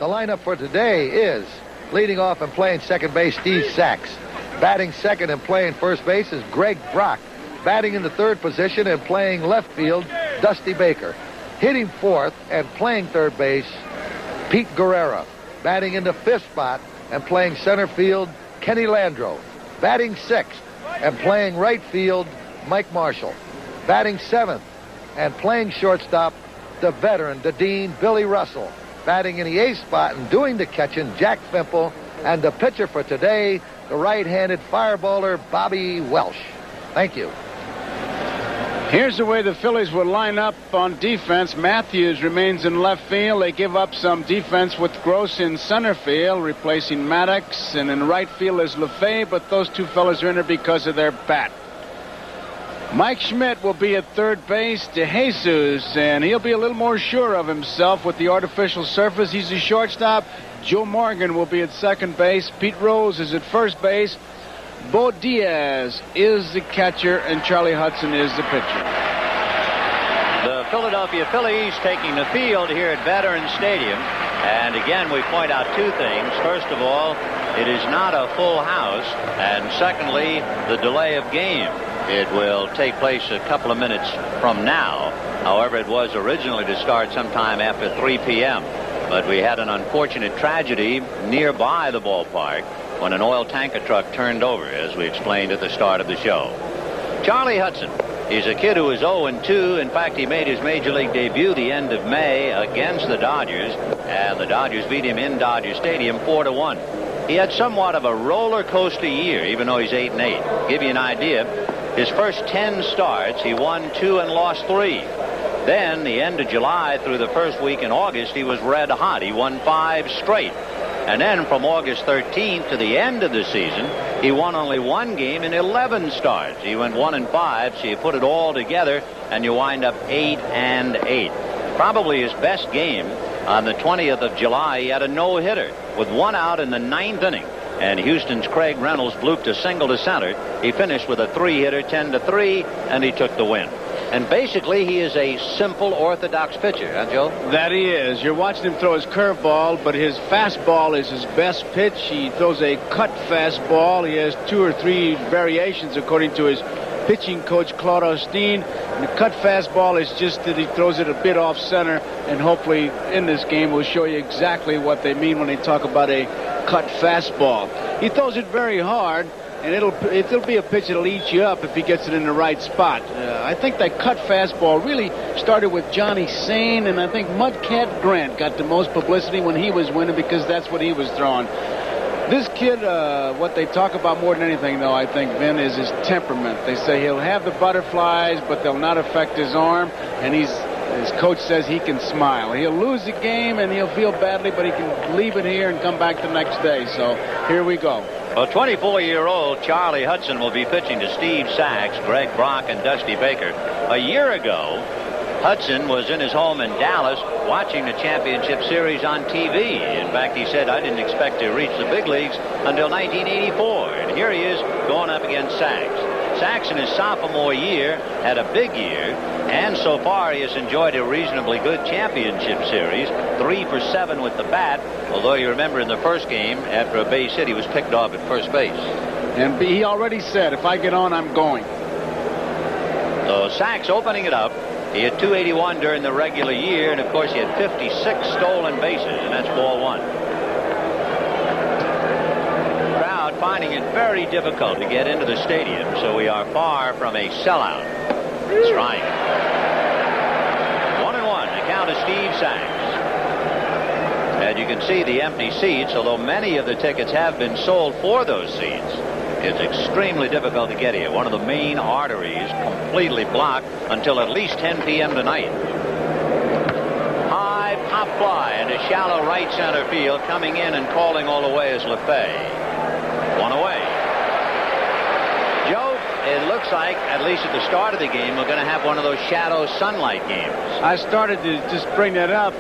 The lineup for today is leading off and playing second base, Steve Sachs. Batting second and playing first base is Greg Brock. Batting in the third position and playing left field, Dusty Baker. Hitting fourth and playing third base, Pete Guerrera. Batting in the fifth spot and playing center field, Kenny Landreau. Batting sixth and playing right field, Mike Marshall. Batting seventh and playing shortstop, the veteran, the Dean, Billy Russell. Batting in the eighth spot and doing the catching, Jack Fimple. And the pitcher for today, the right-handed fireballer, Bobby Welsh. Thank you. Here's the way the Phillies will line up on defense. Matthews remains in left field. They give up some defense with Gross in center field, replacing Maddox. And in right field is LeFay, but those two fellas are in there because of their bat. Mike Schmidt will be at third base. DeJesus, and he'll be a little more sure of himself with the artificial surface. He's a shortstop. Joe Morgan will be at second base. Pete Rose is at first base. Bo Diaz is the catcher, and Charlie Hudson is the pitcher. The Philadelphia Phillies taking the field here at Veterans Stadium. And again, we point out two things. First of all, it is not a full house. And secondly, the delay of game. It will take place a couple of minutes from now. However, it was originally to start sometime after 3 p.m. But we had an unfortunate tragedy nearby the ballpark when an oil tanker truck turned over, as we explained at the start of the show. Charlie Hudson, he's a kid who is 0-2. In fact, he made his major league debut the end of May against the Dodgers, and the Dodgers beat him in Dodger Stadium 4-1. He had somewhat of a roller coaster year, even though he's 8-8. Give you an idea, his first 10 starts, he won 2 and lost 3. Then, the end of July through the first week in August, he was red hot. He won 5 straight. And then from August 13th to the end of the season, he won only 1 game in 11 starts. He went 1-5, so you put it all together, and you wind up 8-8. Probably his best game on the 20th of July, he had a no-hitter with 1 out in the 9th inning. And Houston's Craig Reynolds blooped a single to center. He finished with a 3-hitter, 10-3, and he took the win. And basically, he is a simple, orthodox pitcher, huh, Joe? That he is. You're watching him throw his curveball, but his fastball is his best pitch. He throws a cut fastball. He has 2 or 3 variations, according to his pitching coach, Claude Osteen. And the cut fastball is just that he throws it a bit off center, and hopefully in this game we'll show you exactly what they mean when they talk about a cut fastball. He throws it very hard, and it'll be a pitch that'll eat you up if he gets it in the right spot. I think that cut fastball really started with Johnny Sane, and I think Mudcat Grant got the most publicity when he was winning because that's what he was throwing. This kid, what they talk about more than anything, though, I think, Vin, is his temperament. They say he'll have the butterflies, but they'll not affect his arm, and his coach says he can smile. He'll lose the game, and he'll feel badly, but he can leave it here and come back the next day. So here we go. Well, 24-year-old Charlie Hudson will be pitching to Steve Sachs, Greg Brock, and Dusty Baker. A year ago, Hudson was in his home in Dallas watching the championship series on TV. In fact, he said, I didn't expect to reach the big leagues until 1984. And here he is going up against Sachs. Sachs in his sophomore year had a big year, and so far he has enjoyed a reasonably good championship series. 3 for 7 with the bat, although you remember in the first game, after a base hit, he was picked off at first base. And he already said, if I get on, I'm going. So Sachs opening it up. He had 281 during the regular year, and of course he had 56 stolen bases, and that's ball 1. Crowd finding it very difficult to get into the stadium, so we are far from a sellout. Strike. 1-1. The count is Steve Sachs. And you can see the empty seats, although many of the tickets have been sold for those seats. It's extremely difficult to get here. One of the main arteries completely blocked until at least 10 p.m. tonight. High pop fly into shallow right center field. Coming in and calling all the way is LeFay. 1 away. Joe, it looks like, at least at the start of the game, we're going to have one of those shadow sunlight games. I started to just bring that up.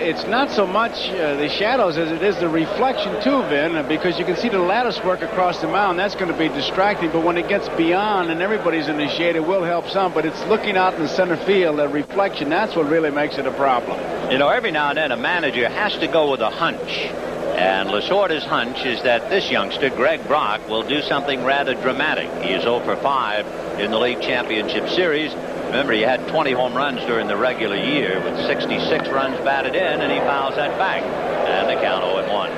It's not so much the shadows as it is the reflection too, Vin, because you can see the lattice work across the mound. That's going to be distracting, but when it gets beyond and everybody's in the shade, it will help some, but it's looking out in the center field, the reflection, that's what really makes it a problem. You know, every now and then a manager has to go with a hunch. And Lasorda's hunch is that this youngster, Greg Brock, will do something rather dramatic. He is 0 for 5 in the league championship series. Remember, he had 20 home runs during the regular year with 66 runs batted in, and he fouls that back. And the count 0-1.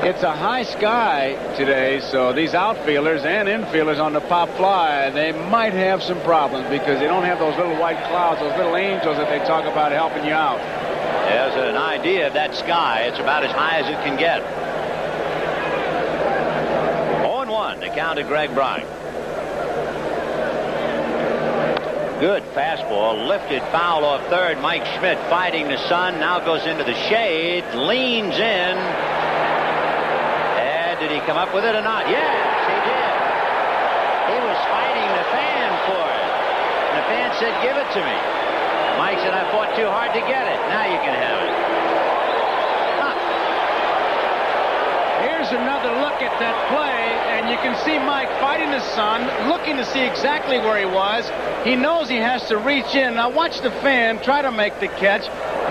It's a high sky today, so these outfielders and infielders on the pop fly, they might have some problems because they don't have those little white clouds, those little angels that they talk about helping you out. There's an idea of that sky. It's about as high as it can get. 0-1, the count to Greg Brock. Good fastball, lifted foul off third. Mike Schmidt fighting the sun, now goes into the shade, leans in. And did he come up with it or not? Yes, he did. He was fighting the fan for it. And the fan said, give it to me. Mike said, I fought too hard to get it. Now you can have it. Here's another look at that play, and you can see Mike fighting the sun, looking to see exactly where he was. He knows he has to reach in. Now watch the fan try to make the catch.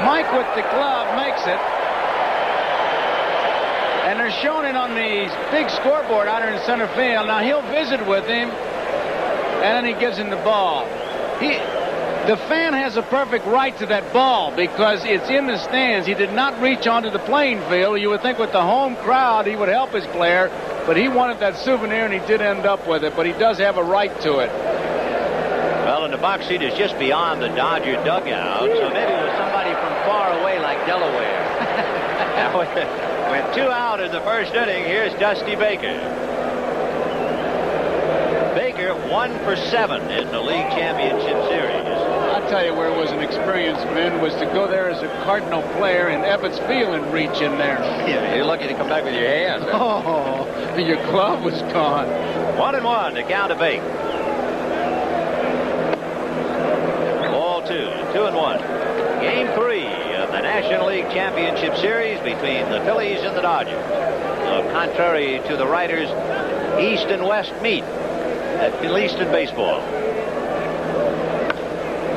Mike with the glove makes it. And they're showing it on the big scoreboard out here in center field. Now he'll visit with him, and then he gives him the ball. The fan has a perfect right to that ball because it's in the stands. He did not reach onto the playing field. You would think with the home crowd he would help his player, but he wanted that souvenir and he did end up with it, but he does have a right to it. Well, and the box seat is just beyond the Dodger dugout, so maybe it was somebody from far away like Delaware. Now, with 2 out in the first inning, here's Dusty Baker. Baker 1 for 7 in the league championship series. I'll tell you where it was an experience, Vin, was to go there as a Cardinal player in Ebbets Field and reach in there. Yeah, you're lucky to come back with your hands. Oh, your glove was gone. 1-1 to count to Baker. Ball 2, 2-1. Game 3 of the National League Championship Series between the Phillies and the Dodgers. So contrary to the writers, East and West meet, at least in baseball.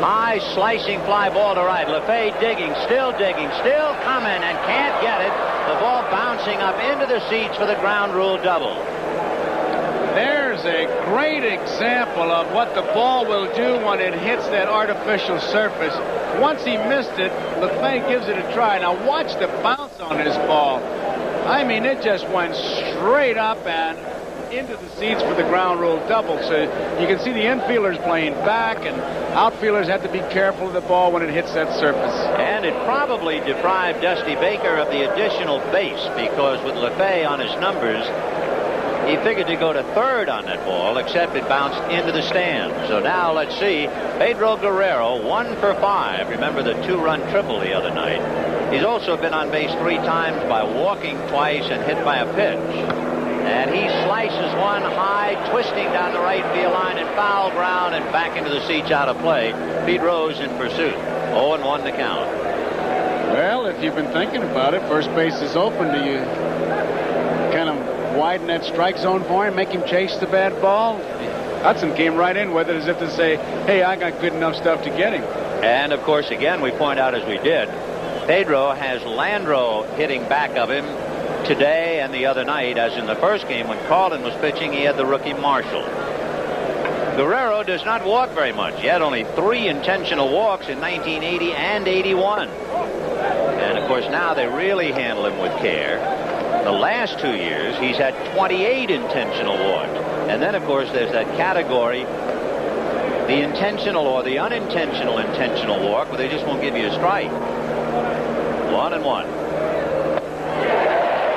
High slicing fly ball to right. LeFay digging, still coming, and can't get it. The ball bouncing up into the seats for the ground rule double. There's a great example of what the ball will do when it hits that artificial surface. Once he missed it, LeFay gives it a try. Now watch the bounce on this ball. I mean, it just went straight up and into the seats for the ground rule double. So you can see the infielders playing back, and outfielders have to be careful of the ball when it hits that surface. And it probably deprived Dusty Baker of the additional base because with LeFay on his numbers, he figured to go to third on that ball, except it bounced into the stand. So now let's see. Pedro Guerrero, 1 for 5. Remember the 2-run triple the other night. He's also been on base 3 times by walking twice and hit by a pitch. And he slices one high, twisting down the right field line and foul ground and back into the seats out of play. Pete Rose in pursuit. 0-1 to count. Well, if you've been thinking about it, first base is open. Do you kind of widen that strike zone for him, make him chase the bad ball? Hudson came right in with it as if to say, hey, I got good enough stuff to get him. And, of course, again, we point out as we did, Pedro has Landreau hitting back of him today and the other night, as in the first game when Carlin was pitching, he had the rookie Marshall. Guerrero does not walk very much. He had only 3 intentional walks in 1980 and 81. And, of course, now they really handle him with care. The last 2 years, he's had 28 intentional walks. And then, of course, there's that category, the intentional or the unintentional intentional walk, where they just won't give you a strike. 1-1.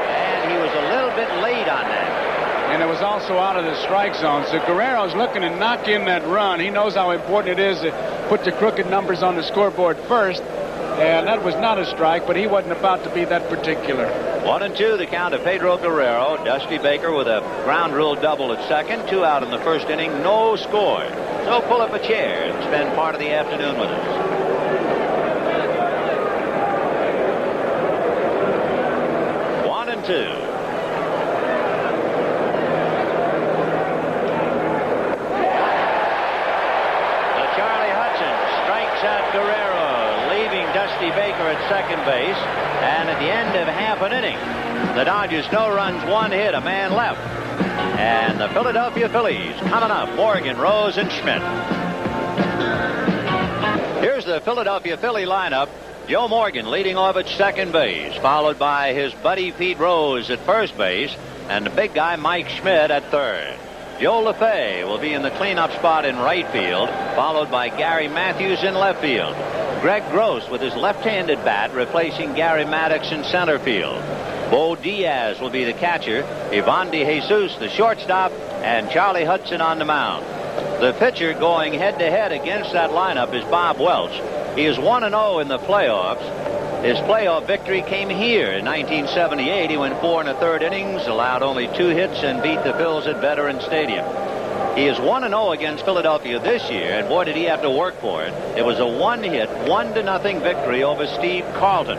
And he was a little bit late on that. And it was also out of the strike zone. So Guerrero's looking to knock in that run. He knows how important it is to put the crooked numbers on the scoreboard first. And that was not a strike, but he wasn't about to be that particular. 1-2, the count of Pedro Guerrero. Dusty Baker with a ground rule double at second. 2 out in the first inning, no score. So pull up a chair and spend part of the afternoon with us. Two. Charlie Hudson strikes out Guerrero, leaving Dusty Baker second base. And at the end of half an inning, the Dodgers no runs, one hit, a man left. And the Philadelphia Phillies coming up, Morgan, Rose, and Schmidt. Here's the Philadelphia Philly lineup. Joe Morgan leading off at second base, followed by his buddy Pete Rose at first base, and the big guy Mike Schmidt at third. Joe LaFay will be in the cleanup spot in right field, followed by Gary Matthews in left field. Greg Gross with his left-handed bat replacing Gary Maddox in center field. Bo Diaz will be the catcher, Ivan DeJesus the shortstop, and Charlie Hudson on the mound. The pitcher going head-to-head against that lineup is Bob Welch. He is 1-0 in the playoffs. His playoff victory came here in 1978. He went 4 1/3 innings, allowed only 2 hits, and beat the Phils at Veterans Stadium. He is 1-0 against Philadelphia this year, and boy, did he have to work for it. It was a one-hit, 1-0 victory over Steve Carlton.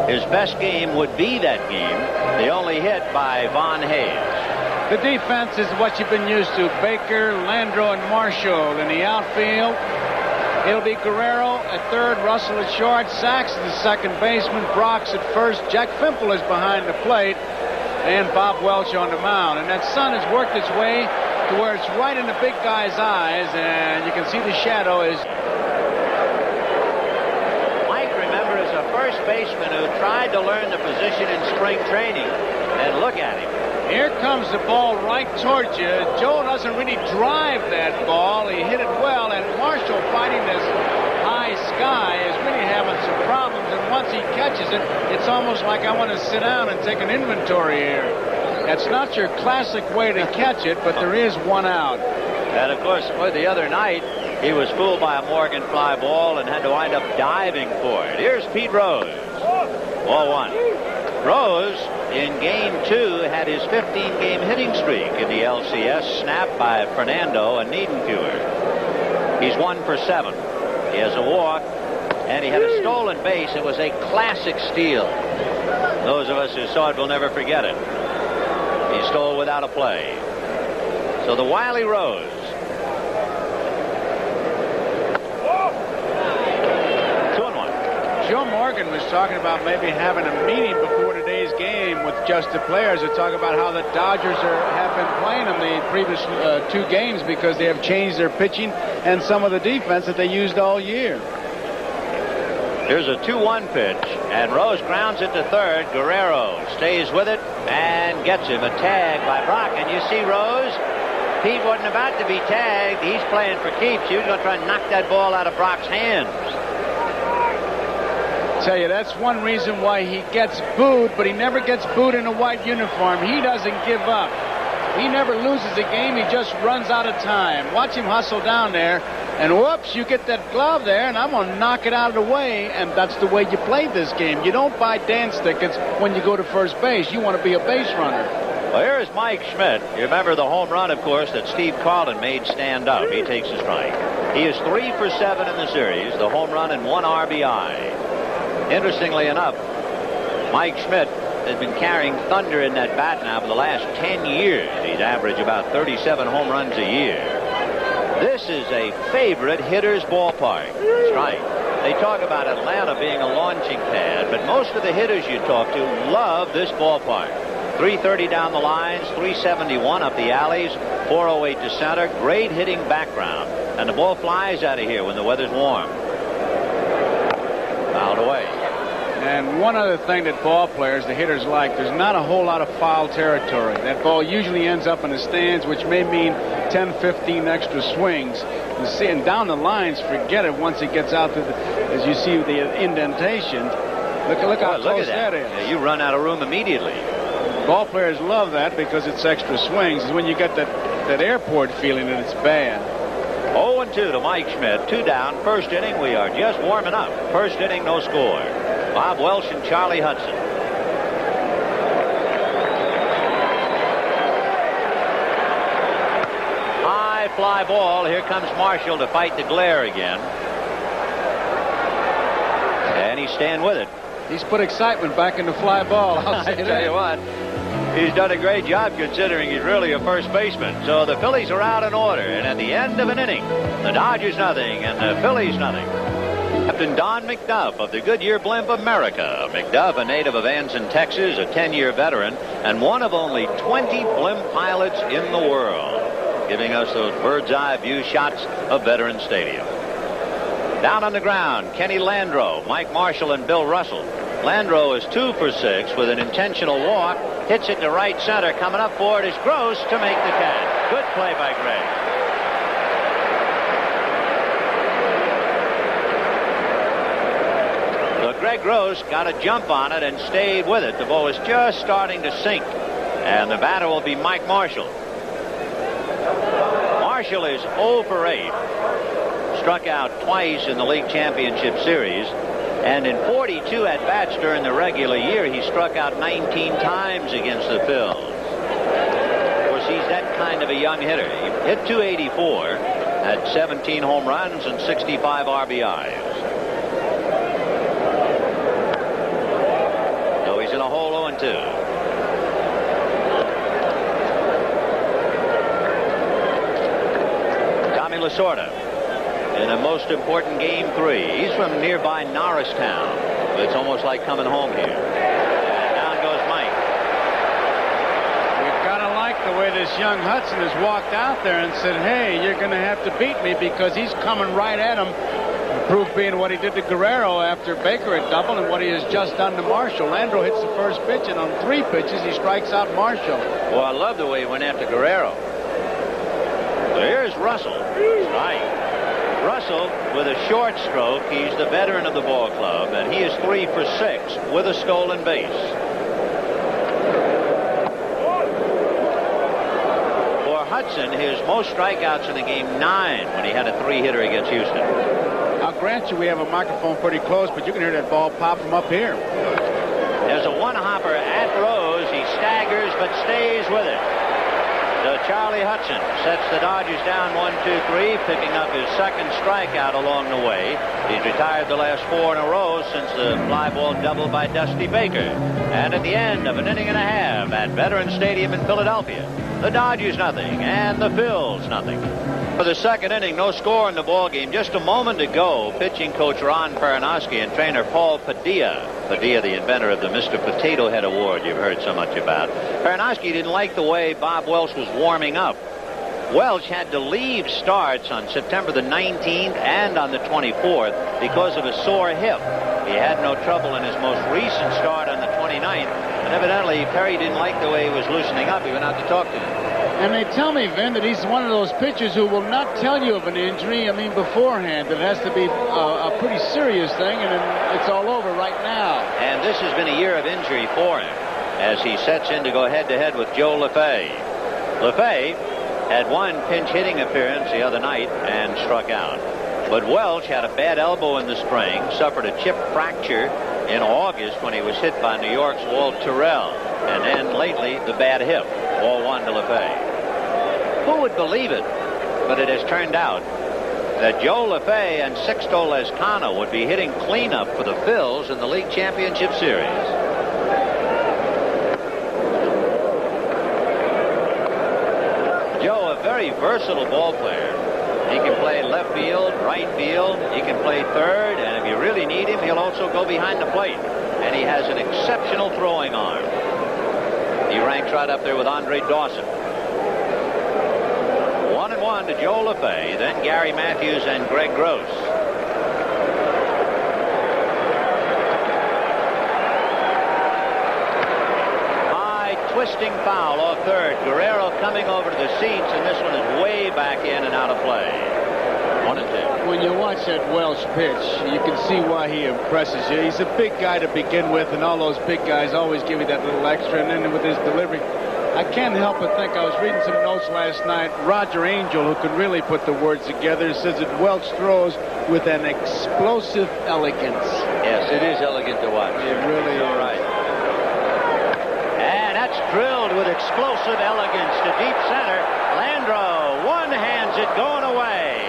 His best game would be that game, the only hit by Von Hayes. The defense is what you've been used to. Baker, Landreau, and Marshall in the outfield. It'll be Guerrero at third, Russell at short, Sachs the second baseman, Brox at first, Jack Fimple is behind the plate, and Bob Welch on the mound. And that sun has worked its way to where it's right in the big guy's eyes, and you can see the shadow is. Mike, remember, is a first baseman who tried to learn the position in spring training, and look at him. Here comes the ball right towards you. Joe doesn't really drive that ball. He hit it well, and Marshall, fighting this high sky, is really having some problems. And once he catches it, it's almost like I want to sit down and take an inventory here. That's not your classic way to catch it, but there is one out. And, of course, the other night, he was fooled by a Morgan fly ball and had to wind up diving for it. Here's Pete Rose. Ball one. Rose, in Game 2, had his 15-game hitting streak in the LCS, snapped by Fernando and Niedenfuer. He's 1 for 7. He has a walk, and he had a stolen base. It was a classic steal. Those of us who saw it will never forget it. He stole without a play. So the wily Rose. Joe Morgan was talking about maybe having a meeting before today's game with just the players to talk about how the Dodgers have been playing them the previous 2 games because they have changed their pitching and some of the defense that they used all year. Here's a 2-1 pitch, and Rose grounds it to third. Guerrero stays with it and gets him a tag by Brock. And you see Rose, Pete wasn't about to be tagged. He's playing for keeps. He was going to try and knock that ball out of Brock's hands. Tell you, that's one reason why he gets booed, but he never gets booed in a white uniform. He doesn't give up. He never loses a game. He just runs out of time. Watch him hustle down there, and whoops, you get that glove there, and I'm going to knock it out of the way, and that's the way you play this game. You don't buy dance tickets when you go to first base. You want to be a base runner. Well, here is Mike Schmidt. You remember the home run, of course, that Steve Carlton made stand up. He takes a strike. He is 3 for 7 in the series, the home run and 1 RBI. Interestingly enough, Mike Schmidt has been carrying thunder in that bat now for the last 10 years. He's averaged about 37 home runs a year. This is a favorite hitter's ballpark. Strike. They talk about Atlanta being a launching pad, but most of the hitters you talk to love this ballpark. 330 down the lines, 371 up the alleys, 408 to center. Great hitting background. And the ball flies out of here when the weather's warm. Fouled away. And one other thing that ball players, the hitters, like, there's not a whole lot of foul territory. That ball usually ends up in the stands, which may mean 10, 15 extra swings. You see, and down the lines, forget it once it gets out to the, as you see the indentation. Look how close that is. Yeah, you run out of room immediately. Ball players love that because it's extra swings. It's when you get that airport feeling that it's bad. 0-2 to Mike Schmidt. 2 down. First inning. We are just warming up. First inning, no score. Bob Welch and Charlie Hudson. High fly ball. Here comes Marshall to fight the glare again. And he's staying with it. He's put excitement back in the fly ball. I'll tell you what. He's done a great job considering he's really a first baseman. So the Phillies are out in order. And at the end of an inning, the Dodgers nothing and the Phillies nothing. Captain Don McDuff of the Goodyear Blimp America. McDuff, a native of Anson, Texas, a 10-year veteran, and one of only 20 blimp pilots in the world, giving us those bird's-eye view shots of Veterans Stadium. Down on the ground, Kenny Landreau, Mike Marshall, and Bill Russell. Landreau is 2 for 6 with an intentional walk. Hits it to right center. Coming up for it is Gross to make the catch. Good play by Greg. Greg Gross got a jump on it and stayed with it. The ball was just starting to sink. And the batter will be Mike Marshall. Marshall is 0 for 8. Struck out twice in the league championship series. And in 42 at-bats during the regular year, he struck out 19 times against the Phils. Of course, he's that kind of a young hitter. He hit .284, had 17 home runs and 65 RBIs. In a hole 0-2. Tommy Lasorda in a most important game 3. He's from nearby Norristown. It's almost like coming home here. And down goes Mike. We've got to like the way this young Hudson has walked out there and said, hey, you're going to have to beat me, because he's coming right at him. Proof being what he did to Guerrero after Baker had doubled, and what he has just done to Marshall. Landreau hits the first pitch, and on 3 pitches he strikes out Marshall. Well, I love the way he went after Guerrero. So here's Russell. Right. Russell with a short stroke. He's the veteran of the ball club, and he is 3 for 6 with a stolen base. For Hudson, his most strikeouts in the game, 9, when he had a 3-hitter against Houston. I'll grant you we have a microphone pretty close, but you can hear that ball pop from up here. There's a one-hopper at Rose. He staggers but stays with it. So Charlie Hudson sets the Dodgers down 1-2-3, picking up his second strikeout along the way. He's retired the last 4 in a row since the fly ball double by Dusty Baker. And at the end of an inning and a half at Veterans Stadium in Philadelphia, the Dodgers nothing and the Phils nothing. For the second inning, no score in the ball game. Just a moment ago, pitching coach Ron Perinoski and trainer Paul Padilla, the inventor of the Mr. Potato Head Award you've heard so much about. Perinoski didn't like the way Bob Welch was warming up. Welch had to leave starts on September the 19th and on the 24th because of a sore hip. He had no trouble in his most recent start on the 29th, and evidently Perry didn't like the way he was loosening up. He went out to talk to him. And they tell me, Vin, that he's one of those pitchers who will not tell you of an injury, beforehand. It has to be a pretty serious thing, and it's all over right now. And this has been a year of injury for him as he sets in to go head-to-head with Joe LaFay. LaFay had one pinch hitting appearance the other night and struck out. But Welch had a bad elbow in the spring, suffered a chip fracture in August when he was hit by New York's Walt Terrell, and then lately the bad hip. Ball 1 to LaFay. Who would believe it? But it has turned out that Joe LaFay and Sixto Lezcano would be hitting cleanup for the Phils in the League Championship Series. Joe, a very versatile ball player. He can play left field, right field. He can play third, and if you really need him, he'll also go behind the plate. And he has an exceptional throwing arm. He ranks right up there with Andre Dawson. 1-1 to Joe LaFay, then Gary Matthews and Greg Gross. High twisting foul off third. Guerrero coming over to the seats, and this one is way back in and out of play. 1-2. When you watch that Welch pitch, you can see why he impresses you. He's a big guy to begin with, and all those big guys always give you that little extra. And then with his delivery, I can't help but think, I was reading some notes last night, Roger Angel, who could really put the words together, says that Welch throws with an explosive elegance. Yes, it is elegant to watch. It really is. All right. And that's drilled with explosive elegance to deep center. Landreau one-hands it going away.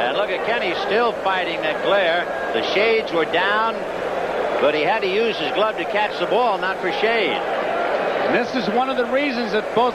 And look at Kenny still fighting that glare. The shades were down, but he had to use his glove to catch the ball, not for shade. This is one of the reasons that both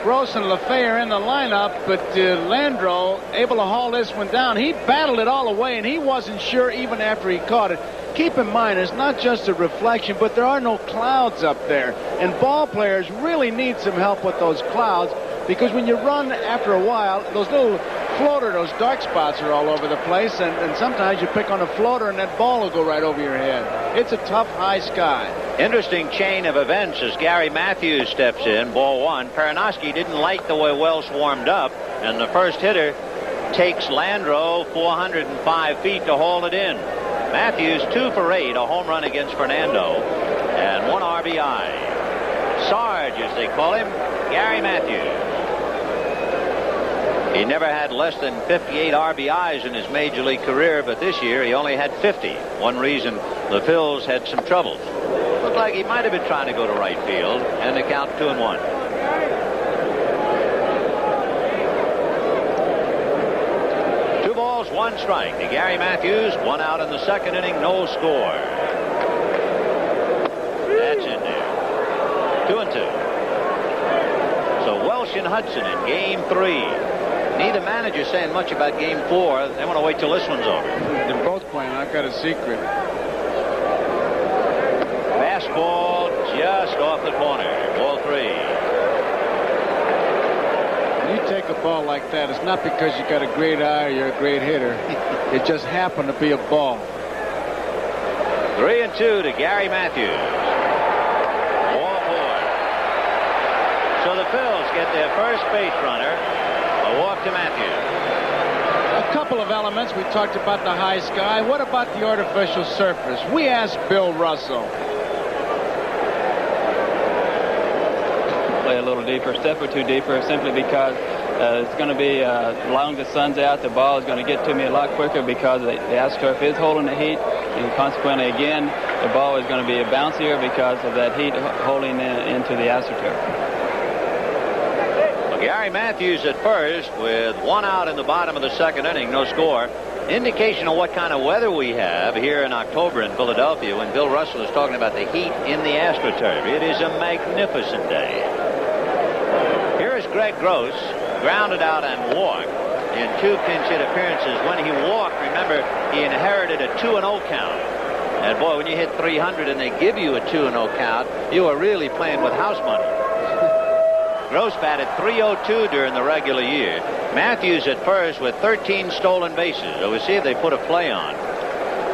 Gross and LaFay are in the lineup, but Landreau able to haul this one down. He battled it all the way, and he wasn't sure even after he caught it. Keep in mind, it's not just a reflection, but there are no clouds up there. And ball players really need some help with those clouds, because when you run after a while, those little floater, those dark spots are all over the place, and sometimes you pick on a floater and that ball will go right over your head. It's a tough high sky. Interesting chain of events as Gary Matthews steps in, ball one. Perinoski didn't like the way Welsh warmed up, and the first hitter takes Landreau 405 feet to haul it in. Matthews 2 for 8, a home run against Fernando, and 1 RBI. Sarge, as they call him, Gary Matthews. He never had less than 58 RBIs in his major league career, but this year he only had 50. One reason the Phils had some troubles. Looked like he might have been trying to go to right field, and the count 2-1. 2 balls, 1 strike to Gary Matthews. 1 out in the second inning, no score. That's in there. 2-2. So Welsh and Hudson in game 3. Neither manager saying much about game 4. They want to wait till this one's over. They're both playing. I've got a secret. Fastball just off the corner. Ball 3. When you take a ball like that, it's not because you got a great eye or you're a great hitter. It just happened to be a ball. 3-2 to Gary Matthews. Ball 4. So the Phils get their first base runner. A walk to Matthews. A couple of elements. We talked about the high sky. What about the artificial surface? We asked Bill Russell. Play a little deeper, step or two deeper, simply because it's going to be, as long as the sun's out, the ball is going to get to me a lot quicker because the AstroTurf is holding the heat, and consequently, again, the ball is going to be bouncier because of that heat holding into the AstroTurf. Gary Matthews at first with 1 out in the bottom of the second inning, no score. Indication of what kind of weather we have here in October in Philadelphia when Bill Russell is talking about the heat in the AstroTurf. It is a magnificent day. Here is Greg Gross, grounded out and walked in 2 pinch hit appearances. When he walked, remember, he inherited a 2-0 count. And boy, when you hit 300 and they give you a 2-0 count, you are really playing with house money. Gross batted .302 during the regular year. Matthews at first with 13 stolen bases. So we'll see if they put a play on.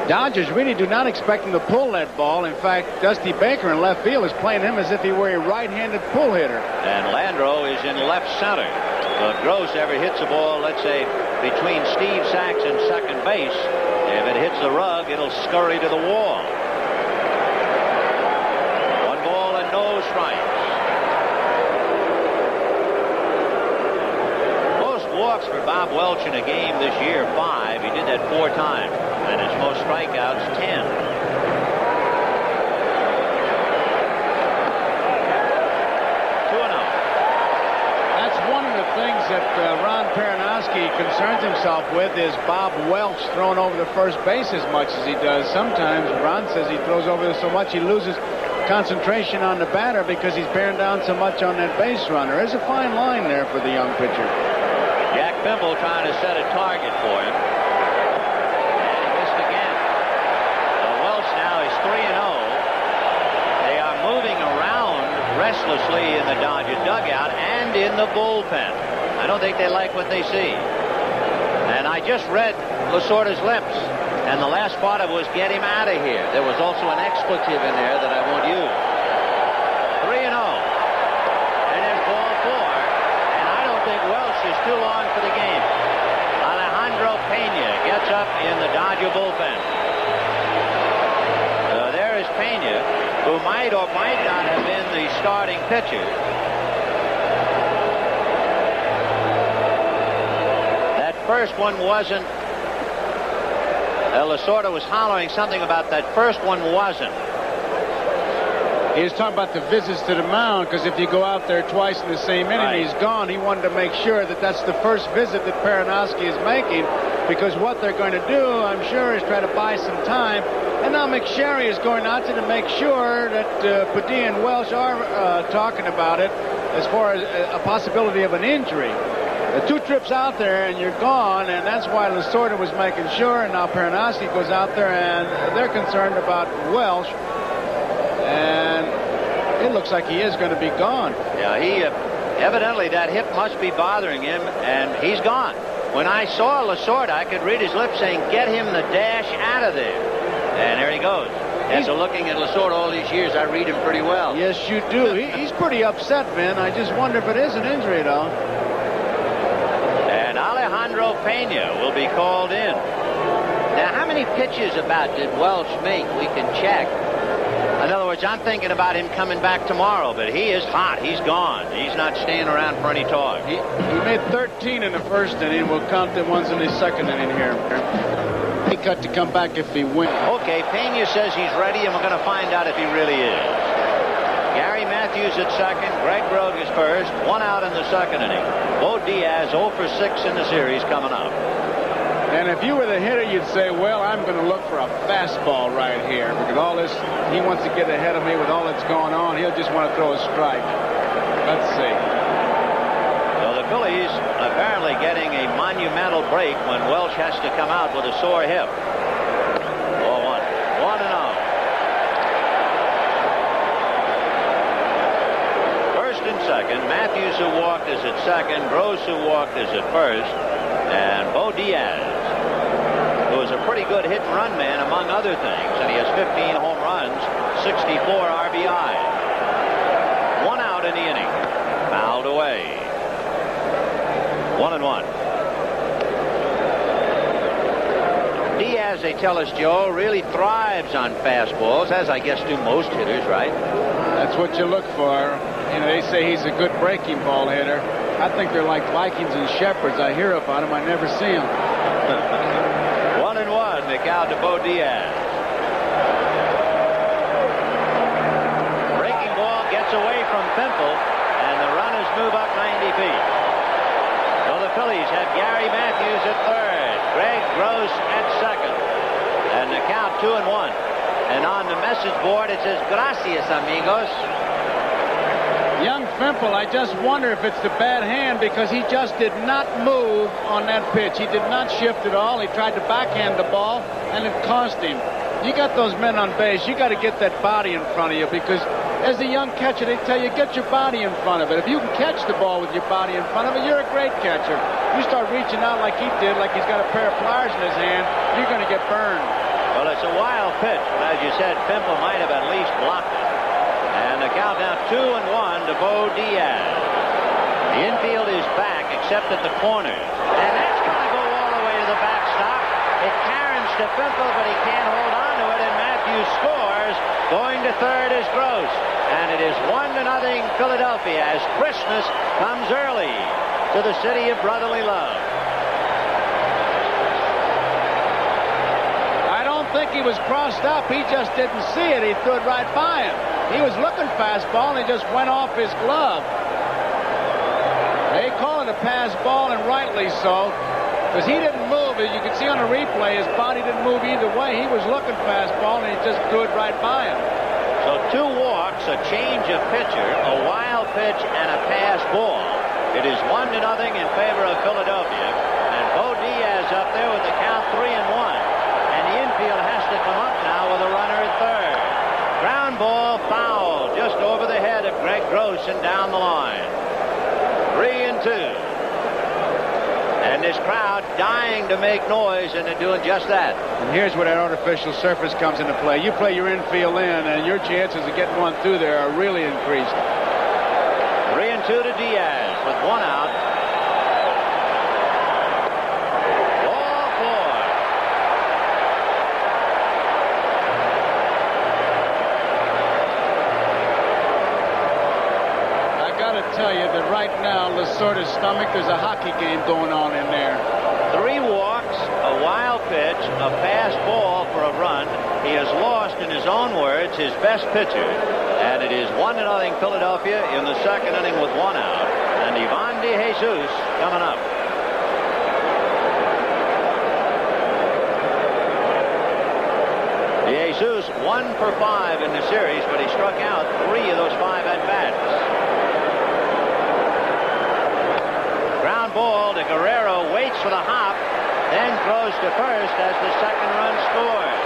Dodgers really do not expect him to pull that ball. In fact, Dusty Baker in left field is playing him as if he were a right-handed pull hitter. And Landreau is in left center. So if Gross ever hits a ball, let's say, between Steve Sachs and second base, if it hits the rug, it'll scurry to the wall. 1 ball and no strikes. Walks for Bob Welch in a game this year, 5. He did that 4 times. And his most strikeouts, 10. 2-0. That's one of the things that Ron Perinoski concerns himself with is Bob Welch throwing over the first base as much as he does. Sometimes Ron says he throws over so much he loses concentration on the batter because he's bearing down so much on that base runner. There's a fine line there for the young pitcher. Jack Bimble trying to set a target for him. And he missed again. So Welch now is 3-0. They are moving around restlessly in the Dodger dugout and in the bullpen. I don't think they like what they see. And I just read Lasorda's lips. And the last part of it was get him out of here. There was also an expletive in there that I won't use. 3-0. And there's ball 4. Think Welch is too long for the game. Alejandro Pena gets up in the Dodger bullpen. So there is Pena, who might or might not have been the starting pitcher. That first one wasn't. Lasorda was hollering something about that first one wasn't. He was talking about the visits to the mound, because if you go out there twice in the same inning and he's gone, he wanted to make sure that that's the first visit that Perinoski is making, because what they're going to do, I'm sure, is try to buy some time And now McSherry is going out to make sure that Padilla and Welsh are talking about it as far as a possibility of an injury. The 2 trips out there and you're gone, and that's why Lasorda was making sure, and now Peranowski goes out there and they're concerned about Welsh. And it looks like he is going to be gone. Yeah, he evidently that hip must be bothering him, and he's gone. When I saw Lasorda, I could read his lips saying, "Get him the dash out of there." And there he goes. After looking at Lasorda all these years, I read him pretty well. Yes, you do. He's pretty upset, Vin. I just wonder if it is an injury, though. And Alejandro Pena will be called in. Now, how many pitches about did Welsh make? We can check. In other words, I'm thinking about him coming back tomorrow, but he is hot. He's gone. He's not staying around for any talk. He made 13 in the first inning. We'll count the ones in the second inning here. He cut to come back if he wins. Okay, Pena says he's ready, and we're going to find out if he really is. Gary Matthews at second. Greg Grode is first. 1 out in the second inning. Bo Diaz 0 for 6 in the series coming up. And if you were the hitter, you'd say, well, I'm going to look for a fastball right here, because all this, he wants to get ahead of me with all that's going on. He'll just want to throw a strike. Let's see. So the Phillies apparently getting a monumental break when Welsh has to come out with a sore hip. 0-1. 1-0. First and second. Matthews, who walked, is at second. Gross, who walked, is at first. And Bo Diaz, who is a pretty good hit-and-run man, among other things, and he has 15 home runs, 64 RBIs. 1 out in the inning. Fouled away. 1-1. Diaz, they tell us, Joe, really thrives on fastballs, as I guess do most hitters, right? That's what you look for. You know, they say he's a good breaking ball hitter. I think they're like Vikings and Shepherds. I hear about them. I never see them. 1-1. The count to Bo Diaz. Breaking ball gets away from Pimple, and the runners move up 90 feet. So the Phillies have Gary Matthews at third, Greg Gross at second, and the count 2-1. And on the message board it says, "Gracias, amigos." Young Pimple, I just wonder if it's the bad hand, because he just did not move on that pitch. He did not shift at all. He tried to backhand the ball, and it cost him. You got those men on base. You got to get that body in front of you, because as a young catcher, they tell you, get your body in front of it. If you can catch the ball with your body in front of it, you're a great catcher. You start reaching out like he did, like he's got a pair of pliers in his hand, you're going to get burned. Well, it's a wild pitch. As you said, Pimple might have at least blocked it. And the count now 2-1 to Bo Diaz. The infield is back, except at the corners. And that's going to go all the way to the backstop. It caroms to Pimple, but he can't hold on to it, and Matthews scores. Going to third is Gross. And it is 1-0 Philadelphia as Christmas comes early to the city of brotherly love. I don't think he was crossed up. He just didn't see it. He threw it right by him. He was looking fastball, and he just went off his glove. They call it a pass ball, and rightly so, because he didn't move. As you can see on the replay, his body didn't move either way. He was looking fastball, and he just threw it right by him. So 2 walks, a change of pitcher, a wild pitch, and a pass ball. It is 1-0 in favor of Philadelphia. And Bo Diaz up there with the count 3-1. And the infield has to come up now with a runner at third. Ground ball foul just over the head of Greg Gross and down the line. 3-2. And this crowd dying to make noise, and they're doing just that. And here's where that artificial surface comes into play. You play your infield in, and your chances of getting one through there are really increased. 3-2 to Diaz with 1 out. Ball 4. I got to tell you that right now, Lasorda's stomach, there's a hockey game going on in there. 3 walks, a wild pitch, a fast ball for a run. He has lost, in his own words, his best pitcher. And it is 1-0 Philadelphia in the second inning with 1 out. And Ivan De Jesus coming up. De Jesus 1 for 5 in the series, but he struck out 3 of those 5 at-bats. Ground ball to Guerrero, waits for the hop, then throws to first as the second run scores.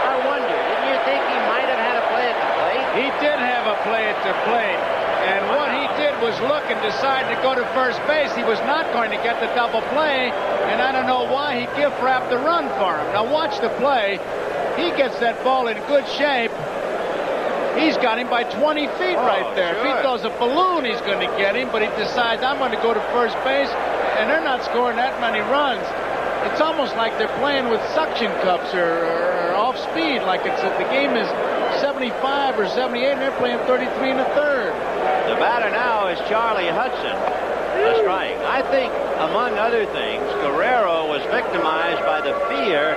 I wonder, didn't you think he might have had a play at the plate? He did have a play at the plate. And what he did was look and decide to go to first base. He was not going to get the double play, and I don't know why he gift-wrapped the run for him. Now watch the play. He gets that ball in good shape. He's got him by 20 feet right there. Sure. If he throws a balloon, he's going to get him, but he decides, I'm going to go to first base, and they're not scoring that many runs. It's almost like they're playing with suction cups or off speed, like the game is 75 or 78, and they're playing 33 1/3. The batter now is Charlie Hudson. A strike. I think, among other things, Guerrero was victimized by the fear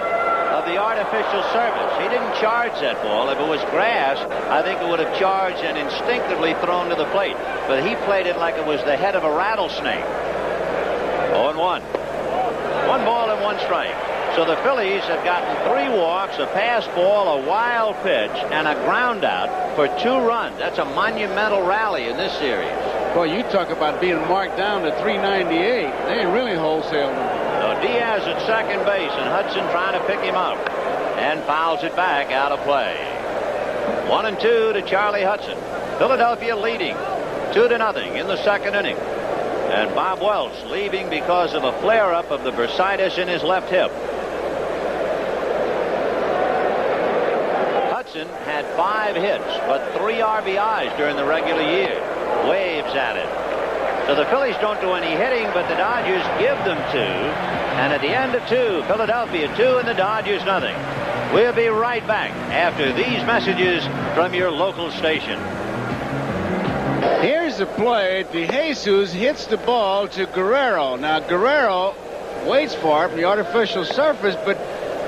of the artificial surface. He didn't charge that ball. If it was grass, I think it would have charged and instinctively thrown to the plate. But he played it like it was the head of a rattlesnake. 0-1. 1 ball and 1 strike. So the Phillies have gotten 3 walks, a pass ball, a wild pitch, and a ground out for 2 runs. That's a monumental rally in this series. Well, you talk about being marked down to 398. They really wholesaled him. So Diaz at second base, and Hudson trying to pick him up, and fouls it back out of play. 1-2 to Charlie Hudson. Philadelphia leading 2-0 in the second inning. And Bob Welch leaving because of a flare-up of the bursitis in his left hip. Hudson had 5 hits, but 3 RBIs during the regular year. Waves at it. So the Phillies don't do any hitting, but the Dodgers give them 2. And at the end of 2, Philadelphia 2 and the Dodgers nothing. We'll be right back after these messages from your local station. Here's the play. DeJesus hits the ball to Guerrero. Now Guerrero waits for it from the artificial surface, but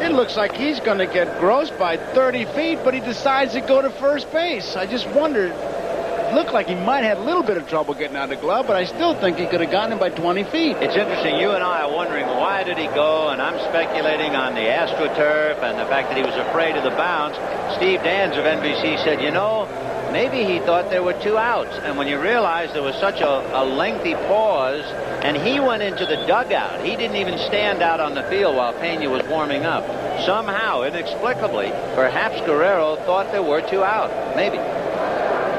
it looks like he's going to get grossed by 30 feet, but he decides to go to first base. I just wondered. It looked like he might have a little bit of trouble getting out of the glove, but I still think he could have gotten him by 20 feet. It's interesting. You and I are wondering, why did he go? And I'm speculating on the AstroTurf and the fact that he was afraid of the bounce. Steve Dans of NBC said, you know, maybe he thought there were 2 outs. And when you realize there was such a lengthy pause, and he went into the dugout. He didn't even stand out on the field while Pena was warming up. Somehow, inexplicably, perhaps Guerrero thought there were 2 out. Maybe.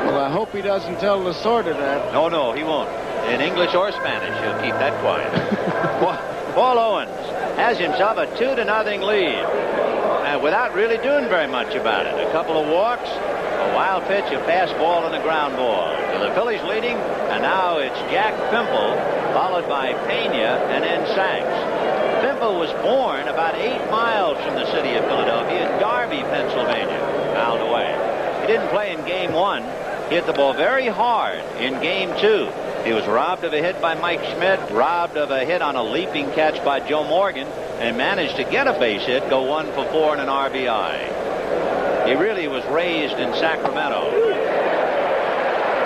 Well, I hope he doesn't tell Lasorda that. No, he won't. In English or Spanish, he'll keep that quiet. Paul Owens has himself a 2-0 lead, without really doing very much about it. A couple of walks, a wild pitch, a fast ball, and a ground ball. So the Phillies leading, and now it's Jack Pimple, followed by Pena, and then Sachs. Pimple was born about 8 miles from the city of Philadelphia in Darby, Pennsylvania. Fouled away. He didn't play in Game 1. He hit the ball very hard in Game 2. He was robbed of a hit by Mike Schmidt, robbed of a hit on a leaping catch by Joe Morgan, and managed to get a base hit, go 1 for 4 and an RBI. He really was raised in Sacramento.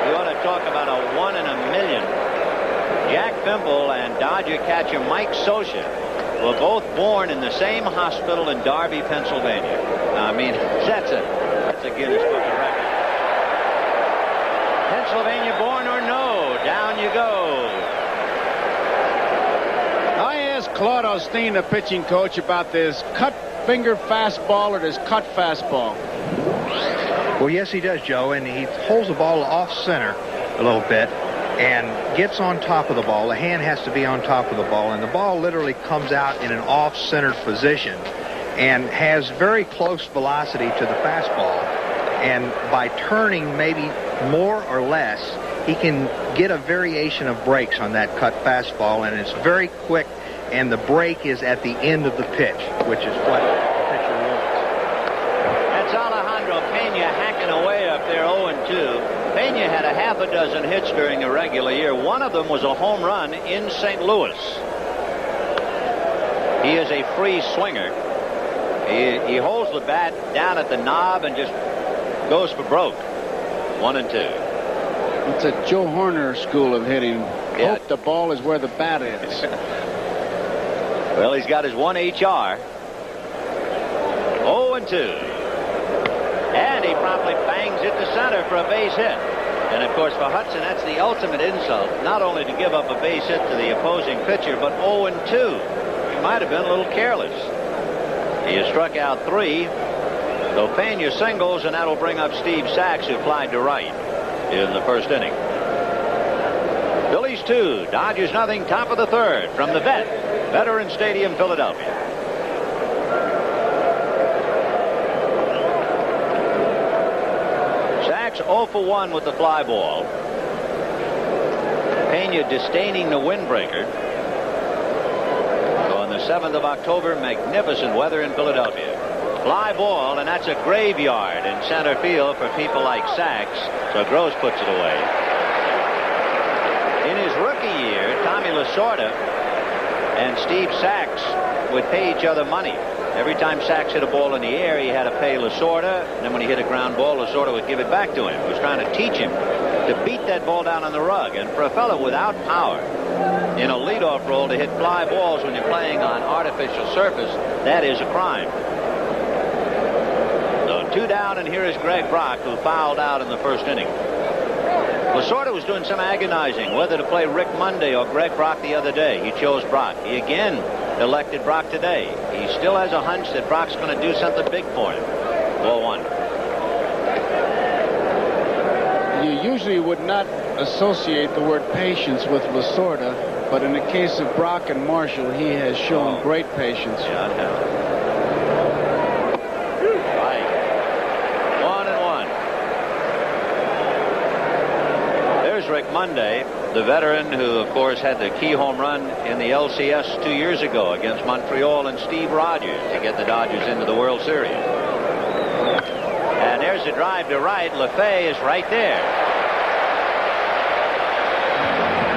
You ought to talk about a 1 in a million. Jack Pimple and Dodger catcher Mike Scioscia were both born in the same hospital in Darby, Pennsylvania. I mean, that's a Guinness Book of Records. Pennsylvania born or no, down you go. I asked Claude Osteen, the pitching coach, about this cut finger fastball or this cut fastball. Well, yes, he does, Joe, and he holds the ball off center a little bit and gets on top of the ball. The hand has to be on top of the ball, and the ball literally comes out in an off-centered position and has very close velocity to the fastball. And by turning maybe more or less, he can get a variation of breaks on that cut fastball, and it's very quick, and the break is at the end of the pitch, which is what the pitcher wants. That's Alejandro Pena hacking away up there 0-2. Pena had a half a dozen hits during the regular year. One of them was a home run in St. Louis. He is a free swinger. He holds the bat down at the knob and just goes for broke. 1-2. It's a Joe Horner school of hitting. Yeah. Hope the ball is where the bat is. Well, he's got his 1 HR. 0-2. promptly bangs it to center for a base hit. And, of course, for Hudson, that's the ultimate insult, not only to give up a base hit to the opposing pitcher, but 0-2. He might have been a little careless. He has struck out 3. So Pena singles, and that'll bring up Steve Sachs, who flied to right in the first inning. Phillies 2, Dodgers nothing, top of the third from the Veterans Stadium, Philadelphia. Sachs 0 for 1 with the fly ball. Pena disdaining the windbreaker. So on the 7th of October, magnificent weather in Philadelphia. Fly ball, and that's a graveyard in center field for people like Sachs. So Gross puts it away. In his rookie year, Tommy Lasorda and Steve Sachs would pay each other money. Every time Sachs hit a ball in the air, he had to pay Lasorda. And then when he hit a ground ball, Lasorda would give it back to him. He was trying to teach him to beat that ball down on the rug. And for a fellow without power in a leadoff role to hit fly balls when you're playing on artificial surface, that is a crime. 2 down, and here is Greg Brock, who fouled out in the first inning. Lasorda was doing some agonizing whether to play Rick Monday or Greg Brock the other day. He chose Brock. He again elected Brock today. He still has a hunch that Brock's going to do something big for him. 0-1. You usually would not associate the word patience with Lasorda, but in the case of Brock and Marshall, he has shown great patience. Yeah, I know. Rick Monday, the veteran who, of course, had the key home run in the LCS 2 years ago against Montreal and Steve Rogers to get the Dodgers into the World Series. And there's a drive to right. LaFay is right there.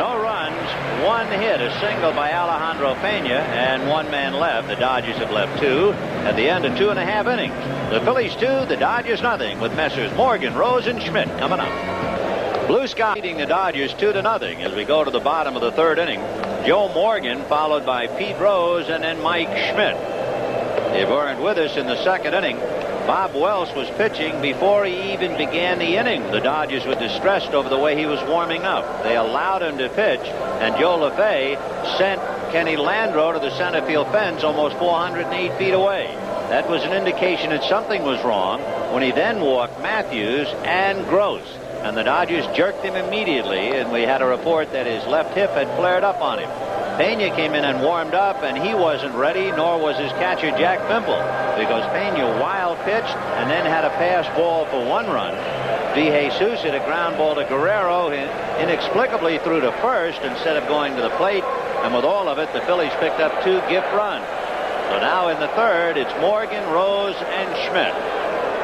No runs, 1 hit, a single by Alejandro Pena, and 1 man left. The Dodgers have left 2 at the end of 2.5 innings. The Phillies 2, the Dodgers nothing, with Messrs. Morgan, Rose, and Schmidt coming up. Blue Sky leading the Dodgers 2-0 as we go to the bottom of the third inning. Joe Morgan followed by Pete Rose and then Mike Schmidt. They weren't with us in the second inning. Bob Wells was pitching before he even began the inning. The Dodgers were distressed over the way he was warming up. They allowed him to pitch, and Joe LaFay sent Kenny Landreau to the center field fence almost 408 feet away. That was an indication that something was wrong when he then walked Matthews and Gross. And the Dodgers jerked him immediately, and we had a report that his left hip had flared up on him. Pena came in and warmed up, and he wasn't ready, nor was his catcher Jack Pimple, because Pena wild pitched and then had a pass ball for 1 run. DeJesus hit a ground ball to Guerrero, inexplicably threw to first instead of going to the plate, and with all of it, the Phillies picked up 2 gift runs. So now in the third, it's Morgan, Rose, and Schmidt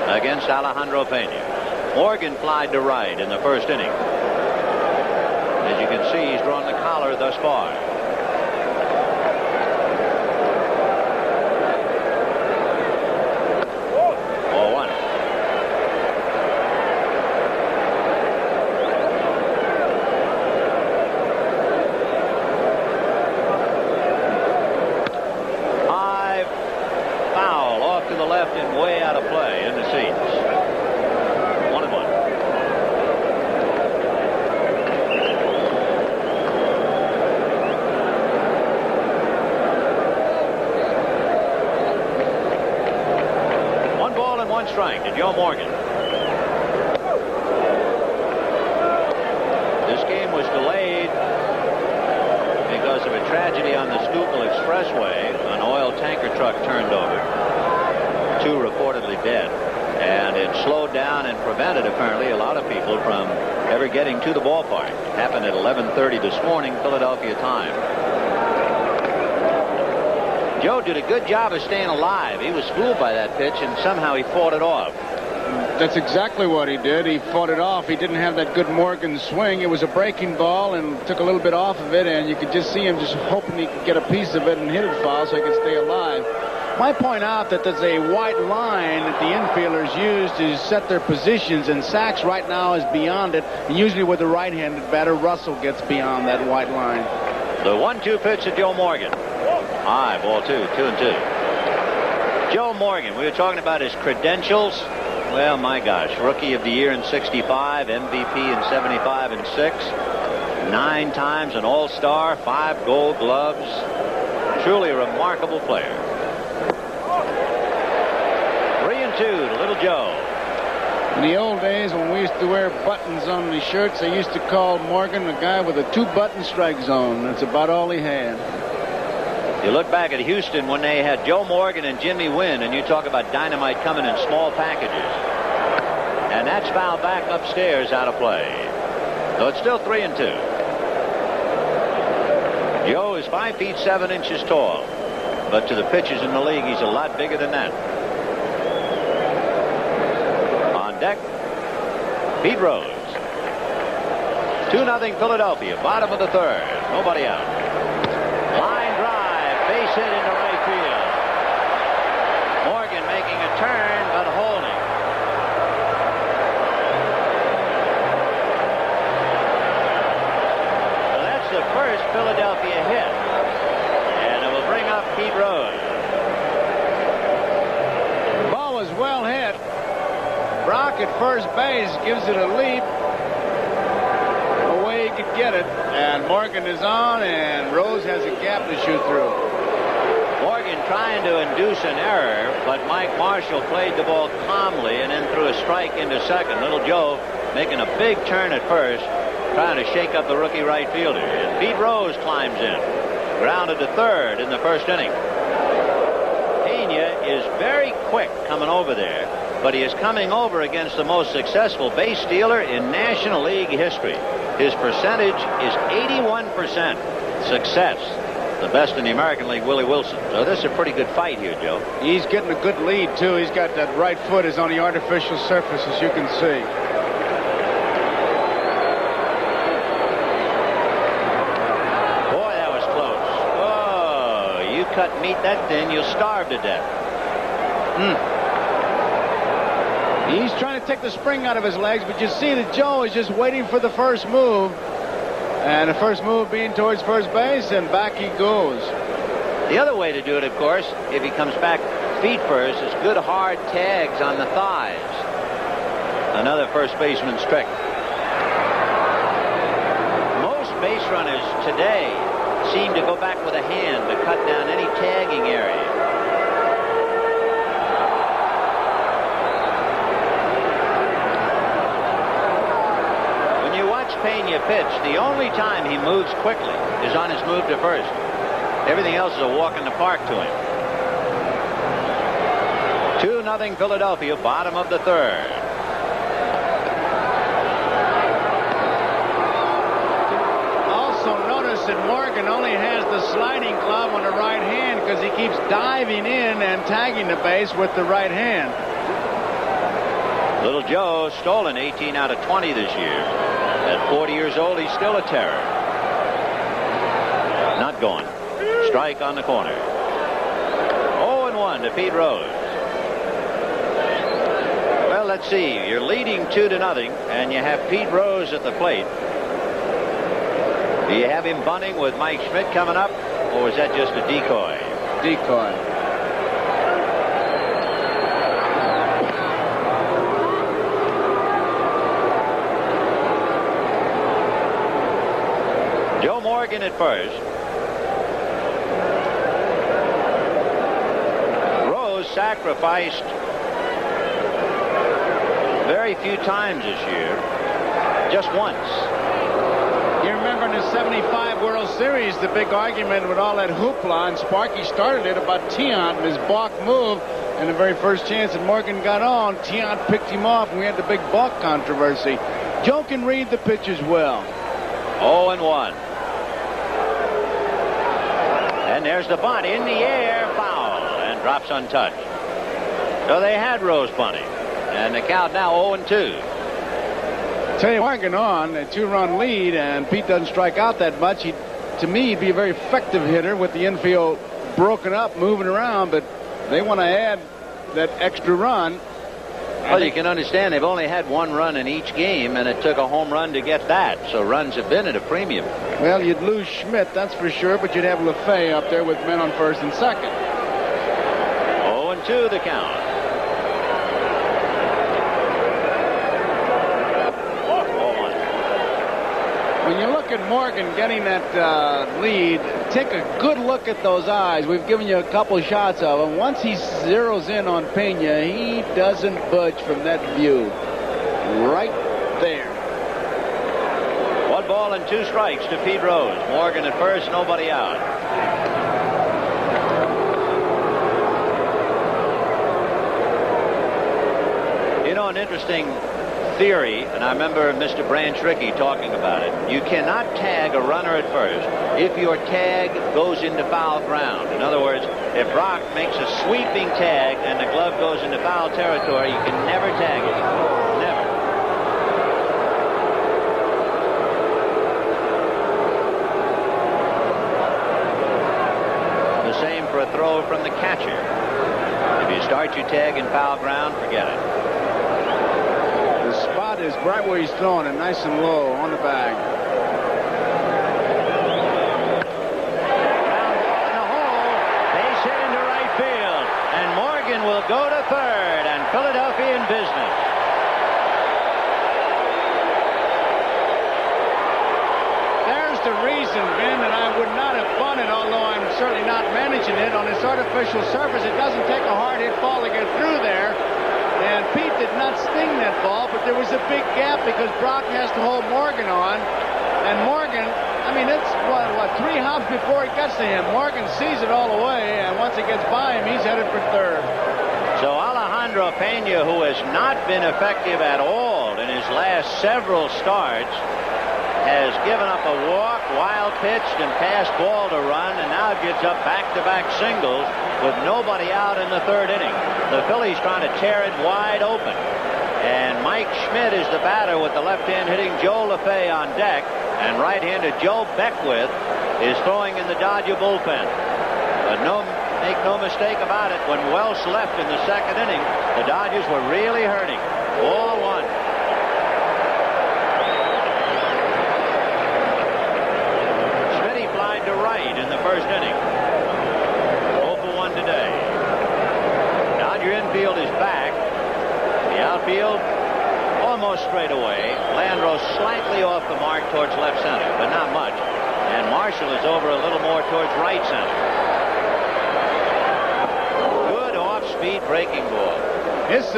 against Alejandro Pena. Morgan flied to right in the first inning. As you can see, he's drawn the collar thus far. High foul off to the left and way out of play in the seats. 1-1. One strike to Joe Morgan. This game was delayed because of a tragedy on the Schuylkill Expressway. An oil tanker truck turned over. 2 reportedly dead. And it slowed down and prevented, apparently, a lot of people from ever getting to the ballpark. It happened at 11:30 this morning, Philadelphia time. Joe did a good job of staying alive. He was fooled by that pitch, and somehow he fought it off. That's exactly what he did. He fought it off. He didn't have that good Morgan swing. It was a breaking ball and took a little bit off of it, and you could just see him just hoping he could get a piece of it and hit it foul so he could stay alive. Might point out that there's a white line that the infielders use to set their positions, and Sachs right now is beyond it. And usually with the right-handed batter, Russell gets beyond that white line. The 1-2 pitch to Joe Morgan. High, ball 2, 2-2. Joe Morgan, we were talking about his credentials. Well, my gosh. Rookie of the Year in 65, MVP in 75 and 6. 9 times an All-Star, 5 Gold Gloves. Truly a remarkable player. 3-2 to Little Joe. In the old days when we used to wear buttons on the shirts, they used to call Morgan a guy with a 2-button strike zone. That's about all he had. You look back at Houston when they had Joe Morgan and Jimmy Wynn, and you talk about dynamite coming in small packages. And that's fouled back upstairs out of play. So it's still 3-2. Joe is 5 feet 7 inches tall, but to the pitchers in the league, he's a lot bigger than that. On deck, Pete Rose. 2-0 Philadelphia, bottom of the 3rd. Nobody out. Line drive, base hit into right field. Morgan making a turn, but holding. The first Philadelphia hit, and it will bring up Pete Rose. The ball was well hit. Brock at first base gives it a leap. Away he could get it, and Morgan is on, and Rose has a gap to shoot through. Morgan trying to induce an error, but Mike Marshall played the ball calmly and then threw a strike into second. Little Joe making a big turn at first, trying to shake up the rookie right fielder. And Pete Rose climbs in. Grounded to third in the first inning. Pena is very quick coming over there, but he is coming over against the most successful base stealer in National League history. His percentage is 81% success. The best in the American League, Willie Wilson. So this is a pretty good fight here, Joe. He's getting a good lead, too. He's got that right foot is on the artificial surface, as you can see. Cut meat that thin, you'll starve to death. He's trying to take the spring out of his legs, but you see that Joe is just waiting for the first move. And the first move being towards first base, and back he goes. The other way to do it, of course, if he comes back feet first, is good hard tags on the thighs. Another first baseman's trick. Most base runners today seem to go back with a hand to cut down any tagging area. When you watch Pena pitch, the only time he moves quickly is on his move to first. Everything else is a walk in the park to him. 2-0 Philadelphia, bottom of the 3rd. That Morgan only has the sliding glove on the right hand because he keeps diving in and tagging the base with the right hand. Little Joe stolen 18 out of 20 this year. At 40 years old, he's still a terror. Not going. Strike on the corner. 0-1 to Pete Rose. Well, let's see. You're leading 2-0, and you have Pete Rose at the plate. Do you have him bunting with Mike Schmidt coming up, or is that just a decoy? Decoy. Joe Morgan at first. Rose sacrificed very few times this year. Just once. You remember in the 75 World Series, the big argument with all that hoopla, and Sparky started it about Tiant and his balk move. And the very first chance that Morgan got on, Tiant picked him off, and we had the big balk controversy. Joe can read the pitches well. 0-1. And there's the bunt in the air, foul, and drops untouched. So they had Rose bunting, and the count now 0-2. Tell you, Morgan on a 2-run lead, and Pete doesn't strike out that much. To me, he'd be a very effective hitter with the infield broken up, moving around, but they want to add that extra run. Well, you can understand they've only had 1 run in each game, and it took a home run to get that. So runs have been at a premium. Well, you'd lose Schmidt, that's for sure, but you'd have LaFay up there with men on first and second. 0-2 the count. look at Morgan getting that lead, take a good look at those eyes. We've given you a couple shots of him. Once he zeroes in on Pena, he doesn't budge from that view. Right there. 1 ball and 2 strikes to Pete Rose. Morgan at first, nobody out. You know, an interesting theory, and I remember Mr. Branch Rickey talking about it. You cannot tag a runner at first if your tag goes into foul ground. In other words, if Brock makes a sweeping tag and the glove goes into foul territory, you can never tag it. Never. The same for a throw from the catcher. If you start your tag in foul ground, forget it. The spot is right where he's throwing it, nice and low on the bag. Down in the hole, base hit into right field, and Morgan will go to third, and Philadelphia in business. There's the reason, Vin, that I would not have bunted, although I'm certainly not managing it. On this artificial surface, it doesn't take a hard hit ball to get through there. And Pete did not sting that ball, but there was a big gap because Brock has to hold Morgan on. And Morgan, I mean, it's, what 3 hops before it gets to him. Morgan sees it all the way, and once it gets by him, he's headed for third. So Alejandro Pena, who has not been effective at all in his last several starts, has given up a walk, wild pitched, and passed ball to run, and now gives up back-to-back singles with nobody out in the third inning. The Phillies trying to tear it wide open. And Mike Schmidt is the batter with the left hand hitting Joe LaFay on deck, and right-hander Joe Beckwith is throwing in the Dodger bullpen. But make no mistake about it, when Welsh left in the second inning, the Dodgers were really hurting. Ball 1. To right in the first inning. 0 for 1 today. Dodger infield is back. The outfield almost straight away. Landro slightly off the mark towards left center, but not much. And Marshall is over a little more towards right center. Good off-speed breaking ball. It's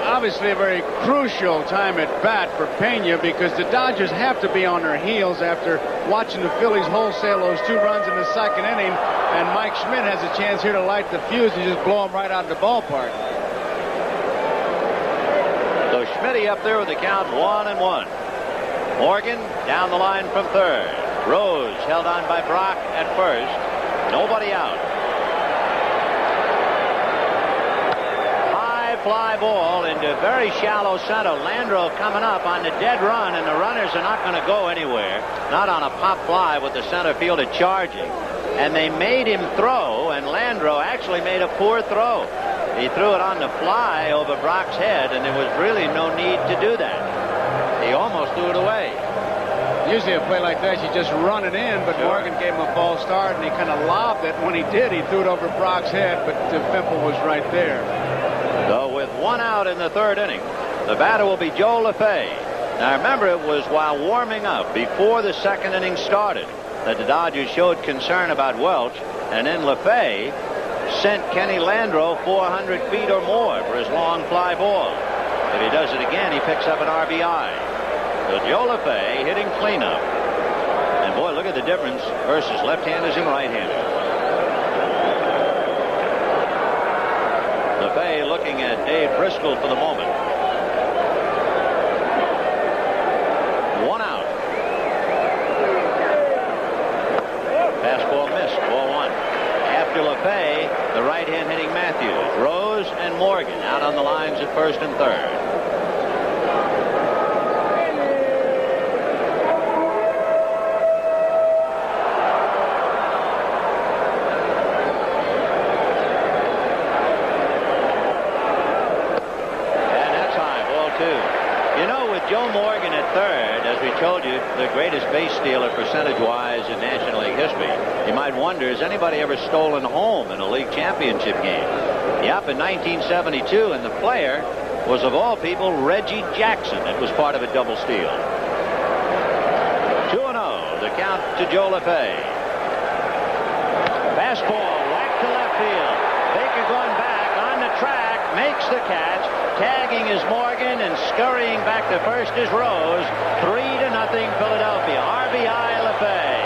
obviously a very crucial time at bat for Pena because the Dodgers have to be on their heels after watching the Phillies wholesale those 2 runs in the second inning, and Mike Schmidt has a chance here to light the fuse and just blow them right out of the ballpark. So Schmidt up there with the count 1-1. Morgan down the line from third. Rose held on by Brock at first. Nobody out. Fly ball into very shallow center. Landro coming up on the dead run, and the runners are not going to go anywhere. Not on a pop fly with the center fielder charging. And they made him throw, and Landro actually made a poor throw. He threw it on the fly over Brock's head, and there was really no need to do that. He almost threw it away. Usually a play like that, you just run it in, but sure. Morgan gave him a false start, and he kind of lobbed it. When he did, he threw it over Brock's head, but the Fimple was right there. So with 1 out in the third inning, the batter will be Joe LaFay. Now remember, it was while warming up before the second inning started that the Dodgers showed concern about Welch, and then LaFay sent Kenny Landro 400 feet or more for his long fly ball. If he does it again, he picks up an RBI. So Joe LaFay hitting cleanup. And boy, look at the difference versus left-handers and right-handers. LaFay looking at Dave Briscoe for the moment. 1 out. Fastball missed. Ball 1. After LaFay, the right hand hitting Matthews. Rose and Morgan out on the lines at first and third. Joe Morgan at third, as we told you, the greatest base stealer percentage-wise in National League history. You might wonder, has anybody ever stolen home in a league championship game? Yep, in 1972, and the player was, of all people, Reggie Jackson. It was part of a double steal. 2-0. The count to Joe LeFay. Fastball, whack to left field. Baker going back on the track, makes the catch. Tagging is Morgan, and scurrying back to first is Rose. 3-0 Philadelphia. RBI LeFay.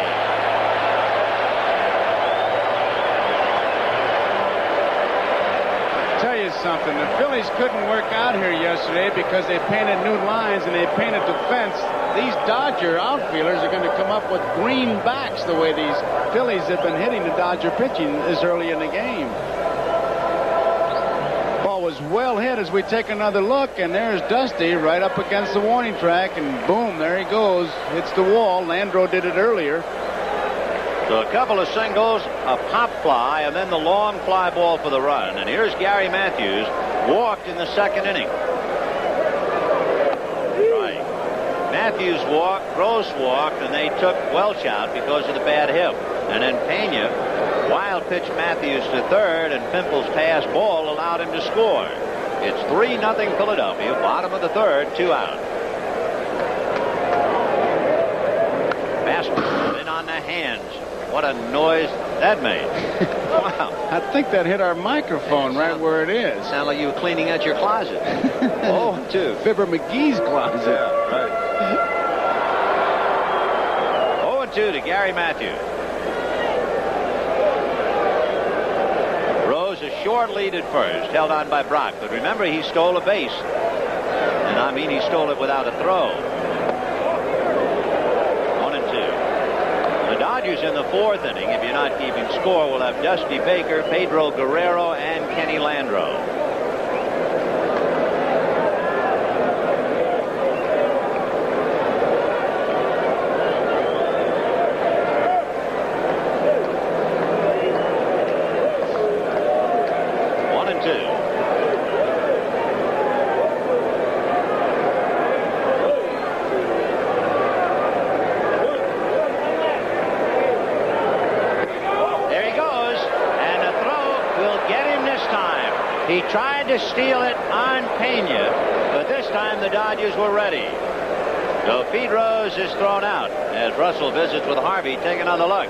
Tell you something, the Phillies couldn't work out here yesterday because they painted new lines and they painted the fence. These Dodger outfielders are going to come up with green backs the way these Phillies have been hitting the Dodger pitching this early in the game. Ball was well hit as we take another look, and there's Dusty right up against the warning track, and boom, there he goes. Hits the wall. Landro did it earlier. So a couple of singles, a pop fly, and then the long fly ball for the run. And here's Gary Matthews, walked in the second inning. Right. Matthews walked, Gross walked, and they took Welch out because of the bad hip. And then Pena wild pitch Matthews to third, and Pimple's pass ball allowed him to score. It's 3-0 Philadelphia, bottom of the third, 2 out. Fastball in on the hands. What a noise that made. Wow. I think that hit our microphone right where it is. Sound like you were cleaning out your closet. 0-2. Fibber McGee's closet. Yeah, right. 0-2 to Gary Matthews. Rose a short lead at first, held on by Brock. But remember, he stole a base. And I mean, he stole it without a throw. The Dodgers in the fourth inning, if you're not keeping score, will have Dusty Baker, Pedro Guerrero, and Kenny Landro. He tried to steal it on Pena, but this time the Dodgers were ready. So Pete Rose is thrown out as Russell visits with Harvey. Take another look.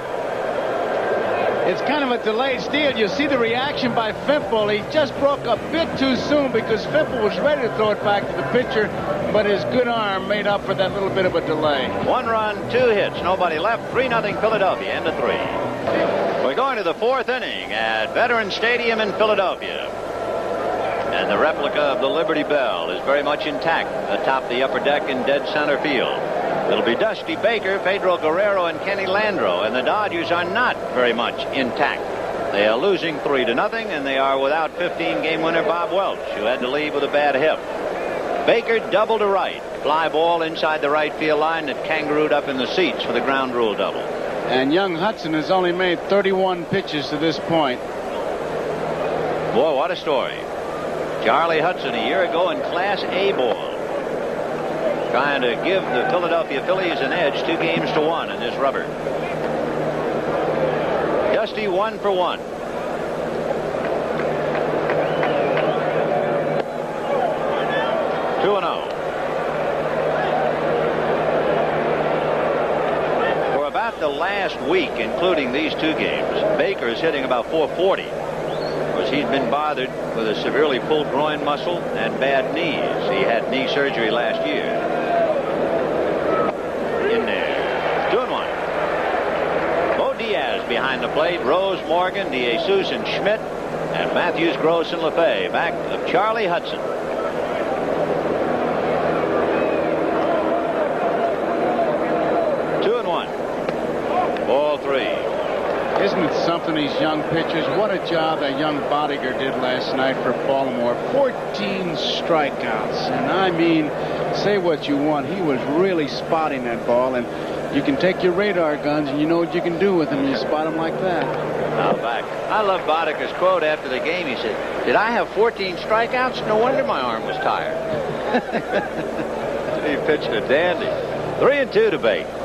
It's kind of a delayed steal. You see the reaction by Fimple. He just broke a bit too soon because Fimple was ready to throw it back to the pitcher, but his good arm made up for that little bit of a delay. 1 run, 2 hits, nobody left. 3-0 Philadelphia, end of 3. We're going to the fourth inning at Veterans Stadium in Philadelphia. And the replica of the Liberty Bell is very much intact atop the upper deck in dead center field. It'll be Dusty Baker, Pedro Guerrero, and Kenny Landro, and the Dodgers are not very much intact. They are losing 3-0, and they are without 15-game winner Bob Welch, who had to leave with a bad hip. Baker double to right. Fly ball inside the right field line that kangarooed up in the seats for the ground rule double. And young Hudson has only made 31 pitches to this point. Boy, what a story. Charlie Hudson a year ago in Class A ball, trying to give the Philadelphia Phillies an edge 2-1 in this rubber. Dusty 1 for 1. Two and 0. For about the last week, including these 2 games, Baker is hitting about 440. He's been bothered with a severely pulled groin muscle and bad knees. He had knee surgery last year. In there. 2-1. Bo Diaz behind the plate. Rose, Morgan, DeJesus, and Schmidt. And Matthews, Gross, and LeFay. Back of Charlie Hudson. 2-1. Ball 3. Isn't it something, these young pitchers? What a job that young Bodiger did last night for Baltimore. 14 strikeouts. And I mean, say what you want, he was really spotting that ball. And you can take your radar guns and you know what you can do with them. You spot them like that. Now back. I love Bodiger's quote after the game. He said, "Did I have 14 strikeouts? No wonder my arm was tired." He pitched a dandy. 3-2 to Baker.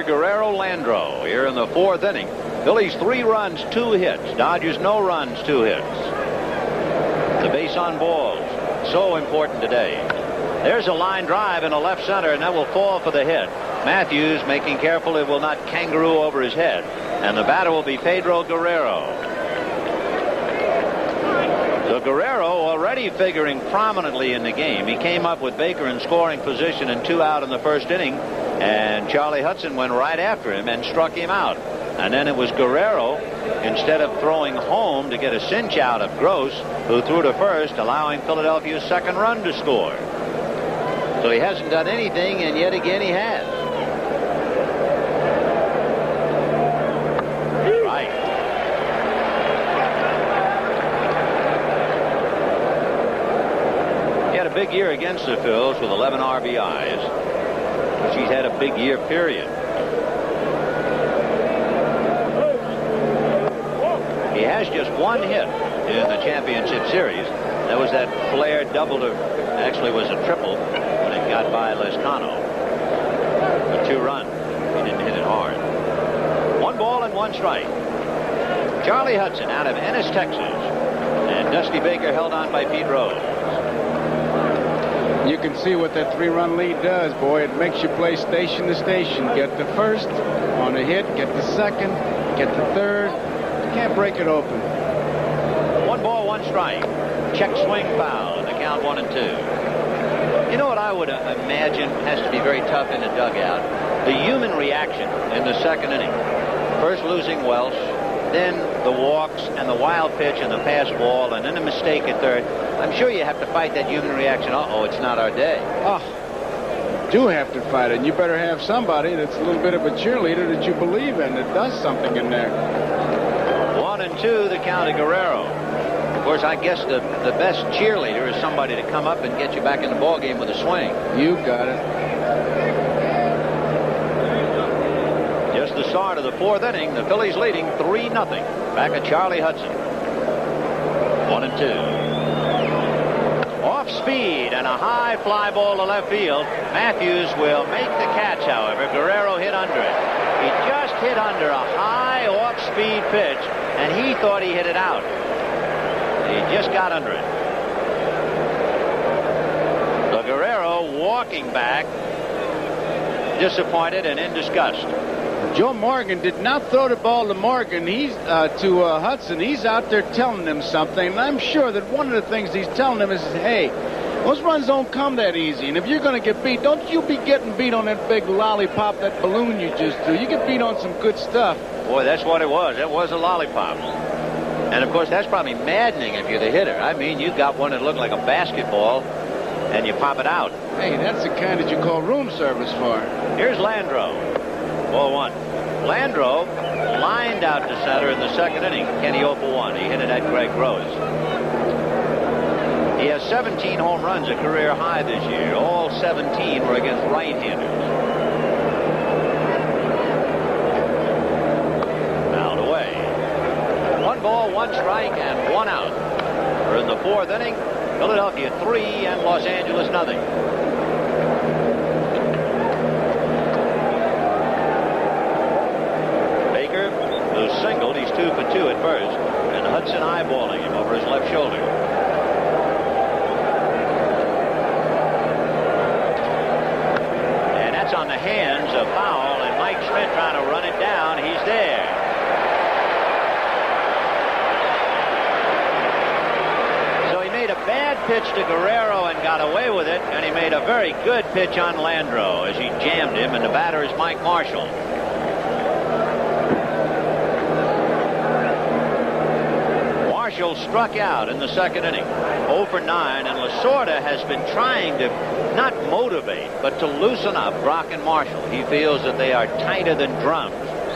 Guerrero, Landro here in the fourth inning. Phillies 3 runs, 2 hits. Dodgers no runs, 2 hits. The base on balls. So important today. There's a line drive in the left center, and that will fall for the hit. Matthews making careful it will not kangaroo over his head. And the batter will be Pedro Guerrero. So Guerrero already figuring prominently in the game. He came up with Baker in scoring position and 2 out in the first inning. And Charlie Hudson went right after him and struck him out. And then it was Guerrero, instead of throwing home to get a cinch out of Gross, who threw to first, allowing Philadelphia's second run to score. So he hasn't done anything, and yet again he has. Right. He had a big year against the Phils with 11 RBIs. She's had a big year, period. He has just one hit in the championship series. That was that Flair double to, actually was a triple when it got by Lescano. A 2-run. He didn't hit it hard. 1 ball and 1 strike. Charlie Hudson out of Ennis, Texas. And Dusty Baker held on by Pete Rose. You can see what that 3-run lead does, boy. It makes you play station to station. Get the first on a hit, get the second, get the third. You can't break it open. 1 ball, 1 strike. Check swing foul. The count 1-2. You know what I would imagine has to be very tough in the dugout? The human reaction in the second inning. First losing Welsh, then the walks and the wild pitch and the pass ball, and then a mistake at third. I'm sure you have to fight that human reaction. Uh-oh, it's not our day. Oh, do have to fight it. And you better have somebody that's a little bit of a cheerleader that you believe in, that does something in there. 1-2, the count of Guerrero. Of course, I guess the best cheerleader is somebody to come up and get you back in the ballgame with a swing. You got it. Just the start of the 4th inning. The Phillies leading 3-0. Back at Charlie Hudson. 1-2. Off speed and a high fly ball to left field. Matthews will make the catch, however. Guerrero hit under it. He just hit under a high off-speed pitch, and he thought he hit it out. He just got under it. So Guerrero walking back, disappointed and in disgust. Joe Morgan did not throw the ball to Morgan. He's to Hudson. He's out there telling him something, and I'm sure that one of the things he's telling him is, hey, those runs don't come that easy, and if you're going to get beat, don't you be getting beat on that big lollipop, that balloon you just threw. You get beat on some good stuff. Boy, that's what it was. It was a lollipop. And, of course, that's probably maddening if you're the hitter. I mean, you got one that looked like a basketball, and you pop it out. Hey, that's the kind that you call room service for. Here's Landreau. Ball 1. Landreau lined out to center in the second inning. Kenny 0 for 1. He hit it at Greg Gross. He has 17 home runs, a career high this year. All 17 were against right-handers. Fouled away. 1 ball, 1 strike, and 1 out. We're in the 4th inning. Philadelphia 3 and Los Angeles 0. Baker, who singled, he's 2 for 2 at first, and Hudson eyeballing him over his left shoulder. And that's on the hands of foul, and Mike Schmidt trying to run it down. He's there. A bad pitch to Guerrero and got away with it, and he made a very good pitch on Landreau as he jammed him, and the batter is Mike Marshall. Marshall struck out in the second inning, 0 for 9, and Lasorda has been trying to not motivate but to loosen up Brock and Marshall. He feels that they are tighter than drums,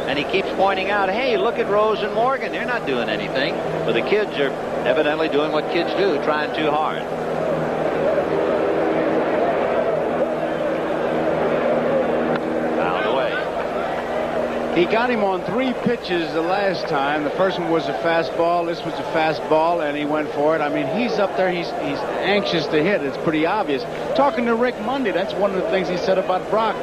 and he keeps pointing out, hey, look at Rose and Morgan, they're not doing anything. But the kids are evidently doing what kids do, trying too hard. Fouled away. He got him on 3 pitches the last time. The first one was a fastball. This was a fastball, and he went for it. I mean, he's up there. He's anxious to hit. It's pretty obvious. Talking to Rick Monday, that's one of the things he said about Brock.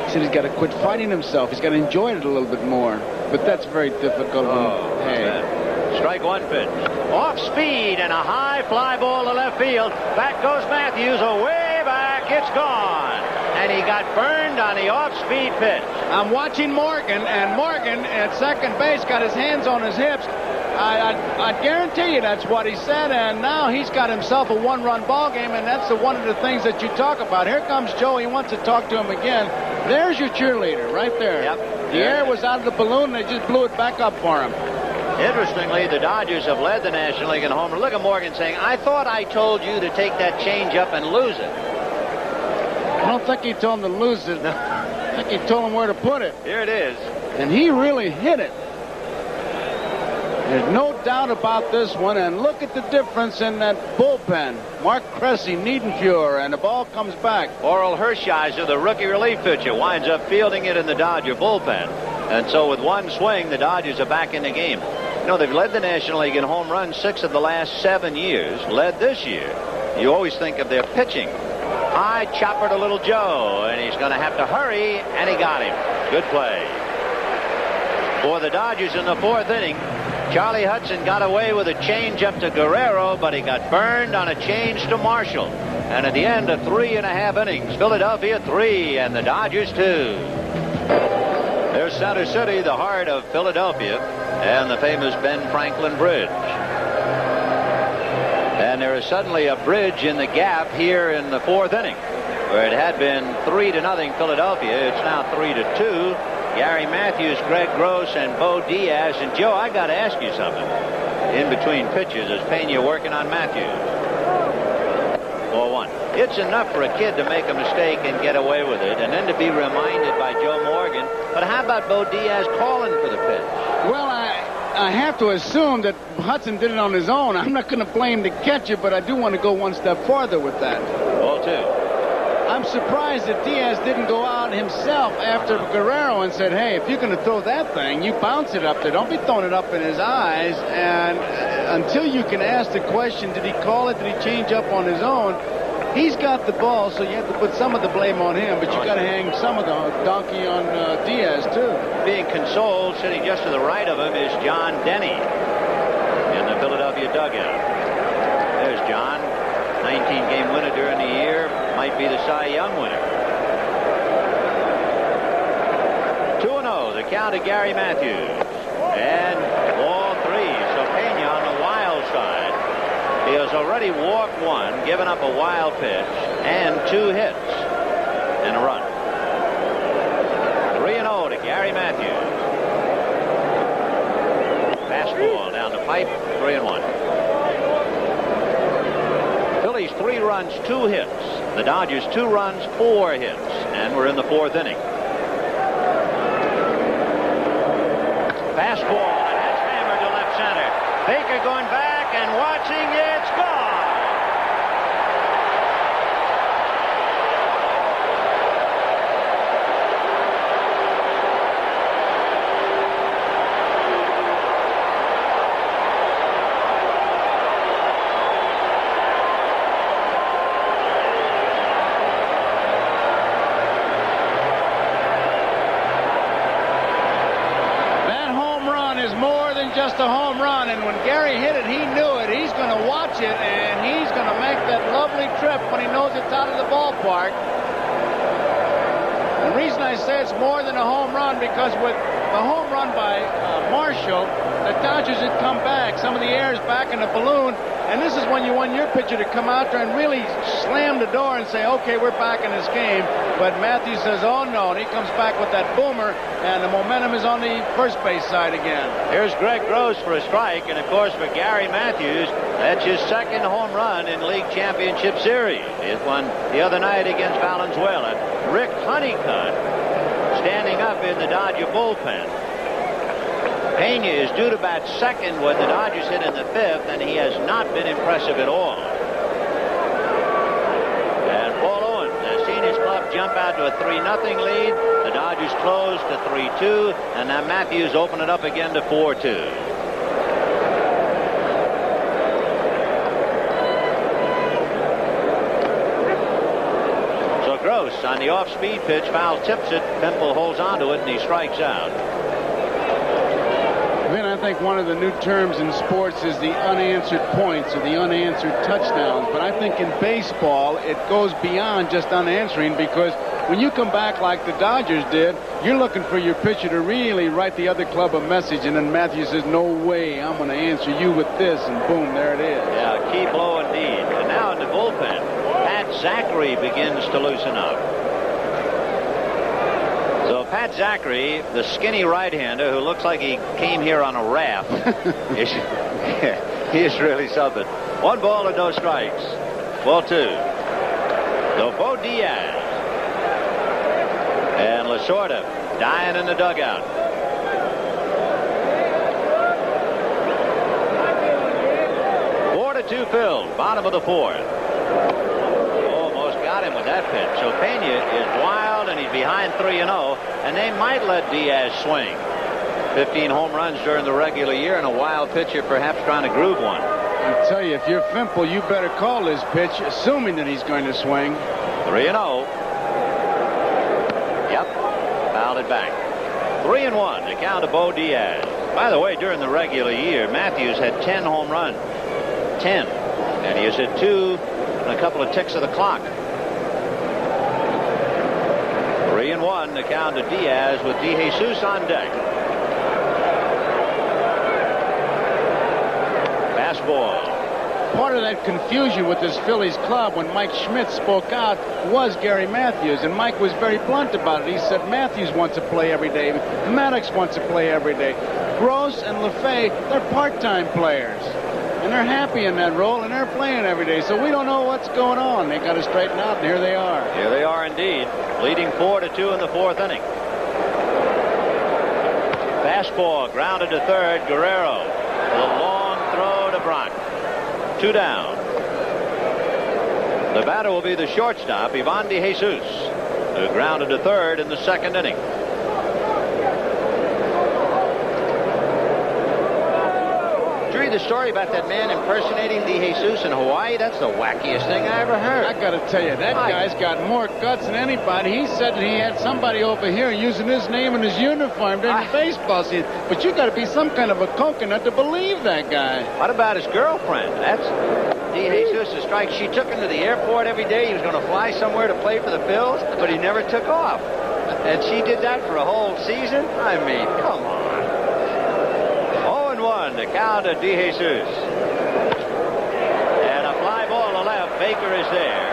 He said he's got to quit fighting himself. He's got to enjoy it a little bit more. But that's very difficult. Strike 1 pitch. Off speed and a high fly ball to left field. Back goes Matthews, away back. It's gone. And he got burned on the off-speed pitch. I'm watching Morgan, and Morgan at second base got his hands on his hips. I guarantee you that's what he said, and now he's got himself a one-run ball game, and that's one of the things that you talk about. Here comes Joe. He wants to talk to him again. There's your cheerleader right there. Yep. The air was out of the balloon, and they just blew it back up for him. Interestingly, the Dodgers have led the National League in home run. Look at Morgan saying, I thought I told you to take that change up and lose it. I don't think he told him to lose it. I think he told him where to put it. Here it is. And he really hit it. There's no doubt about this one. And look at the difference in that bullpen. Mark Cressy, Niedenfuhr, and the ball comes back. Oral Hershiser, the rookie relief pitcher, winds up fielding it in the Dodger bullpen. And so with one swing, the Dodgers are back in the game. You know, they've led the National League in home runs 6 of the last 7 years. Led this year. You always think of their pitching. High chopper to Little Joe, and he's going to have to hurry, and he got him. Good play. For the Dodgers in the 4th inning, Charlie Hudson got away with a change up to Guerrero, but he got burned on a change to Marshall. And at the end of 3.5 innings, Philadelphia 3 and the Dodgers 2. There's Center City, the heart of Philadelphia, and the famous Ben Franklin Bridge. And there is suddenly a bridge in the gap here in the 4th inning, where it had been 3-0 Philadelphia. It's now 3-2. Gary Matthews, Greg Gross, and Bo Diaz. And Joe, I got to ask you something. In between pitches, is Pena working on Matthews? 4-1. It's enough for a kid to make a mistake and get away with it, and then to be reminded by Joe Morgan. But how about Bo Diaz calling for the pitch? Well, I have to assume that Hudson did it on his own. I'm not going to blame the catcher, but I do want to go one step farther with that. Ball 2. I'm surprised that Diaz didn't go out himself after Guerrero and said, hey, if you're going to throw that thing, you bounce it up there. Don't be throwing it up in his eyes. And until you can ask the question, did he call it? Did he change up on his own? He's got the ball, so you have to put some of the blame on him, but you got to hang some of the donkey on Diaz, too. Being consoled, sitting just to the right of him, is John Denny in the Philadelphia dugout. There's John, 19-game winner during the year, might be the Cy Young winner. 2-0, the count of Gary Matthews. And ball 3, so Pena on the wild side. He has already walked 1, given up a wild pitch, and 2 hits and a run. 3-0 to Gary Matthews. Fastball down the pipe, 3-1. Phillies 3 runs, 2 hits. The Dodgers 2 runs, 4 hits, and we're in the 4th inning. Fastball, and that's hammered to left center. Baker going back and watching, it's gone. Just a home run, and when Gary hit it, he knew it. He's going to watch it, and he's going to make that lovely trip when he knows it's out of the ballpark. The reason I say it's more than a home run, because with the home run by Marshall, the Dodgers had come back. Some of the air is back in the balloon, and this is when you want your pitcher to come out there and really slam the door and say, okay, we're back in this game. But Matthews says, oh, no, and he comes back with that boomer, and the momentum is on the first base side again. Here's Greg Gross for a strike, and, of course, for Gary Matthews, that's his 2nd home run in League Championship Series. He hit one the other night against Valenzuela. Rick Honeycutt standing up in the Dodger bullpen. Pena is due to bat 2nd when the Dodgers hit in the 5th, and he has not been impressive at all. And Paul Owens has seen his club jump out to a 3-0 lead. The Dodgers close to 3-2, and now Matthews open it up again to 4-2. So Gross on the off-speed pitch, foul tips it. Pimple holds onto it, and he strikes out. Vin, I think one of the new terms in sports is the unanswered points or the unanswered touchdowns. But I think in baseball, it goes beyond just unanswering, because when you come back like the Dodgers did, you're looking for your pitcher to really write the other club a message, and then Matthews says, no way, I'm going to answer you with this, and boom, there it is. Yeah, key blow indeed. And now in the bullpen, Pat Zachary begins to loosen up. So Pat Zachary, the skinny right-hander who looks like he came here on a raft, he is really something. 1 ball and no strikes. Ball 2. So Bo Diaz and Lasorda dying in the dugout. Four to 2 filled. Bottom of the 4th. Almost got him with that pitch. So Pena is wild, and he's behind 3-0, and they might let Diaz swing. 15 home runs during the regular year, and a wild pitcher perhaps trying to groove one. I tell you, if you're Fimple, you better call this pitch, assuming that he's going to swing. 3-0. Yep. Fouled it back. 3-1 to count to Bo Diaz. By the way, during the regular year, Matthews had 10 home runs. 10. And he has hit 2 and a couple of ticks of the clock. 3-1 to count to Diaz with DeJesus on deck. Fastball. Part of that confusion with this Phillies club when Mike Schmidt spoke out was Gary Matthews, and Mike was very blunt about it. He said Matthews wants to play every day. Maddox wants to play every day. Gross and LaFay, they're part-time players, and they're happy in that role, and they're playing every day. So we don't know what's going on. They got to straighten out, and here they are. Here they are indeed, leading 4-2 in the 4th inning. Fastball grounded to third. Guerrero with a long throw to Brock. 2 down. The batter will be the shortstop, Ivan DeJesus, who grounded to third in the 2nd inning. Did you read the story about that man impersonating DeJesus in Hawaii? That's the wackiest thing I ever heard. I got to tell you, that guy's got more guts than anybody. He said that he had somebody over here using his name and his uniform during the baseball season. But you got to be some kind of a coconut to believe that guy. What about his girlfriend? That's DeJesus' strike. She took him to the airport every day. He was going to fly somewhere to play for the Phils, but he never took off. And she did that for a whole season? I mean, come on. 0-1 to count to DeJesus. And a fly ball to left. Baker is there.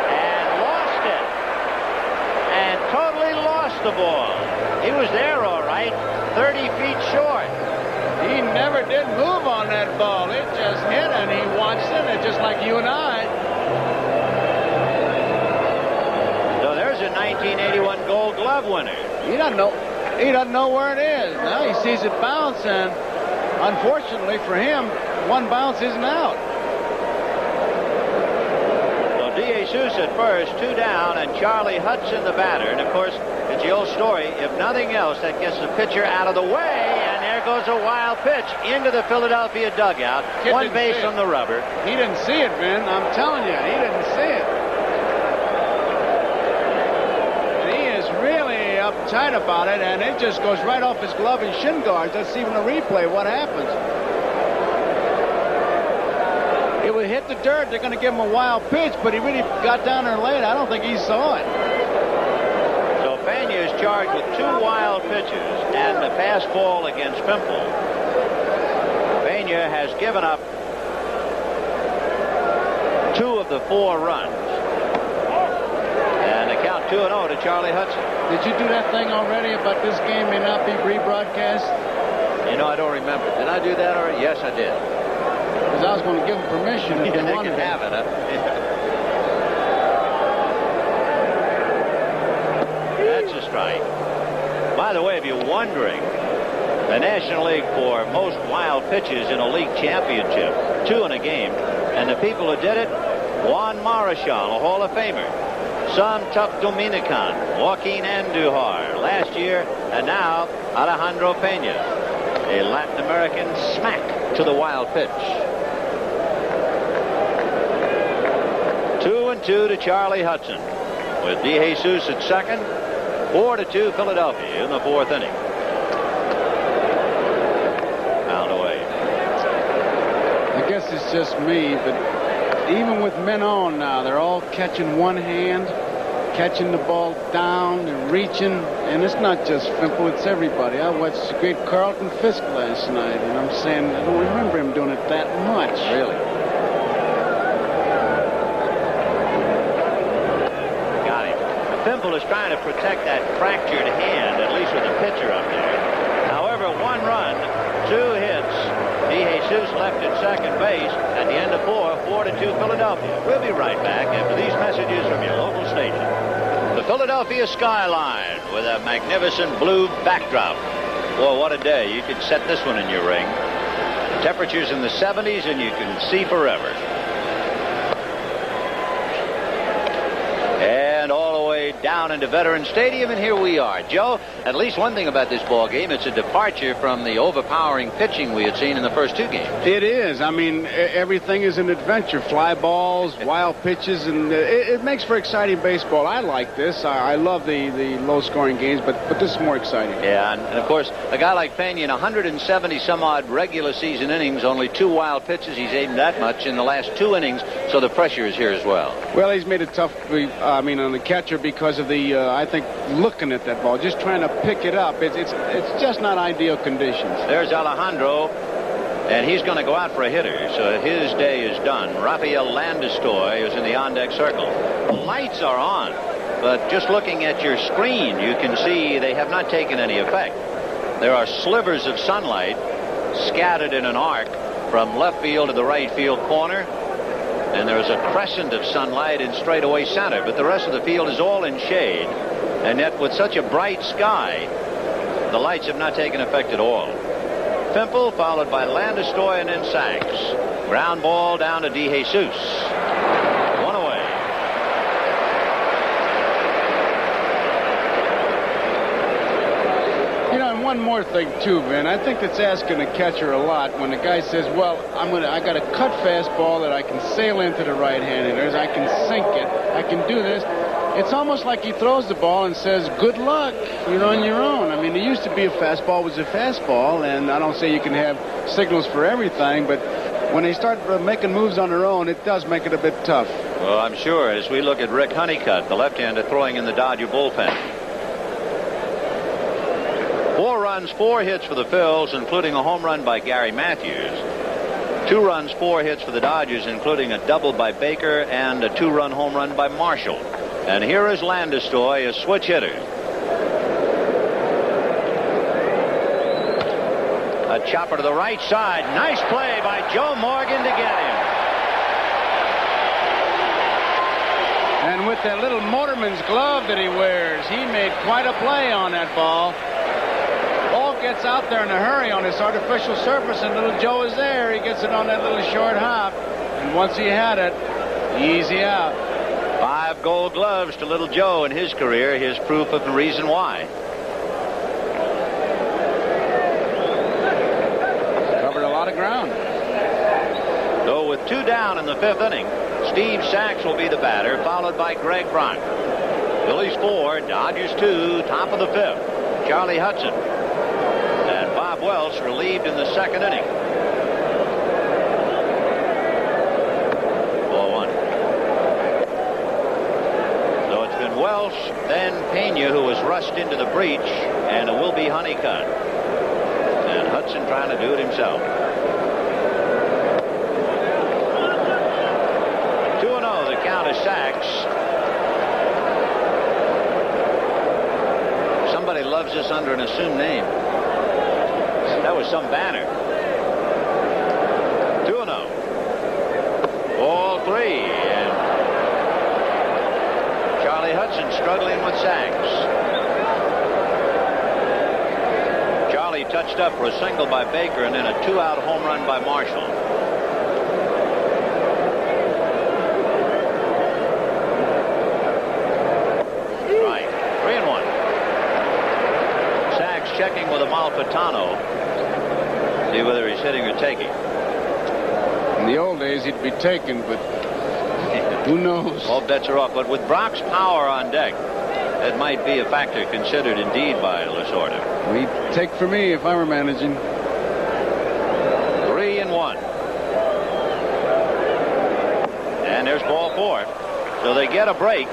And lost it. And totally lost the ball. He was there all right. 30 feet short. He never did move on that ball. It just hit, and he watched it, just like you and I. So there's a 1981 Gold Glove winner. He doesn't know where it is. Now he sees it bounce, and unfortunately for him, one bounce isn't out. So DeJesus at first, 2 down, and Charlie Hudson the batter. And of course, it's the old story. If nothing else, that gets the pitcher out of the way. And there goes a wild pitch into the Philadelphia dugout. One base on the rubber. He didn't see it, Vin. I'm telling you, he didn't see it. And he is really uptight about it, and it just goes right off his glove and shin guards. Let's see in the replay what happens. It would hit the dirt. They're going to give him a wild pitch, but he really got down there late. I don't think he saw it. Pena is charged with 2 wild pitches and a pass ball against Pimple. Pena has given up 2 of the 4 runs. And they count 2-0 to Charlie Hudson. Did you do that thing already about this game may not be rebroadcast? You know, I don't remember. Did I do that already? Yes, I did. Because I was going to give them permission if they wanted to have it. That's a strike. By the way, if you're wondering, the National League for most wild pitches in a league championship, 2 in a game, and the people who did it, Juan Marichal, a Hall of Famer, Sam Tuck Dominican, Joaquin Andujar last year, and now Alejandro Pena, a Latin American smack to the wild pitch. 2-2 to Charlie Hudson, with DeJesus at second. 4-2 Philadelphia in the 4th inning. it's just me, but even with men on now, they're all catching one hand, catching the ball down and reaching, and it's not just Fimple, it's everybody. I watched the great Carlton Fisk last night, and I'm saying I don't remember him doing it that much. Really? Got him. Fimple is trying to protect that fractured hand, at least with the pitcher up there. However, 1 run, 2 hits. DeJesus left at second base at the end of 4-2 Philadelphia. We'll be right back after these messages from your local station. The Philadelphia skyline with a magnificent blue backdrop. Boy, what a day. You could set this one in your ring. Temperatures in the 70s and you can see forever. And all the way down into Veterans Stadium, and here we are. Joe, at least one thing about this ball game, it's a departure from the overpowering pitching we had seen in the first 2 games. It is. I mean, everything is an adventure. Fly balls, wild pitches, and it makes for exciting baseball. I like this. I love the low-scoring games, but this is more exciting. Yeah, and of course, a guy like Pena in 170-some-odd regular season innings, only 2 wild pitches. He's aimed that much in the last 2 innings, so the pressure is here as well. Well, he's made it tough, on the catcher because of the, I think, looking at that ball, just trying to pick it up. It's just not ideal conditions. There's Alejandro, and he's going to go out for a hitter, so his day is done. Rafael Landistoi is in the on-deck circle. The lights are on, but just looking at your screen, you can see they have not taken any effect. There are slivers of sunlight scattered in an arc from left field to the right field corner. And there's a crescent of sunlight in straightaway center, but the rest of the field is all in shade. And yet, with such a bright sky, the lights have not taken effect at all. Fimple, followed by Landistoi and then Sachs. Ground ball down to DeJesus. 1 away. And one more thing too, Vin. I think that's asking the catcher a lot when the guy says, "Well, I got a cut fastball that I can sail into the right-hand hitters. I can sink it. I can do this." It's almost like he throws the ball and says, "Good luck. You're on your own." I mean, it used to be a fastball was a fastball, and I don't say you can have signals for everything, but when they start making moves on their own, it does make it a bit tough. Well, I'm sure as we look at Rick Honeycutt, the left-hander throwing in the Dodger bullpen. 4 runs, 4 hits for the Phils, including a home run by Gary Matthews. 2 runs, 4 hits for the Dodgers, including a double by Baker and a 2-run home run by Marshall. And here is Landistoi, a switch hitter. A chopper to the right side. Nice play by Joe Morgan to get him. And with that little motorman's glove that he wears, he made quite a play on that ball. Ball gets out there in a hurry on this artificial surface, and little Joe is there. He gets it on that little short hop, and once he had it, easy out. 5 gold gloves to little Joe in his career. Here's proof of the reason why. Covered a lot of ground. So with 2 down in the 5th inning, Steve Sachs will be the batter, followed by Greg Brock. Phillies 4, Dodgers 2, top of the 5th. Charlie Hudson. And Bob Welch relieved in the 2nd inning. 4-1. So it's been Welch, then Pena, who was rushed into the breach, and it will be Honeycutt. And Hudson trying to do it himself. 2-0, the count is Sachs. Somebody loves us under an assumed name. That was some banner. 2-0. Ball 3. And Charlie Hudson struggling with Sachs. Charlie touched up for a single by Baker and then a 2-out home run by Marshall. Right. 3-1. Sachs checking with a Malfitano. See whether he's hitting or taking. In the old days, he'd be taken, but who knows? All bets are off. But with Brock's power on deck, that might be a factor considered indeed by Lasorda. He'd take for me if I were managing. 3-1. So they get a break.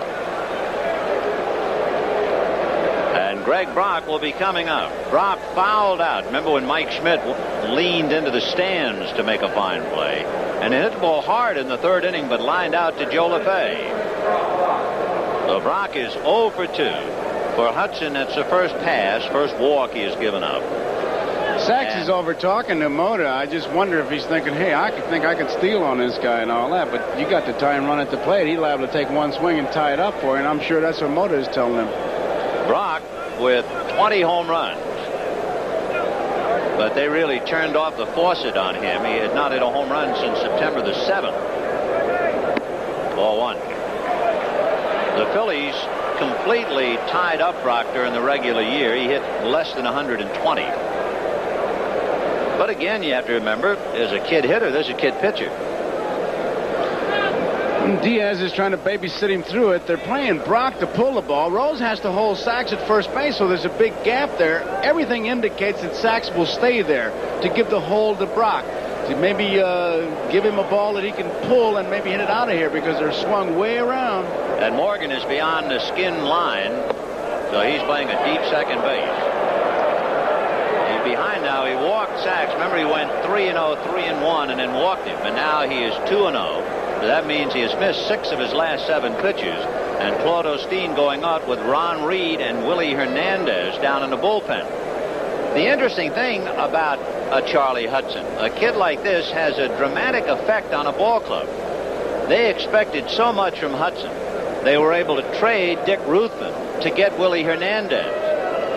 And Greg Brock will be coming up. Brock fouled out. Remember when Mike Schmidt leaned into the stands to make a fine play? And he hit the ball hard in the third inning, but lined out to Joe LaFay. So Brock is 0 for 2. For Hudson, that's the first pass, first walk he has given up. Sachs is over talking to Mota. I just wonder if he's thinking, hey, I could steal on this guy and all that, but you got to tie and run at the plate. He's liable to take one swing and tie it up for you, and I'm sure that's what Mota is telling him. Brock with 20 home runs. But they really turned off the faucet on him. He had not hit a home run since September the 7th. Ball 1. The Phillies completely tied up Brock during the regular year. He hit less than 120. But again, you have to remember, there's a kid hitter, there's a kid pitcher. Diaz is trying to babysit him through it. They're playing Brock to pull the ball. Rose has to hold Sachs at first base, so there's a big gap there. Everything indicates that Sachs will stay there to give the hold to Brock. To maybe give him a ball that he can pull and maybe hit it out of here because they're swung way around. And Morgan is beyond the skin line, so he's playing a deep second base. He's behind now. He walked Sachs. Remember, he went 3-0, 3-1, and then walked him. And now he is 2-0. So that means he has missed 6 of his last 7 pitches. And Claude Osteen going out with Ron Reed and Willie Hernandez down in the bullpen. The interesting thing about Charlie Hudson, a kid like this has a dramatic effect on a ball club. They expected so much from Hudson. They were able to trade Dick Ruthven to get Willie Hernandez.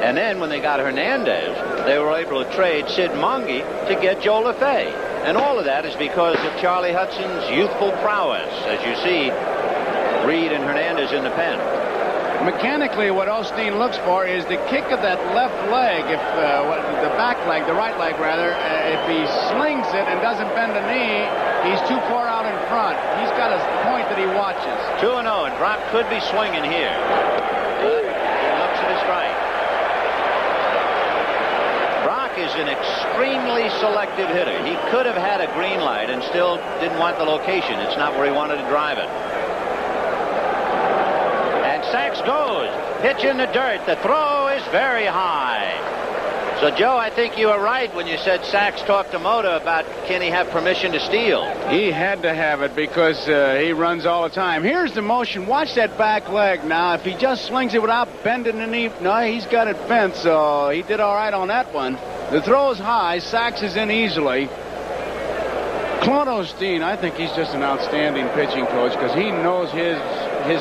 And then when they got Hernandez, they were able to trade Sid Monge to get Joe LaFay. And all of that is because of Charlie Hudson's youthful prowess, as you see Reed and Hernandez in the pen. Mechanically, what Osteen looks for is the kick of that left leg, if the back leg, the right leg rather, if he slings it and doesn't bend the knee, he's too far out in front. He's got a point that he watches. 2-0, and Brock could be swinging here. But he looks at his strike. Brock is an extremely selective hitter. He could have had a green light and still didn't want the location. It's not where he wanted to drive it. Sachs goes. Pitch in the dirt. The throw is very high. So, Joe, I think you were right when you said Sachs talked to Mota about can he have permission to steal. He had to have it because he runs all the time. Here's the motion. Watch that back leg now. If he just slings it without bending the knee, no, he's got it bent, so he did all right on that one. The throw is high. Sachs is in easily. Claude Osteen, I think he's just an outstanding pitching coach because he knows his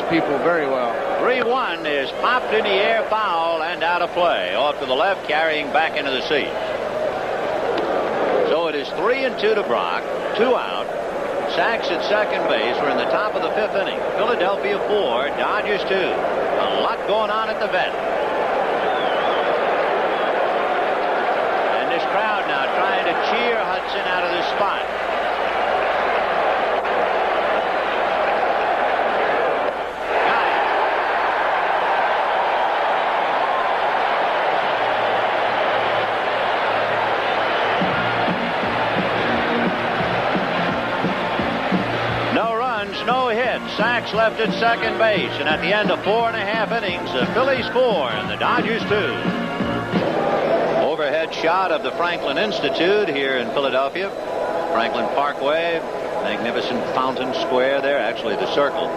people very well. 3-1 is popped in the air, foul, and out of play. Off to the left, carrying back into the seat. So it is 3-2 to Brock, 2 out. Sachs at second base. We're in the top of the 5th inning. Philadelphia 4, Dodgers 2. A lot going on at the vet. And this crowd now trying to cheer Hudson out of this spot. No hit. Sachs left at second base. And at the end of 4.5 innings, the Phillies 4 and the Dodgers 2. Overhead shot of the Franklin Institute here in Philadelphia. Franklin Parkway. Magnificent fountain square there. Actually, the circle.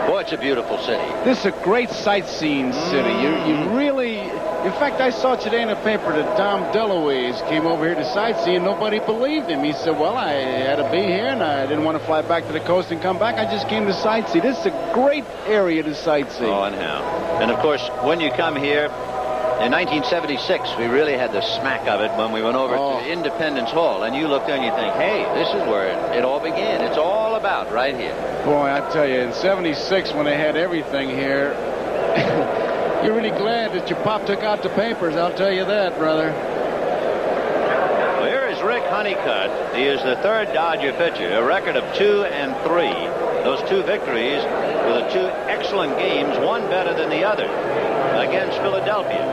Boy, it's a beautiful city. This is a great sightseeing city. You really... In fact, I saw today in the paper that Dom DeLuise came over here to sightsee, and nobody believed him. He said, well, I had to be here, and I didn't want to fly back to the coast and come back. I just came to sightsee. This is a great area to sightsee. Oh, and how. And, of course, when you come here, in 1976, we really had the smack of it when we went over to Independence Hall. And you look there and you think, hey, this is where it all began. It's all about right here. Boy, I tell you, in 76, when they had everything here... You're really glad that your pop took out the papers, I'll tell you that, brother. Well, here is Rick Honeycutt. He is the 3rd Dodger pitcher, a record of 2 and 3. Those 2 victories were the 2 excellent games, one better than the other, against Philadelphia.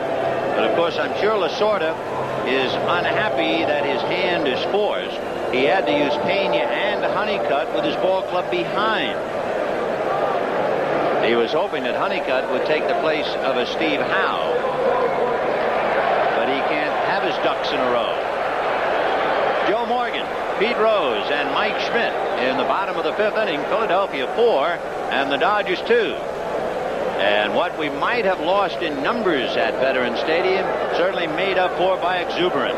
But, of course, I'm sure Lasorda is unhappy that his hand is forced. He had to use Pena and Honeycutt with his ball club behind. He was hoping that Honeycutt would take the place of a Steve Howe. But he can't have his ducks in a row. Joe Morgan, Pete Rose, and Mike Schmidt in the bottom of the 5th inning. Philadelphia 4 and the Dodgers 2. And what we might have lost in numbers at Veterans Stadium certainly made up for by exuberance.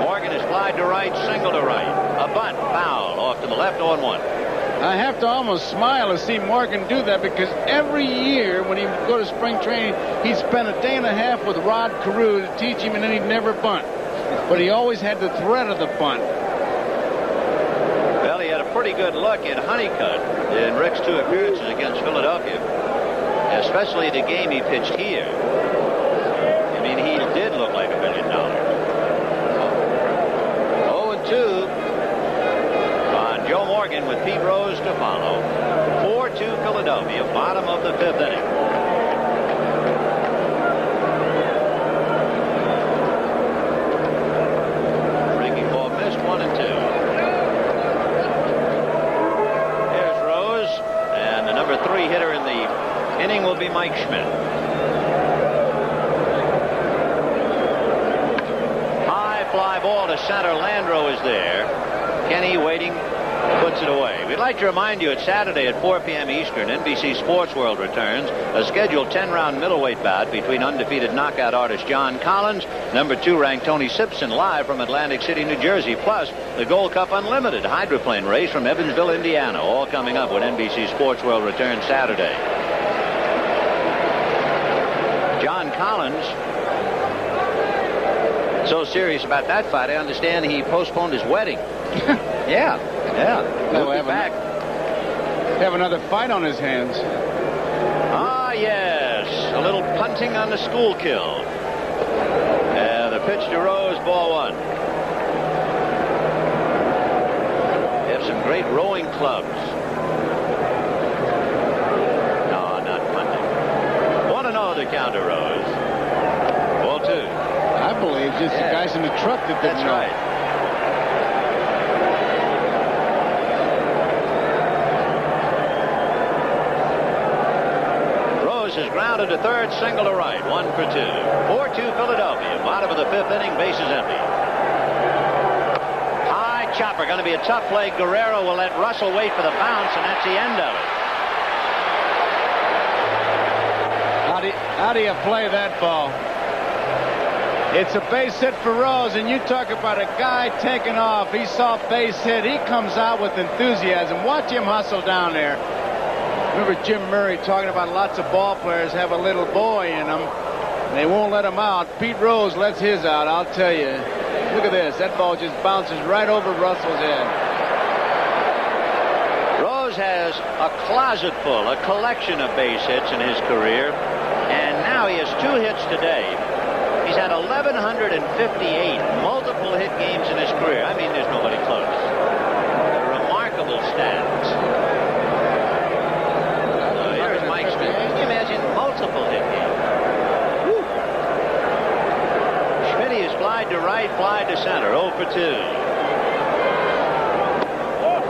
Morgan is fly to right, single to right. A bunt, foul, off to the left, 0-1. I have to almost smile to see Morgan do that, because every year when he would go to spring training, he'd spend a day and a half with Rod Carew to teach him, and then he'd never bunt. But he always had the threat of the bunt. Well, he had a pretty good look at Honeycutt in Rick's 2 appearances against Philadelphia, especially the game he pitched here. I mean, he did look like $1 billion. 0-2 on Joe Morgan with Pete Rose to follow. 4-2 Philadelphia, bottom of the 5th inning. Breaking ball missed, 1-2. Here's Rose, and the number 3 hitter in the inning will be Mike Schmidt. High fly ball to center. Landreau is there. Kenny waiting, puts it away. We'd like to remind you it's Saturday at 4 p.m. Eastern. NBC Sports World returns a scheduled 10-round middleweight bout between undefeated knockout artist John Collins, number 2 ranked Tony Simpson, live from Atlantic City, New Jersey, plus the Gold Cup Unlimited hydroplane race from Evansville, Indiana, all coming up when NBC Sports World returns Saturday. John Collins, so serious about that fight, I understand he postponed his wedding. Yeah. He'll be back. Have another fight on his hands. Ah, yes. A little punting on the school kill. And the pitch to Rose, ball 1. They have some great rowing clubs. No, not punting. 1-0 to count to Rose. Ball 2. I believe just the guys in the truck that didn't know. That's right. Is grounded to third, single to right, 1 for 2. 4-2 Philadelphia, bottom of the 5th inning, bases empty. High chopper, going to be a tough play. Guerrero will let Russell wait for the bounce, and that's the end of it. How do you play that ball? It's a base hit for Rose, and you talk about a guy taking off. He saw base hit. He comes out with enthusiasm. Watch him hustle down there. Remember Jim Murray talking about lots of ball players have a little boy in them. They won't let him out. Pete Rose lets his out, I'll tell you. Look at this. That ball just bounces right over Russell's head. Rose has a closet full, a collection of base hits in his career. And now he has 2 hits today. He's had 1,158 multiple hit games in his career. I mean, there's nobody close. They're remarkable stats. Multiple hit game. Woo. Schmidt is flied to right, flied to center. 0 for 2.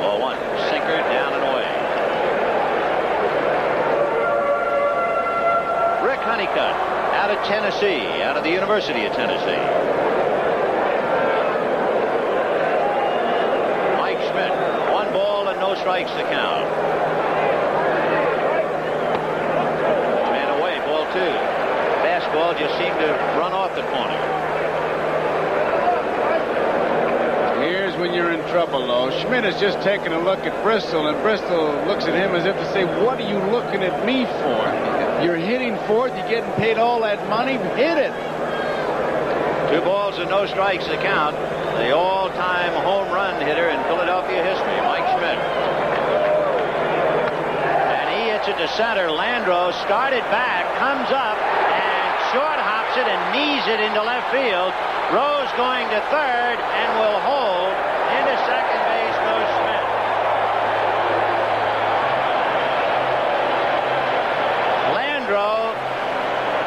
Ball 1. Sinker down and away. Rick Honeycutt out of Tennessee, out of the University of Tennessee. Mike Schmidt. 1 ball and no strikes to count. Fastball just seemed to run off the corner. Here's when you're in trouble, though. Schmidt is just taking a look at Bristol, and Bristol looks at him as if to say, what are you looking at me for? You're hitting fourth, you're getting paid all that money, hit it. 2 balls and no strikes to count. The all-time home run hitter in Philadelphia history, Mike Schmidt. To center. Landreau started back, comes up, and short hops it and knees it into left field. Rose going to third and will hold. Into second base goes Schmidt. Landreau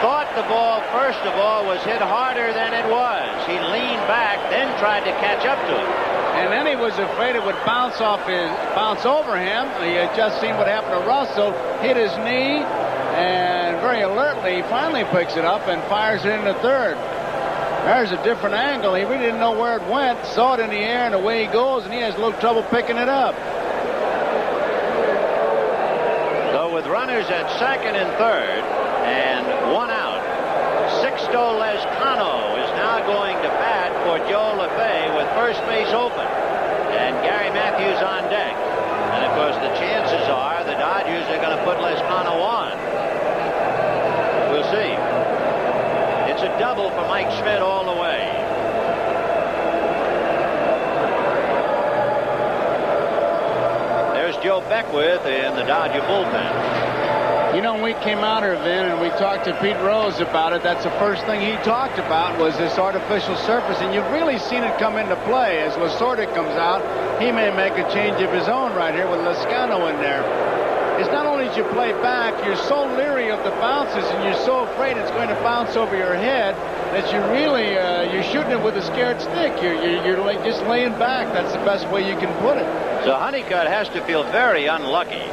thought the ball, first of all, was hit harder than it was. He leaned back, then tried to catch up to it. And then he was afraid it would bounce over him. He had just seen what happened to Russell, hit his knee, and very alertly he finally picks it up and fires it into third. There's a different angle. He really didn't know where it went, saw it in the air, and away he goes, and he has a little trouble picking it up. So with runners at second and third and one out, Sixto Lezcano is now going to bat for Joe LaFay with first base open. And Gary Matthews on deck. And of course the chances are the Dodgers are going to put Lezcano on. We'll see. It's a double for Mike Schmidt all the way. There's Joe Beckwith in the Dodger bullpen. You know, when we came out here, Vin, and we talked to Pete Rose about it, that's the first thing he talked about was this artificial surface, and you've really seen it come into play. As Lasorda comes out, he may make a change of his own right here with Lezcano in there. It's not only that you play back, you're so leery of the bounces, and you're so afraid it's going to bounce over your head that you really, you're shooting it with a scared stick. You're like just laying back. That's the best way you can put it. So Honeycutt has to feel very unlucky.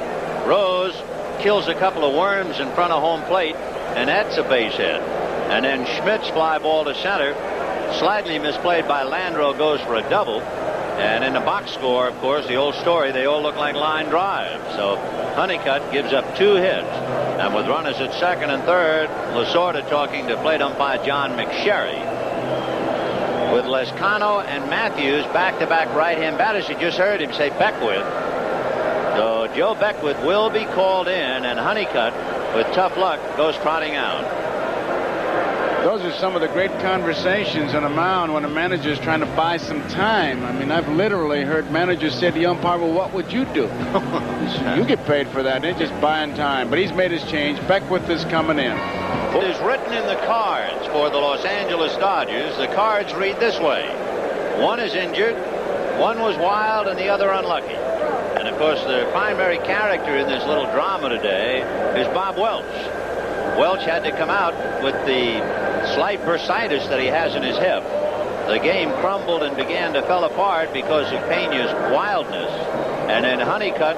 Rose kills a couple of worms in front of home plate, and that's a base hit. And then Schmidt's fly ball to center, slightly misplayed by Landreau, goes for a double. And in the box score, of course, the old story, they all look like line drives. So Honeycutt gives up 2 hits. And with runners at second and third, Lasorda talking to plate umpire John McSherry. With Lezcano and Matthews back-to-back right-hand batters, you just heard him say Beckwith. So Joe Beckwith will be called in, and Honeycutt, with tough luck, goes trotting out. Those are some of the great conversations on a mound when a manager is trying to buy some time. I mean, I've literally heard managers say to the umpire, well, what would you do? You get paid for that. They're just buying time. But he's made his change. Beckwith is coming in. It is written in the cards for the Los Angeles Dodgers. The cards read this way. One is injured, one was wild, and the other unlucky. And, of course, the primary character in this little drama today is Bob Welch. Welch had to come out with the slight bursitis that he has in his hip. The game crumbled and began to fall apart because of Pena's wildness. And then Honeycutt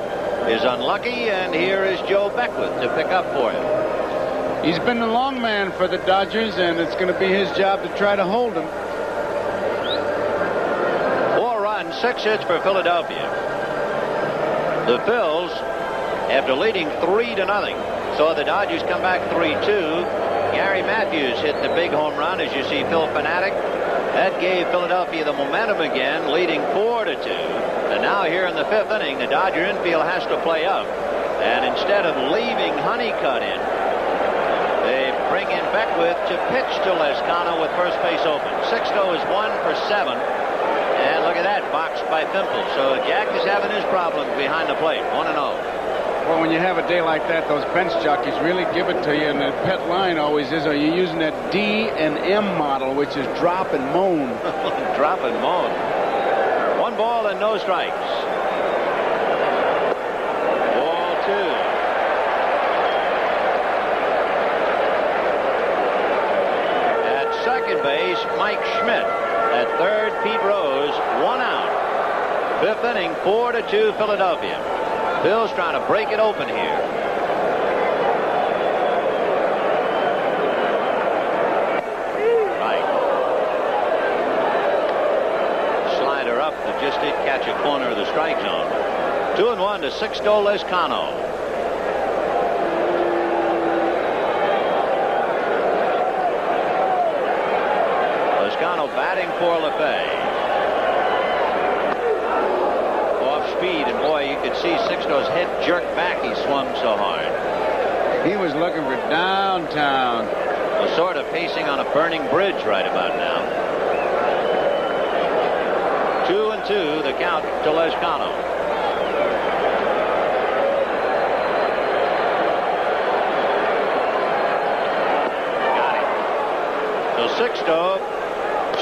is unlucky, and here is Joe Beckwith to pick up for him. He's been the long man for the Dodgers, and it's going to be his job to try to hold him. 4 runs, 6 hits for Philadelphia. The Phils, after leading 3-0, saw the Dodgers come back 3-2. Gary Matthews hit the big home run, as you see Phil Fanatic. That gave Philadelphia the momentum again, leading 4-2. And now here in the 5th inning, the Dodger infield has to play up. And instead of leaving Honeycutt in, they bring in Beckwith to pitch to Lezcano with first base open. Sixto is 1 for 7. And look at that, boxed by Pimple. So Jack is having his problems behind the plate, 1-0. Well, when you have a day like that, those bench jockeys really give it to you. And the pet line always is, are you using that D and M model, which is drop and moan? Drop and moan. 1 ball and no strikes. Ball 2. At second base, Mike Schmidt. At third, Pete Rose. 1 out. 5th inning, 4-2 Philadelphia. Bill's trying to break it open here. Right. Slider up that just did catch a corner of the strike zone. 2-1 to Sixto Lezcano. Lezcano batting for LaFay. Speed, and boy, you could see Sixto's head jerk back. He swung so hard. He was looking for downtown. Was sort of pacing on a burning bridge right about now. 2-2, the count to Lezcano. Got it. So Sixto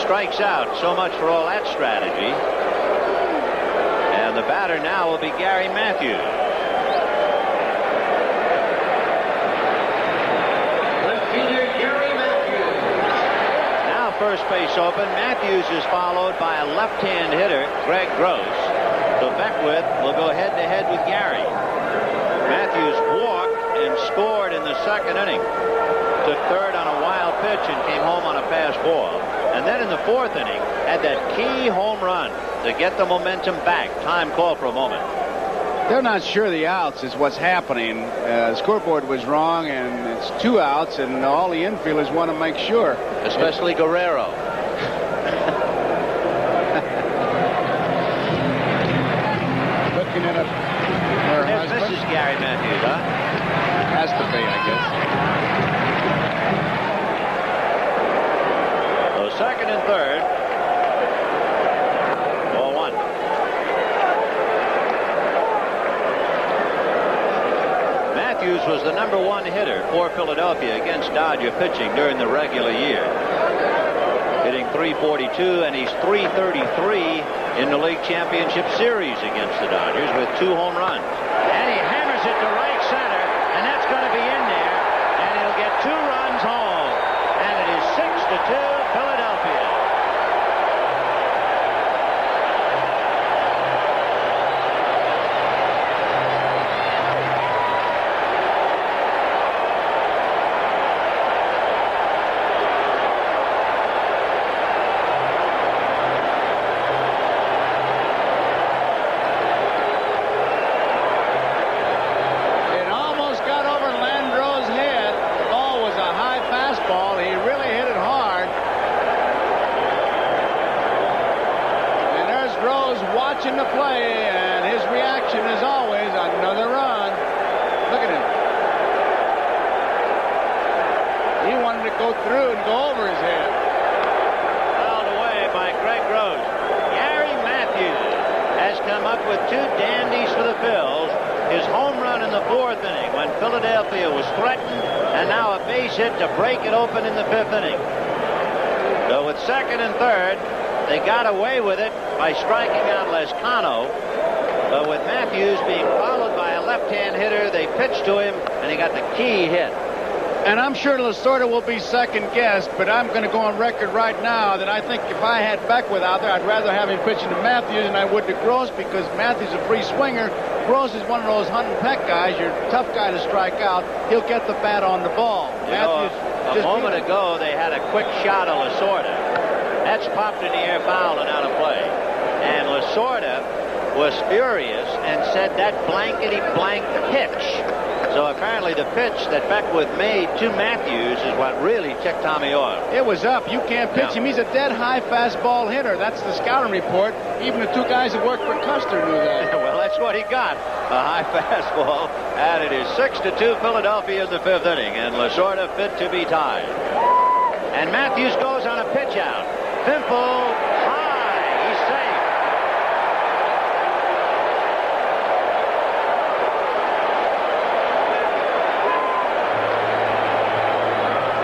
strikes out. So much for all that strategy. And the batter now will be Gary Matthews. Now first base open. Matthews is followed by a left-hand hitter, Greg Gross. So Beckwith will go head-to-head with Gary. Matthews walked and scored in the second inning. Took third on a wild pitch and came home on a pass ball. And then in the fourth inning, had that key home run to get the momentum back. Time called for a moment. They're not sure the outs is what's happening. The scoreboard was wrong, and it's 2 outs, and all the infielders want to make sure. Especially Guerrero. Looking at her husband. This is Gary Matthews, huh? Has to be, I guess. So second and third. Ball 1. Matthews was the #1 hitter for Philadelphia against Dodger pitching during the regular year. Hitting .342, and he's .333 in the league championship series against the Dodgers with 2 home runs. And he hammers it to right center, and that's going to be in there, and he'll get 2 runs home. And it is 6-2 Philadelphia. The play, and his reaction is always another run. Look at him. He wanted to go through and go over his head. Fouled away by Greg Gross. Gary Matthews has come up with 2 dandies for the Phils. His home run in the 4th inning when Philadelphia was threatened, and now a base hit to break it open in the 5th inning. So with second and third, they got away with it by striking out Lescano. But with Matthews being followed by a left-hand hitter, they pitched to him, and he got the key hit. And I'm sure Lasorda will be second-guessed, but I'm going to go on record right now that I think if I had Beckwith out there, I'd rather have him pitching to Matthews than I would to Gross, because Matthews is a free swinger. Gross is one of those hunt and peck guys. You're a tough guy to strike out. He'll get the bat on the ball. Matthews, a moment ago, they had a quick shot of Lasorda. That's popped in the air, foul, and out of play. And Lasorda was furious and said that blankety-blank pitch. So apparently the pitch that Beckwith made to Matthews is what really ticked Tommy off. It was up. You can't pitch him. He's a dead high fastball hitter. That's the scouting report. Even the 2 guys that worked for Custer knew that. Well, that's what he got. A high fastball. And it is 6-2 Philadelphia in the 5th inning. And Lasorda fit to be tied. And Matthews goes on a pitch out. Pimple high. He's safe.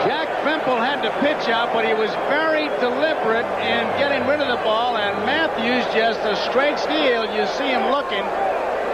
Jack Pimple had to pitch out, but he was very deliberate in getting rid of the ball, and Matthews just a straight steal. You see him looking,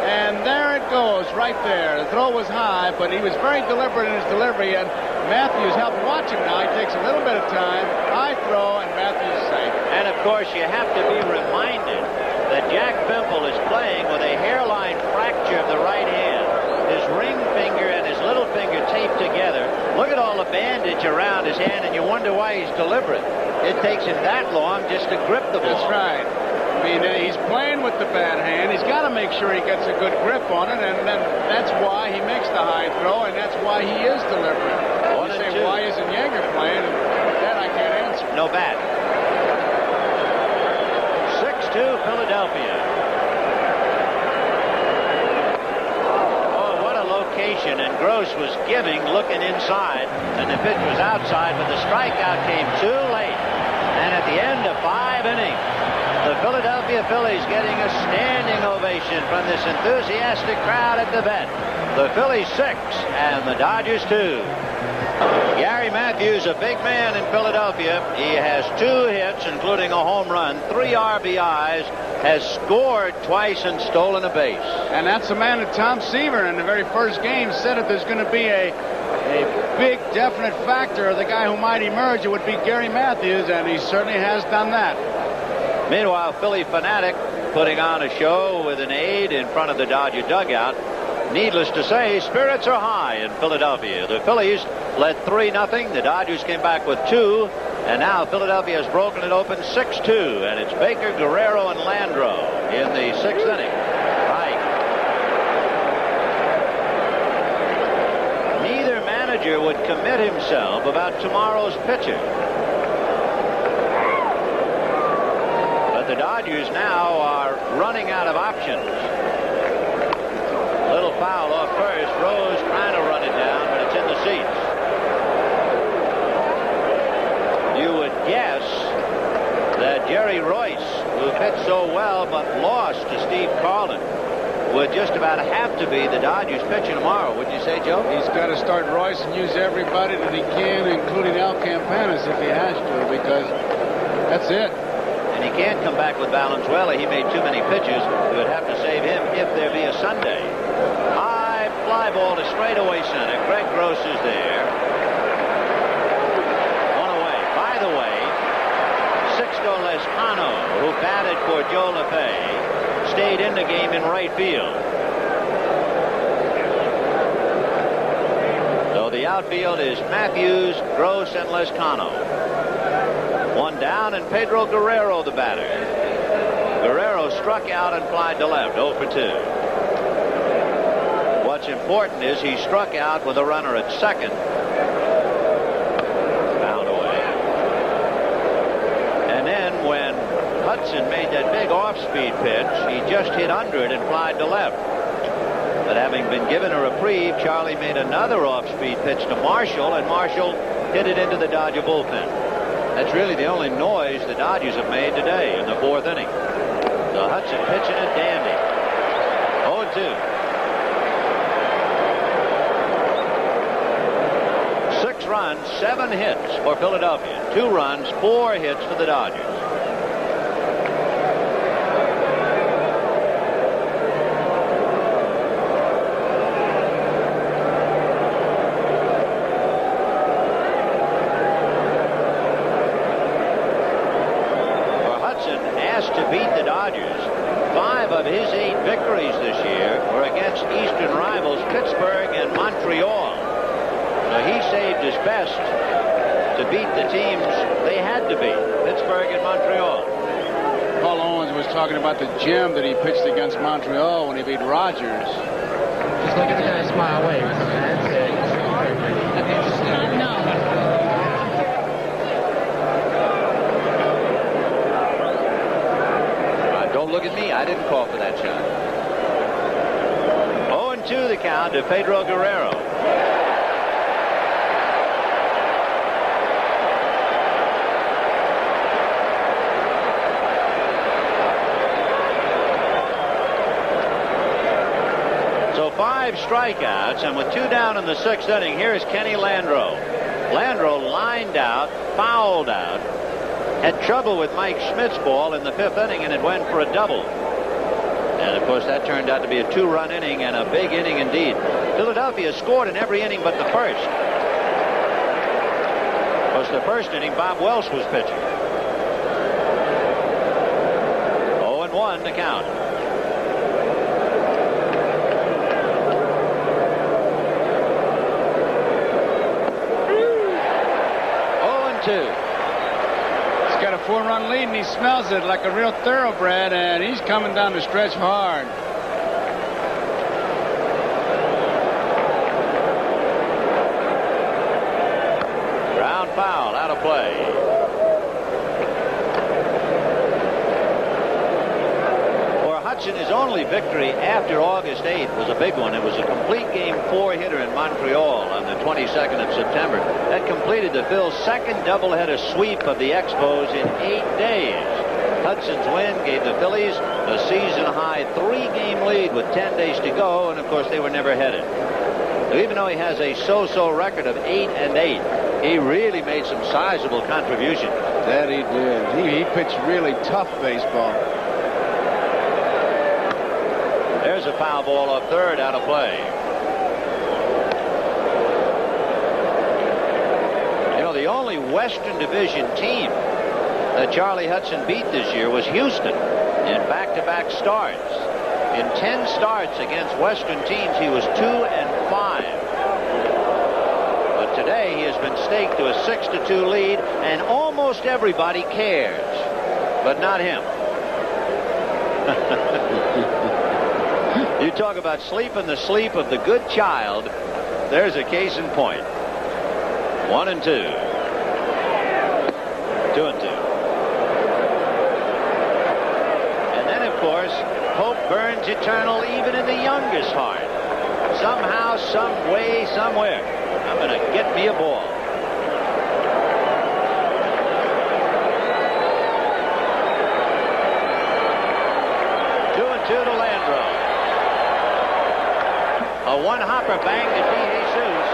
and there it goes, right there. The throw was high, but he was very deliberate in his delivery, and Matthews helped watch him now. He takes a little bit of time, high throw, and Matthews is safe. And, of course, you have to be reminded that Jack Pimple is playing with a hairline fracture of the right hand. His ring finger and his little finger taped together. Look at all the bandage around his hand, and you wonder why he's deliberate. It takes him that long just to grip the ball. That's right. I mean, he's playing with the bad hand. He's got to make sure he gets a good grip on it, and then that's why he makes the high throw, and that's why he is deliberate. You say, why isn't Yeager playing? That I can't answer. No bat. 6-2 Philadelphia. Oh, what a location. And Gross was giving, looking inside, and the pitch was outside, but the strikeout came too late. And at the end of 5 innings, the Philadelphia Phillies getting a standing ovation from this enthusiastic crowd at the vet. The Phillies 6 and the Dodgers 2. Gary Matthews, a big man in Philadelphia. He has 2 hits, including a home run, 3 RBIs, has scored twice and stolen a base. And that's the man that Tom Seaver in the very first game said if there's going to be a big definite factor of the guy who might emerge, it would be Gary Matthews, and he certainly has done that. Meanwhile, Philly Fanatic putting on a show with an aide in front of the Dodger dugout. Needless to say, spirits are high in Philadelphia. The Phillies led 3-0. The Dodgers came back with 2. And now Philadelphia has broken it open 6-2. And it's Baker, Guerrero, and Landro in the 6th inning. Right. Neither manager would commit himself about tomorrow's pitcher. But the Dodgers now are running out of options. Little foul off first. Rose trying to run it down, but it's in the seats. You would guess that Jerry Royce, who pitched so well but lost to Steve Carlin, would just about have to be the Dodgers pitcher tomorrow. Wouldn't you say, Joe? He's got to start Royce and use everybody that he can, including Al Campanis if he has to, because that's it. And he can't come back with Valenzuela. He made too many pitches. You would have to save him if there be a Sunday. High fly ball to straightaway center. Greg Gross is there. One away. By the way, Sixto Lezcano, who batted for Joe LeFay, stayed in the game in right field. So the outfield is Matthews, Gross, and Lezcano. One down, and Pedro Guerrero, the batter. Guerrero struck out and flied to left, 0 for 2. What's important is he struck out with a runner at second. Fouled away. And then when Hudson made that big off-speed pitch, he just hit under it and flied to left. But having been given a reprieve, Charlie made another off-speed pitch to Marshall, and Marshall hit it into the Dodger bullpen. That's really the only noise the Dodgers have made today in the 4th inning. So Hudson pitching it dandy. 0-2. 6 runs, 7 hits for Philadelphia. 2 runs, 4 hits for the Dodgers. To beat the Dodgers. 5 of his 8 victories this year were against Eastern rivals Pittsburgh and Montreal. So he saved his best to beat the teams they had to beat, Pittsburgh and Montreal. Paul Owens was talking about the gem that he pitched against Montreal when he beat Rogers. Just look at the guy smile away. That's it. No. Don't look at me. I didn't call for that shot. 0-2 the count to Pedro Guerrero. So 5 strikeouts, and with 2 down in the 6th inning, here's Kenny Landro. Landro lined out, fouled out. Had trouble with Mike Schmidt's ball in the 5th inning, and it went for a double. And, of course, that turned out to be a 2-run inning and a big inning indeed. Philadelphia scored in every inning but the first. Of course, the first inning, Bob Welch was pitching. 0-1 to count. Got a 4-run lead, and he smells it like a real thoroughbred, and he's coming down the stretch hard. Ground foul, out of play. For Hudson, his only victory after August 8th was a big one. It was a complete game 4-hitter in Montreal on the 22nd of September. That completed the Phil's second doubleheader sweep of the Expos in 8 days. Hudson's win gave the Phillies a season-high 3-game lead with 10 days to go, and of course they were never headed. Even though he has a so-so record of 8-8, he really made some sizable contribution. That he did. He pitched really tough baseball. There's a foul ball up third, out of play. You know, the only Western Division team that Charlie Hudson beat this year was Houston in back-to-back starts. In 10 starts against Western teams, he was 2-5. But today, he has been staked to a 6-2 lead, and almost everybody cares, but not him. You talk about sleeping the sleep of the good child. There's a case in point. 1-2. 2-2. And then, of course, hope burns eternal even in the youngest heart. Somehow, some way, somewhere, I'm going to get me a ball. To Landro. A one-hopper bang to DeJesus.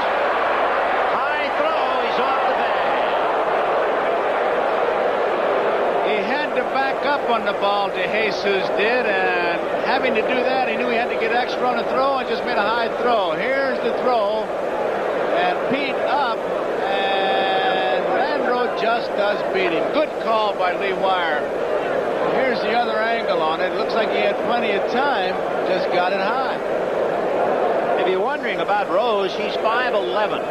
High throw. He's off the bag. He had to back up on the ball, DeJesus did, and having to do that, he knew he had to get extra on the throw and just made a high throw. Here's the throw, and Pete up, and Landro just does beat him. Good call by Lee Wire. Here's the other angle on it. Looks like he had plenty of time. Just got it high. If you're wondering about Rose, he's 5'11".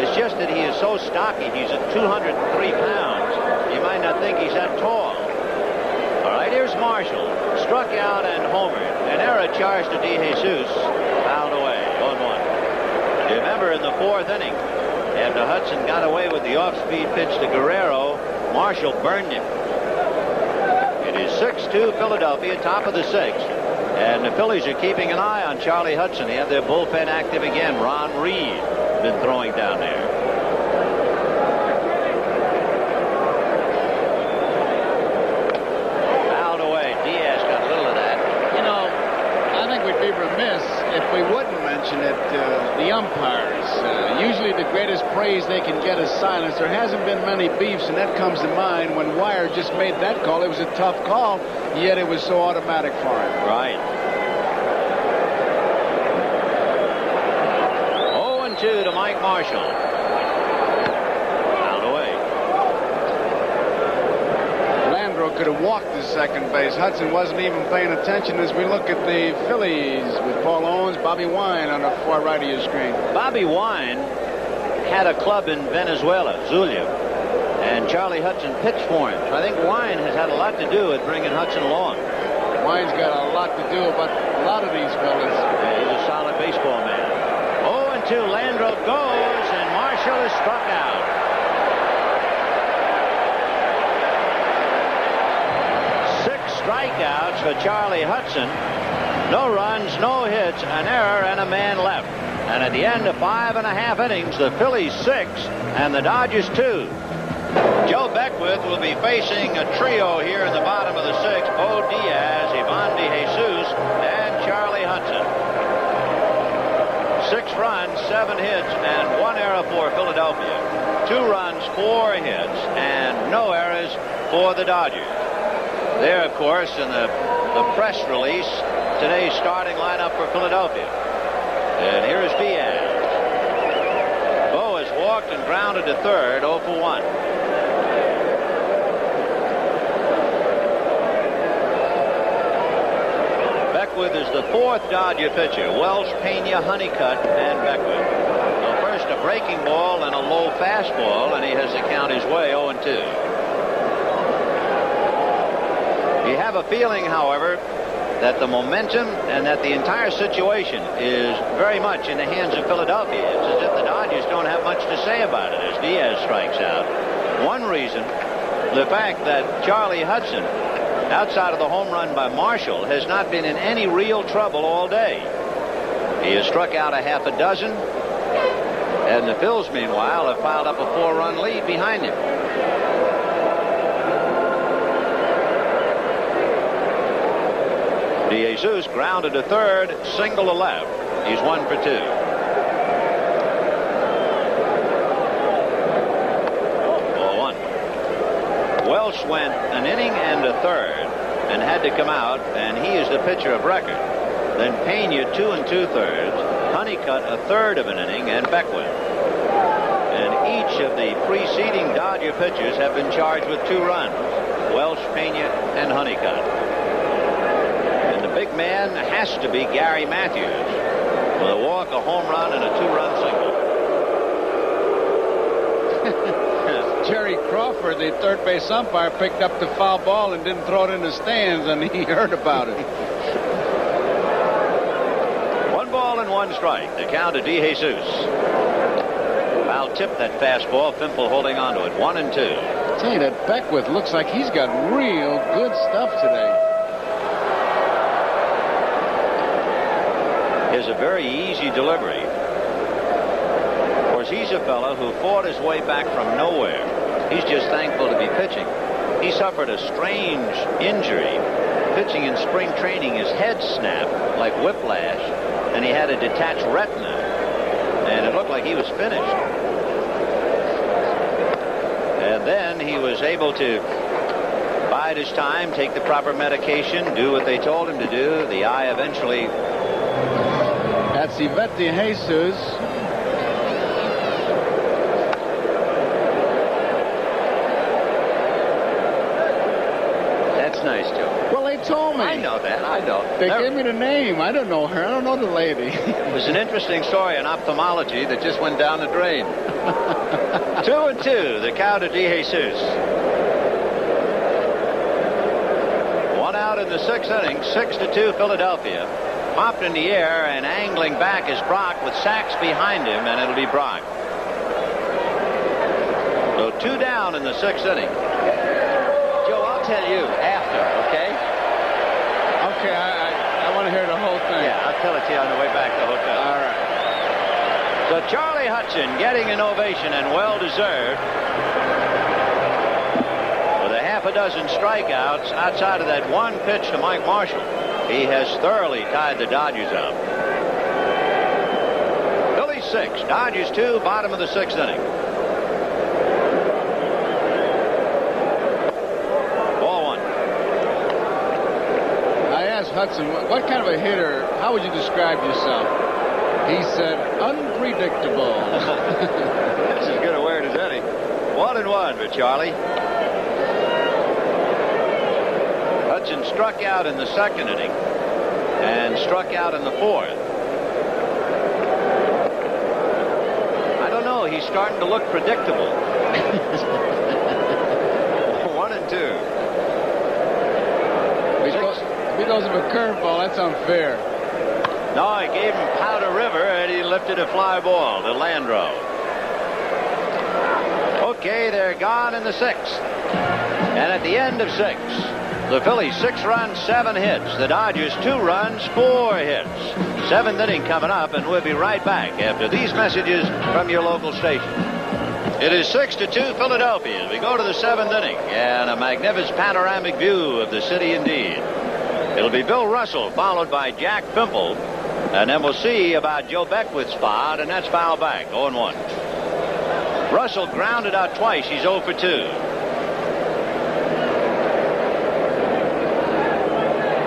It's just that he is so stocky. He's at 203 pounds. You might not think he's that tall. All right, here's Marshall. Struck out and homered. An error charged to DeJesus. Fouled away. 1-1. You remember in the fourth inning, after Hudson got away with the off-speed pitch to Guerrero, Marshall burned him. It is 6-2 Philadelphia, top of the sixth. And the Phillies are keeping an eye on Charlie Hudson. They have their bullpen active again. Ron Reed been throwing down there. Fouled away. Diaz got a little of that. You know, I think we'd be remiss if we wouldn't mention it. The umpires. Usually the greatest praise they can get is silence. There hasn't been many beefs, and that comes to mind when Wire just made that call. It was a tough call, yet it was so automatic for him. Right. 0-2 to Mike Marshall. Fouled away. Landro could have walked to second base. Hudson wasn't even paying attention as we look at the Phillies with Paul Owens, Bobby Wine on the far right of your screen. Bobby Wine had a club in Venezuela, Zulia, and Charlie Hudson pitched for him. So I think Wine has had a lot to do with bringing Hudson along. Wine's got a lot to do about a lot of these fellas. Yeah, he's a solid baseball man. 0-2, Landro goes, and Marshall is struck out. 6 strikeouts for Charlie Hudson. No runs, no hits, an error, and a man left. And at the end of 5.5 innings, the Phillies 6 and the Dodgers 2. Joe Beckwith will be facing a trio here in the bottom of the sixth. Bo Diaz, Ivan DeJesus, and Charlie Hudson. 6 runs, 7 hits, and 1 error for Philadelphia. 2 runs, 4 hits, and no errors for the Dodgers. There, of course, in the press release, today's starting lineup for Philadelphia. And here is Diaz. Bo has walked and grounded to third, 0 for 1. Beckwith is the 4th Dodger pitcher. Welsh, Pena, Honeycutt, and Beckwith. So first a breaking ball and a low fastball, and he has to count his way 0-2. You have a feeling, however, that the momentum and that the entire situation is very much in the hands of Philadelphia. It's as if the Dodgers don't have much to say about it as Diaz strikes out. One reason, the fact that Charlie Hudson, outside of the home run by Marshall, has not been in any real trouble all day. He has struck out a half a dozen, and the Phils, meanwhile, have piled up a 4-run lead behind him. DeJesus grounded to third, single to left. He's 1 for 2. Welsh went an inning and a third and had to come out, and he is the pitcher of record. Then Pena 2 2/3, Honeycutt a third of an inning, and Beckwith. And each of the preceding Dodger pitchers have been charged with 2 runs. Welsh, Pena, and Honeycutt. And the big man has to be Gary Matthews with a walk, a home run, and a 2-run single. Jerry Crawford, the third base umpire, picked up the foul ball and didn't throw it in the stands, and he heard about it. 1 ball and 1 strike. The count to DeJesus. Foul tipped that fastball. Fimple holding on to it. 1-2. I tell you, that Beckwith looks like he's got real good stuff today. Is a very easy delivery. Of course, he's a fellow who fought his way back from nowhere. He's just thankful to be pitching. He suffered a strange injury pitching in spring training. His head snapped like whiplash, and he had a detached retina, and it looked like he was finished. And then he was able to bide his time, take the proper medication, do what they told him to do. The eye eventually. That's Yvette DeJesus. That's nice, Joe. Well, they told me. I know that. I know. They gave me the name. I don't know her. I don't know the lady. It was an interesting story in ophthalmology that just went down the drain. 2-2. The count to DeJesus. 1 out in the 6th inning. 6-2 Philadelphia. Popped in the air and angling back is Brock with Sachs behind him, and it'll be Brock. So 2 down in the 6th inning. Joe, I'll tell you after, okay? Okay, I want to hear the whole thing. Yeah, I'll tell it to you on the way back to the hotel. All right. So Charlie Hudson getting an ovation, and well-deserved. With a half a dozen strikeouts outside of that 1 pitch to Mike Marshall. He has thoroughly tied the Dodgers up. Phillies 6, Dodgers 2, bottom of the 6th inning. Ball 1. I asked Hudson, what kind of a hitter, how would you describe yourself? He said, unpredictable. That's as good a word as any. 1-1 for Charlie. Hudson struck out in the 2nd inning and struck out in the 4th. I don't know. He's starting to look predictable. 1-2. If he goes with a curveball, that's unfair. No, he gave him Powder River, and he lifted a fly ball to Landro. Okay, they're gone in the 6th. And at the end of 6, the Phillies 6 runs, 7 hits. The Dodgers 2 runs, 4 hits. 7th inning coming up, and we'll be right back after these messages from your local station. It is 6-2 Philadelphia. We go to the 7th inning, and a magnificent panoramic view of the city indeed. It'll be Bill Russell, followed by Jack Pimple, and then we'll see about Joe Beckwith's spot, and that's foul back, 0-1. Russell grounded out twice. He's 0 for 2.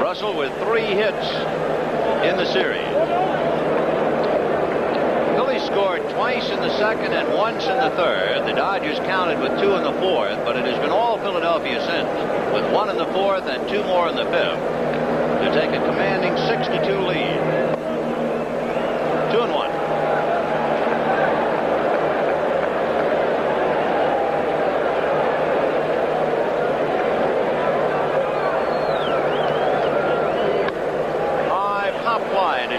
Russell with 3 hits in the series. Phillies scored twice in the 2nd and once in the 3rd. The Dodgers counted with 2 in the 4th, but it has been all Philadelphia since, with 1 in the 4th and 2 more in the 5th to take a commanding 6-2 lead. 2-1.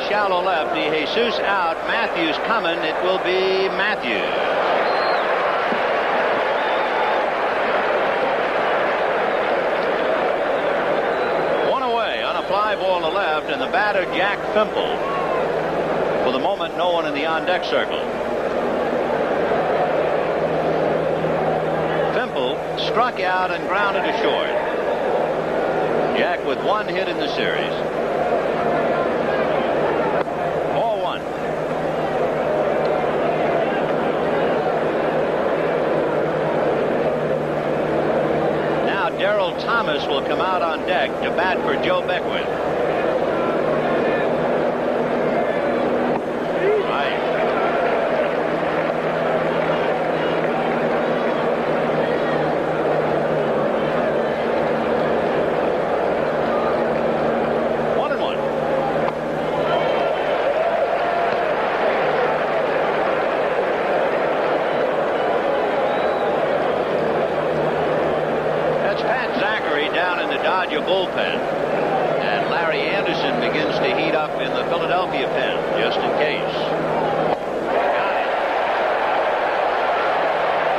Shallow left. DeJesus out. Matthews coming. It will be Matthews. One away on a fly ball to left, and the batter Jack Pimple. For the moment, no one in the on-deck circle. Pimple struck out and grounded to short. Jack with 1 hit in the series. out on deck to bat for Joe Beckwith. Right. Bullpen, and Larry Anderson begins to heat up in the Philadelphia pen just in case.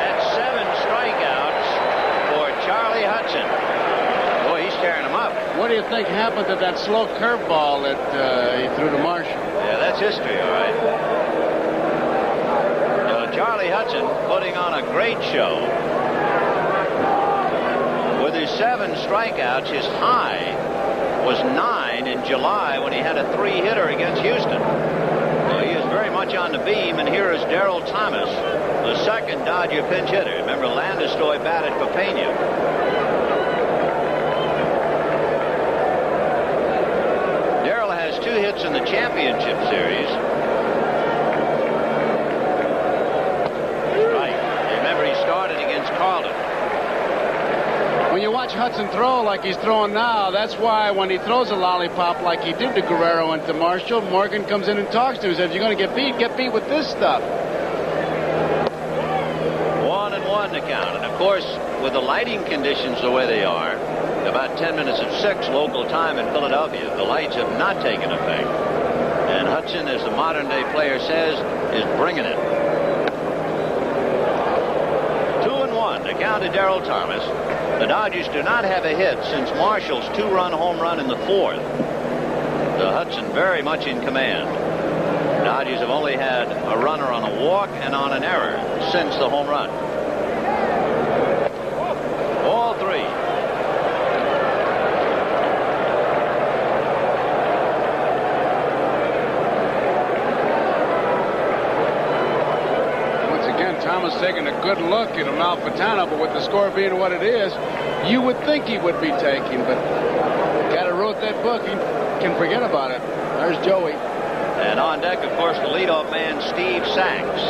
That's 7 strikeouts for Charlie Hudson. Boy, he's tearing them up. What do you think happened to that slow curveball that he threw to Marshall? Yeah, that's history, all right. Charlie Hudson putting on a great show. With his 7 strikeouts, his high was 9 in July when he had a 3-hitter against Houston. So he is very much on the beam, and here is Darryl Thomas, the second Dodger pinch hitter. Remember, Landis-Stoy batted for Pena. Darryl has 2 hits in the championship series. Right. Remember, he started against Carlton. When you watch Hudson throw like he's throwing now, that's why when he throws a lollipop like he did to Guerrero and to Marshall, Morgan comes in and talks to him and says, if you're going to get beat with this stuff. 1-1 to count. And, of course, with the lighting conditions the way they are, about 10 minutes of 6 local time in Philadelphia, the lights have not taken effect. And Hudson, as the modern-day player says, is bringing it. 2-1 to count to Darryl Thomas. The Dodgers do not have a hit since Marshall's 2-run home run in the 4th. The Hudson very much in command. The Dodgers have only had a runner on a walk and on an error since the home run. Ball 3. Thomas taking a good look at Amalfitano, but with the score being what it is, you would think he would be taking, but the guy that wrote that book, he can forget about it. There's Joey. And on deck, of course, the leadoff man, Steve Sachs.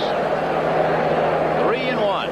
3-1.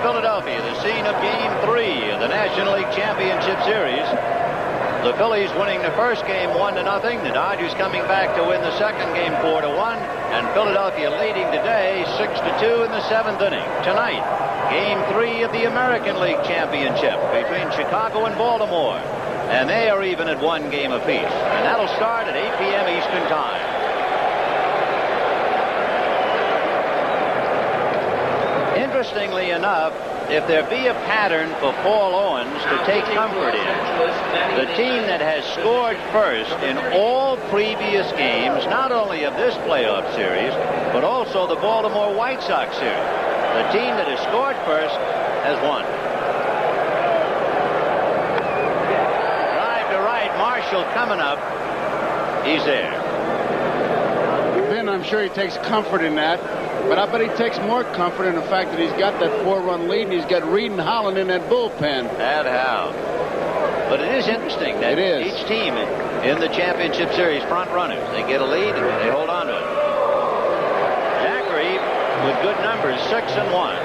Philadelphia, the scene of Game 3 of the National League Championship Series. The Phillies winning the first game 1-0. The Dodgers coming back to win the second game 4-1. And Philadelphia leading today 6-2 in the 7th inning. Tonight, Game 3 of the American League Championship between Chicago and Baltimore. And they are even at 1 game apiece. And that'll start at 8 p.m. Eastern Time. Interestingly enough, if there be a pattern for Paul Owens to take comfort in, the team that has scored first in all previous games, not only of this playoff series, but also the Baltimore White Sox series, the team that has scored first has won. Drive to right, Marshall coming up. He's there. Vin, I'm sure he takes comfort in that. But I bet he takes more comfort in the fact that he's got that 4-run lead and he's got Reed and Holland in that bullpen. That how. But it is interesting that each team in the championship series front runners, they get a lead and they hold on to it. Zachary with good numbers, 6-1.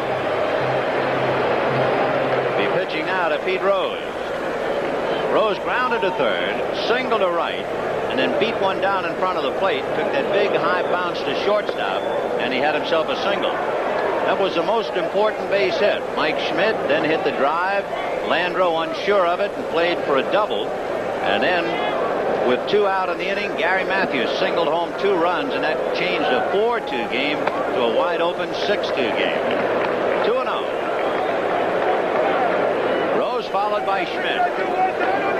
Be pitching now to Pete Rose. Rose grounded to third, single to right. and then beat one down in front of the plate, took that big high bounce to shortstop, and he had himself a single. That was the most important base hit. Mike Schmidt then hit the drive. Landreau unsure of it and played for a double. And then with 2 out in the inning, Gary Matthews singled home 2 runs, and that changed a 4-2 game to a wide open 6-2 game. 2-0. Rose followed by Schmidt.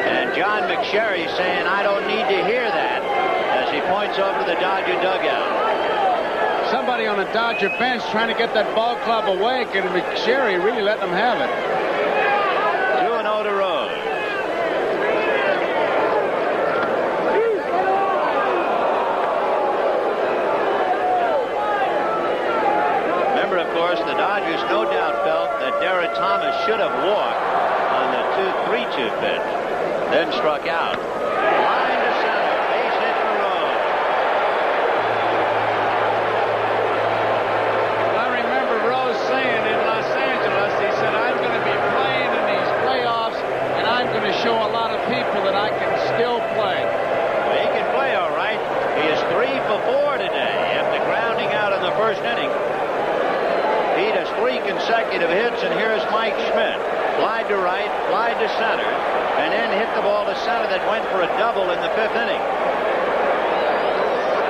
And John McSherry saying, I don't need to hear that, as he points over to the Dodger dugout. Somebody on the Dodger bench trying to get that ball club awake, and McSherry really letting them have it. 2-0 to Rose. Remember, of course, the Dodgers no doubt felt that Derek Thomas should have walked on the 2-3-2 pitch, then struck out. Line to center, base hit for Rose. I remember Rose saying in Los Angeles, he said, I'm going to be playing in these playoffs, and I'm going to show a lot of people that I can still play. Well, he can play all right. He is 3 for 4 today after grounding out in the first inning. Pete has 3 consecutive hits, and here's Mike Schmidt. Fly to right, fly to center, and then hit the ball to center that went for a double in the 5th inning.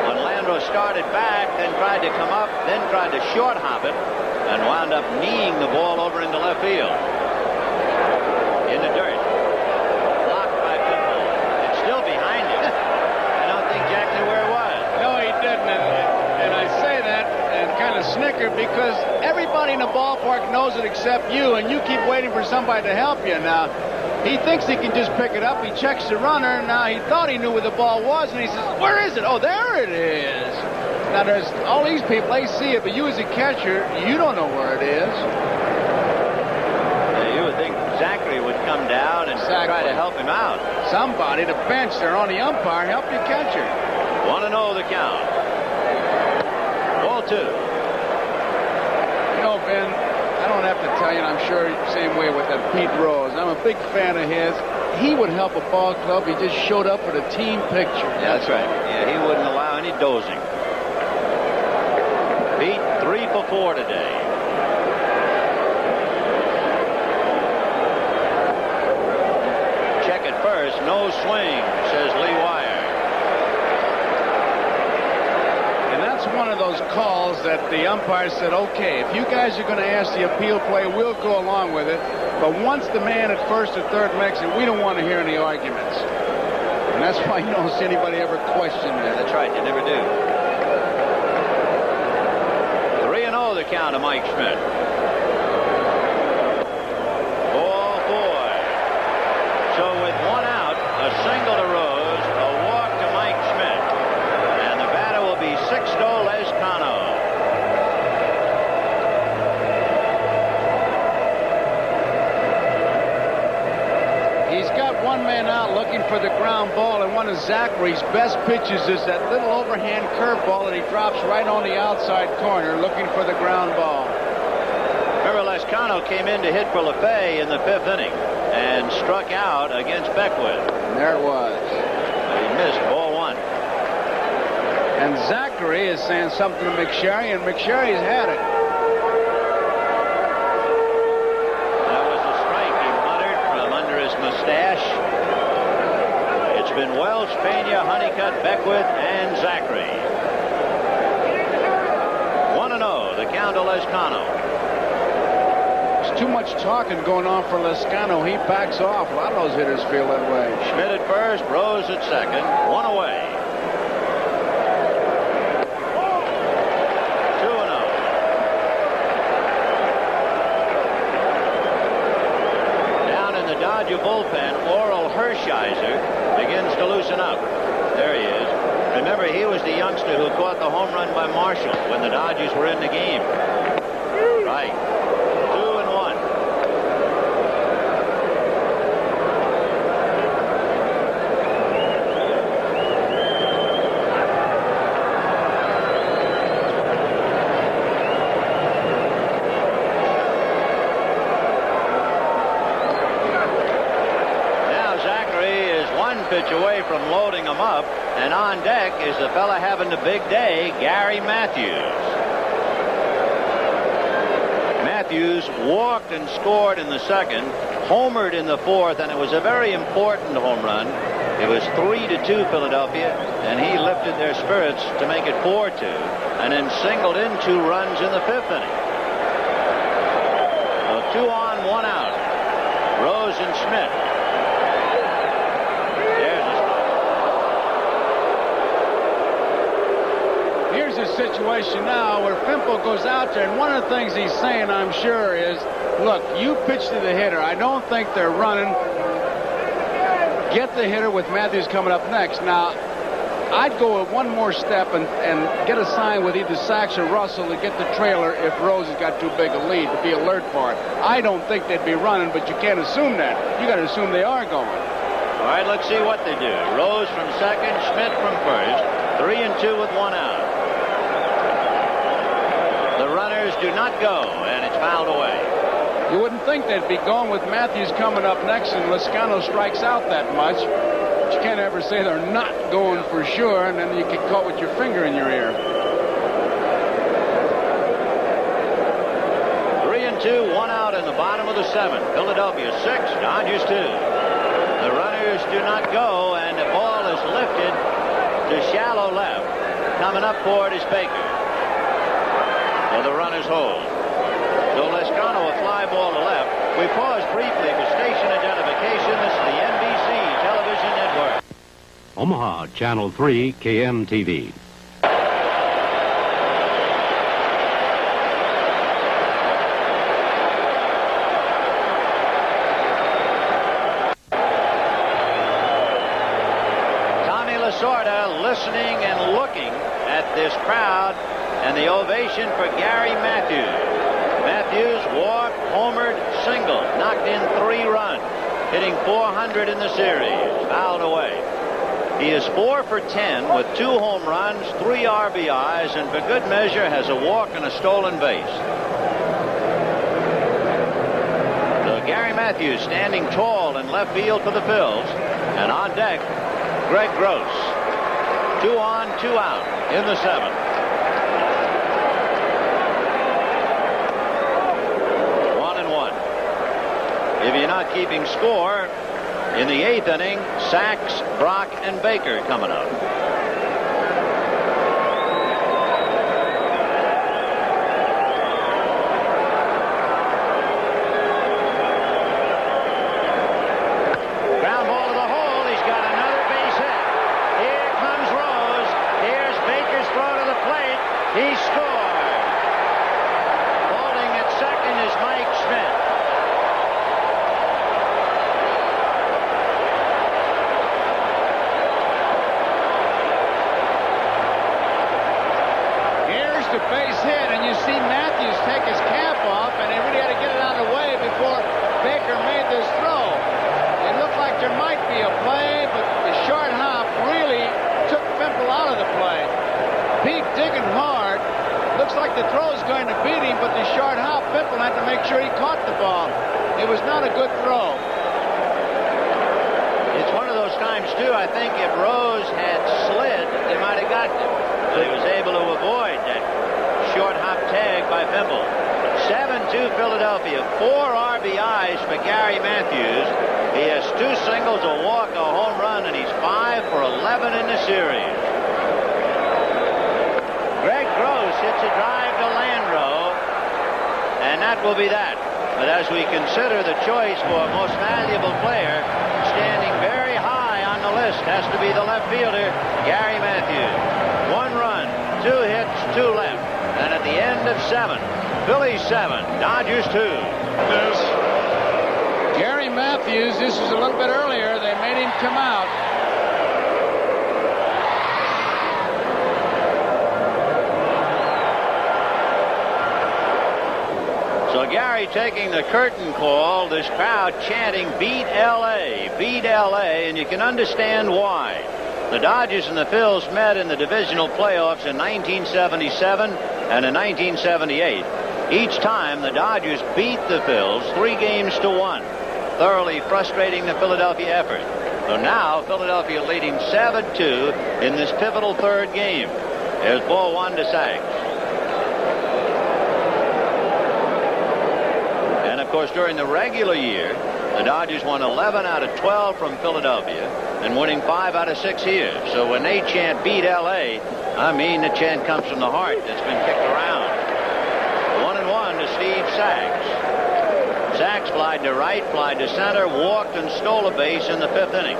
When Landreau started back, then tried to come up, then tried to short hop it, and wound up kneeing the ball over into left field. In the dirt. Blocked by Pitbull. It's still behind him. I don't think Jack knew where it was. No, he didn't. And I say that and kind of snicker because everybody in the ballpark knows it except you, and you keep waiting for somebody to help you. Now, he thinks he can just pick it up. He checks the runner. Now, he thought he knew where the ball was, and he says, where is it? Oh, there it is. Now, there's all these people, they see it, but you as a catcher, you don't know where it is. Yeah, you would think Zachary would come down and try to help him out. Somebody, the bench, they're on the umpire, help your catcher. 1-0 the count. Ball 2. You know, Ben, I don't have to tell you, and I'm sure the same way with that Pete Rose. I'm a big fan of his. He would help a ball club. He just showed up for the team picture. That's right. Yeah, he wouldn't allow any dozing. Pete, 3 for 4 today. Check it first. No swing, says Lee Wire. And that's one of those calls that the umpire said, okay, if you guys are going to ask the appeal play, we'll go along with it. But once the man at first or third makes it, we don't want to hear any arguments. And that's why you don't see anybody ever question that. That's right, you never do. 3-0 the count of Mike Schmidt. Ball 4. So with 1 out, a single to Rose, a walk to Mike Schmidt. And the batter will be Sixto Lezcano. He's got 1 man out looking for the ground ball, and one of Zachary's best pitches is that little overhand curveball that he drops right on the outside corner looking for the ground ball. Remember, Lezcano came in to hit for LeFay in the 5th inning and struck out against Beckwith. And there it was. He missed ball 1. And Zachary is saying something to McSherry, and McSherry's had it. That was a strike, he muttered from under his mustache. It's been Welch, Pena, Honeycutt, Beckwith, and Zachary. 1-0, the count to Lezcano. There's too much talking going on for Lezcano. He backs off. A lot of those hitters feel that way. Schmidt at first, Rose at second, 1 away. 2-0. Down in the Dodger bullpen, Oral Hershiser begins to loosen up. There he is. Remember, he was the youngster who caught the home run by Marshall when the Dodgers were in the game. Right. 2-1. Now Zachary is 1 pitch away from loading him up, And on deck is the fella having the big day, Gary Matthews. Matthews walked and scored in the second, homered in the fourth, and it was a very important home run. It was 3-2 Philadelphia, and he lifted their spirits to make it 4-2, and then singled in 2 runs in the fifth inning. So 2 on, 1 out. Rose and Schmidt. Here's a situation now where Fimple goes out there, and one of the things he's saying, I'm sure, is, look, you pitch to the hitter. I don't think they're running. Get the hitter with Matthews coming up next. Now, I'd go one more step and get a sign with either Sachs or Russell to get the trailer if Rose has got too big a lead, to be alert for it. I don't think they'd be running, but you can't assume that. You got to assume they are going. All right, let's see what they do. Rose from second, Schmidt from first. 3-2 with 1 out. The runners do not go, and it's fouled away. You wouldn't think they'd be going with Matthews coming up next, and Lezcano strikes out that much. But you can't ever say they're not going for sure, and then you get caught with your finger in your ear. 3-2, 1 out in the bottom of the 7th. Philadelphia 6, Dodgers 2. The runners do not go, and the ball is lifted to shallow left. Coming up for it is Baker. So the runners hold. So Lezcano, a fly ball to left. We pause briefly for station identification. This is the NBC Television Network. Omaha, Channel 3, KMTV. Tommy Lasorda listening and looking at this crowd and the ovation for Gary Matthews. Matthews walked, homered, singled, knocked in 3 runs, hitting .400 in the series, fouled away. He is 4 for 10 with 2 home runs, 3 RBIs, and for good measure has a walk and a stolen base. So Gary Matthews standing tall in left field for the Phils, and on deck, Greg Gross. 2 on, 2 out in the 7th. 1-1. If you're not keeping score, in the 8th inning, Sachs, Brock, and Baker coming up. Ground ball to the hole. He's got another base hit. Here comes Rose. Here's Baker's throw to the plate. He scored. Holding at second is Mike Schmidt. The base hit, and you see Matthews take his cap off, and he really had to get it out of the way before Baker made this throw. It looked like there might be a play, but the short hop really took Fimple out of the play. Pete digging hard. Looks like the throw's going to beat him, but the short hop, Fimple had to make sure he caught the ball. It was not a good throw. It's one of those times, too, I think if Rose had slid, they might have gotten him. So he was able to avoid that short hop tag by Fimple. 7-2 Philadelphia. 4 RBIs for Gary Matthews. He has 2 singles, a walk, a home run, and he's 5 for 11 in the series. Greg Gross hits a drive to Landreau, and that will be that. But as we consider the choice for most valuable player, standing very high on the list has to be the left fielder, Gary Matthews. 1 run, 2 hits, 2 left. And at the end of 7, Phillies 7, Dodgers 2. Gary Matthews, this was a little bit earlier. They made him come out. So Gary taking the curtain call, this crowd chanting, beat L.A., beat L.A., and you can understand why. The Dodgers and the Phils met in the divisional playoffs in 1977 and in 1978. Each time, the Dodgers beat the Phils 3-1, thoroughly frustrating the Philadelphia effort. So now Philadelphia leading 7-2 in this pivotal third game. There's ball one to Sachs. And of course, during the regular year, the Dodgers won 11 out of 12 from Philadelphia and winning 5 out of 6 here. So when they chant beat L.A., I mean the chant comes from the heart that's been kicked around. 1-1 to Steve Sachs. Sachs flied to right, flied to center, walked and stole a base in the 5th inning.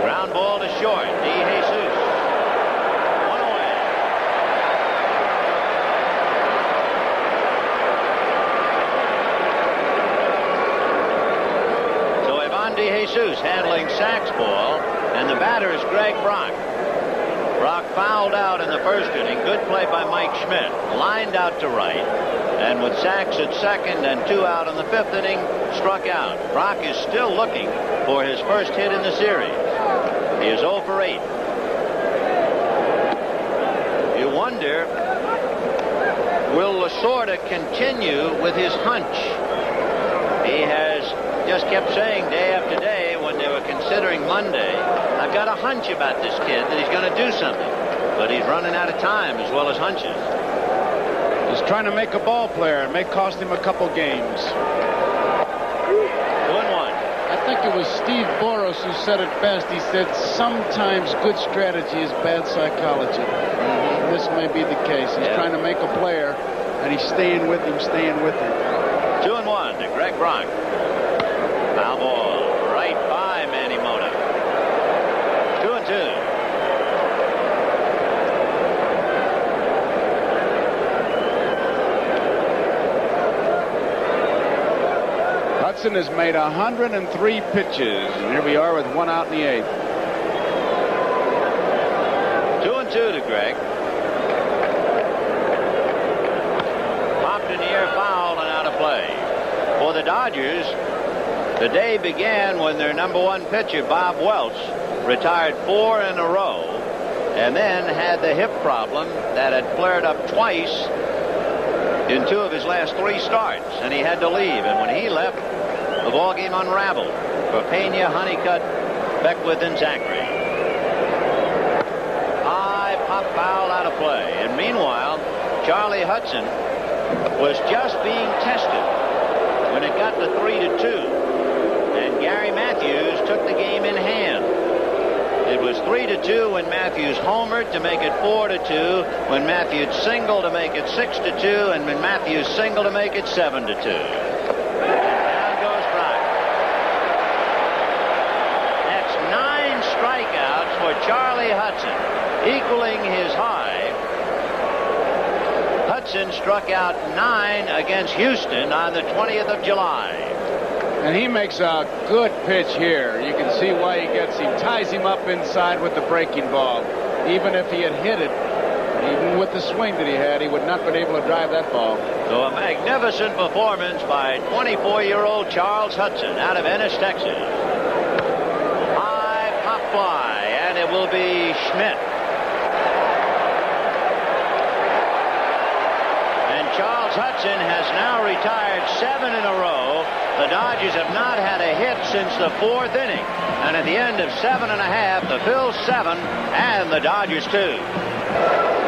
Ground ball to short. DeJesus. One away. So Ivan DeJesus handling Sachs' ball, and the batter is Greg Brock. Brock fouled out in the 1st inning. Good play by Mike Schmidt. Lined out to right. And with Sachs at second and 2 out in the 5th inning, struck out. Brock is still looking for his first hit in the series. He is 0 for 8. You wonder, will Lasorda continue with his hunch? He has just kept saying day after day when they were considering Monday, I've got a hunch about this kid that he's going to do something. But he's running out of time as well as hunches. He's trying to make a ball player. It may cost him a couple games. 2-1. I think it was Steve Boros who said it best. He said sometimes good strategy is bad psychology. This may be the case. He's trying to make a player, and he's staying with him, 2-1 to Greg Brock. Foul ball right by Manny Mota. 2-2. Hudson has made 103 pitches, and here we are with 1 out in the 8th. 2-2 to Greg. Popped in the air, fouled, and out of play. For the Dodgers, the day began when their #1 pitcher, Bob Welch, retired 4 in a row, and then had the hip problem that had flared up twice in 2 of his last 3 starts, and he had to leave. And when he left, the ball game unraveled for Pena, Honeycutt, Beckwith, and Zachary. High pop foul out of play. And meanwhile, Charlie Hudson was just being tested when it got to 3-2. And Gary Matthews took the game in hand. It was 3-2 when Matthews homered to make it 4-2, when Matthews singled to make it 6-2, and when Matthews singled to make it 7-2. Strikeouts for Charlie Hudson, equaling his high. Hudson struck out 9 against Houston on the 20th of July. And he makes a good pitch here. You can see why he ties him up inside with the breaking ball. Even if he had hit it, even with the swing that he had, he would not have been able to drive that ball. So a magnificent performance by 24-year-old Charles Hudson out of Ennis, Texas. Fly, and it will be Schmidt. And Charles Hudson has now retired 7 in a row. The Dodgers have not had a hit since the 4th inning. And at the end of 7 1/2, the Phils 7 and the Dodgers 2.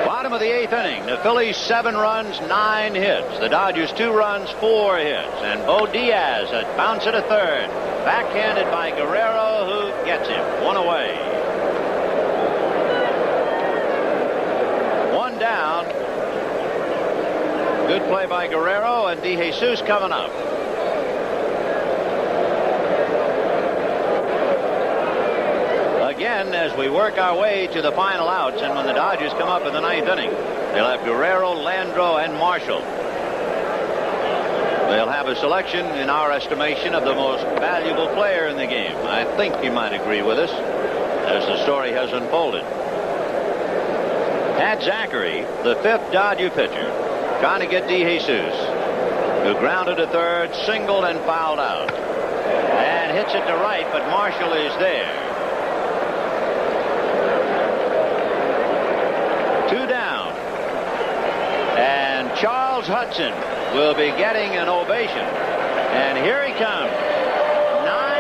Bottom of the 8th inning, the Phillies 7 runs, 9 hits. The Dodgers 2 runs, 4 hits. And Bo Diaz a bounce at a third. Backhanded by Guerrero, who gets him. 1 away. 1 down. Good play by Guerrero, and DeJesus coming up. Again, as we work our way to the final outs, and when the Dodgers come up in the 9th inning, they'll have Guerrero, Landro, and Marshall. They'll have a selection, in our estimation, of the most valuable player in the game. I think you might agree with us as the story has unfolded. Pat Zachary, the 5th Dodger pitcher, trying to get DeJesus, who grounded to third, singled, and fouled out. And hits it to right, but Marshall is there. 2 down. And Charles Hudson will be getting an ovation. And here he comes. 9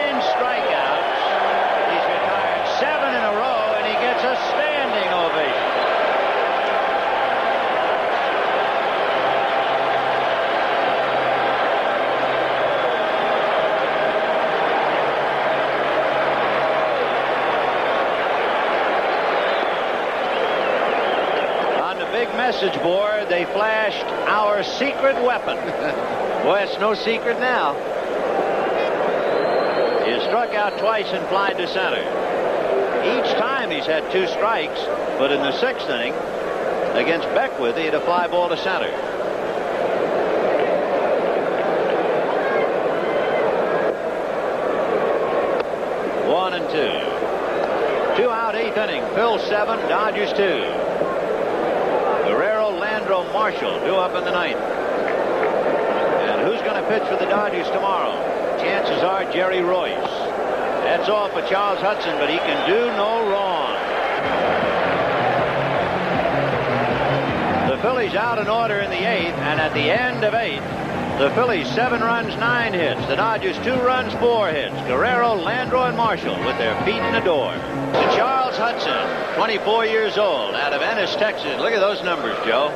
message board, they flashed our secret weapon. Boy, it's no secret now. He has struck out twice and flied to center. Each time he's had 2 strikes, but in the 6th inning against Beckwith, he had a fly ball to center. One and 2. 2 out, 8th inning. Phil 7, Dodgers 2. Guerrero, Landro, Marshall due up in the 9th. And who's going to pitch for the Dodgers tomorrow? Chances are Jerry Royce. That's all for Charles Hudson, but he can do no wrong. The Phillies out in order in the 8th, and at the end of 8th, the Phillies 7 runs, 9 hits. The Dodgers 2 runs, 4 hits. Guerrero, Landro, and Marshall with their feet in the door. To Charles Hudson, 24 years old, out of Ennis, Texas. Look at those numbers, Joe.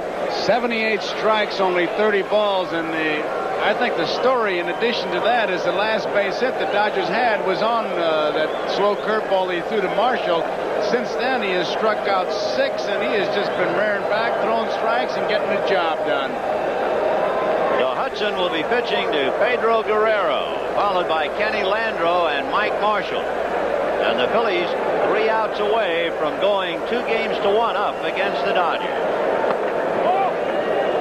78 strikes, only 30 balls, and I think the story, in addition to that, is the last base hit the Dodgers had was on that slow curveball he threw to Marshall. Since then, he has struck out 6, and he has just been rearing back, throwing strikes, and getting the job done. So Hudson will be pitching to Pedro Guerrero, followed by Kenny Landro and Mike Marshall. And the Phillies 3 outs away from going 2-1 up against the Dodgers.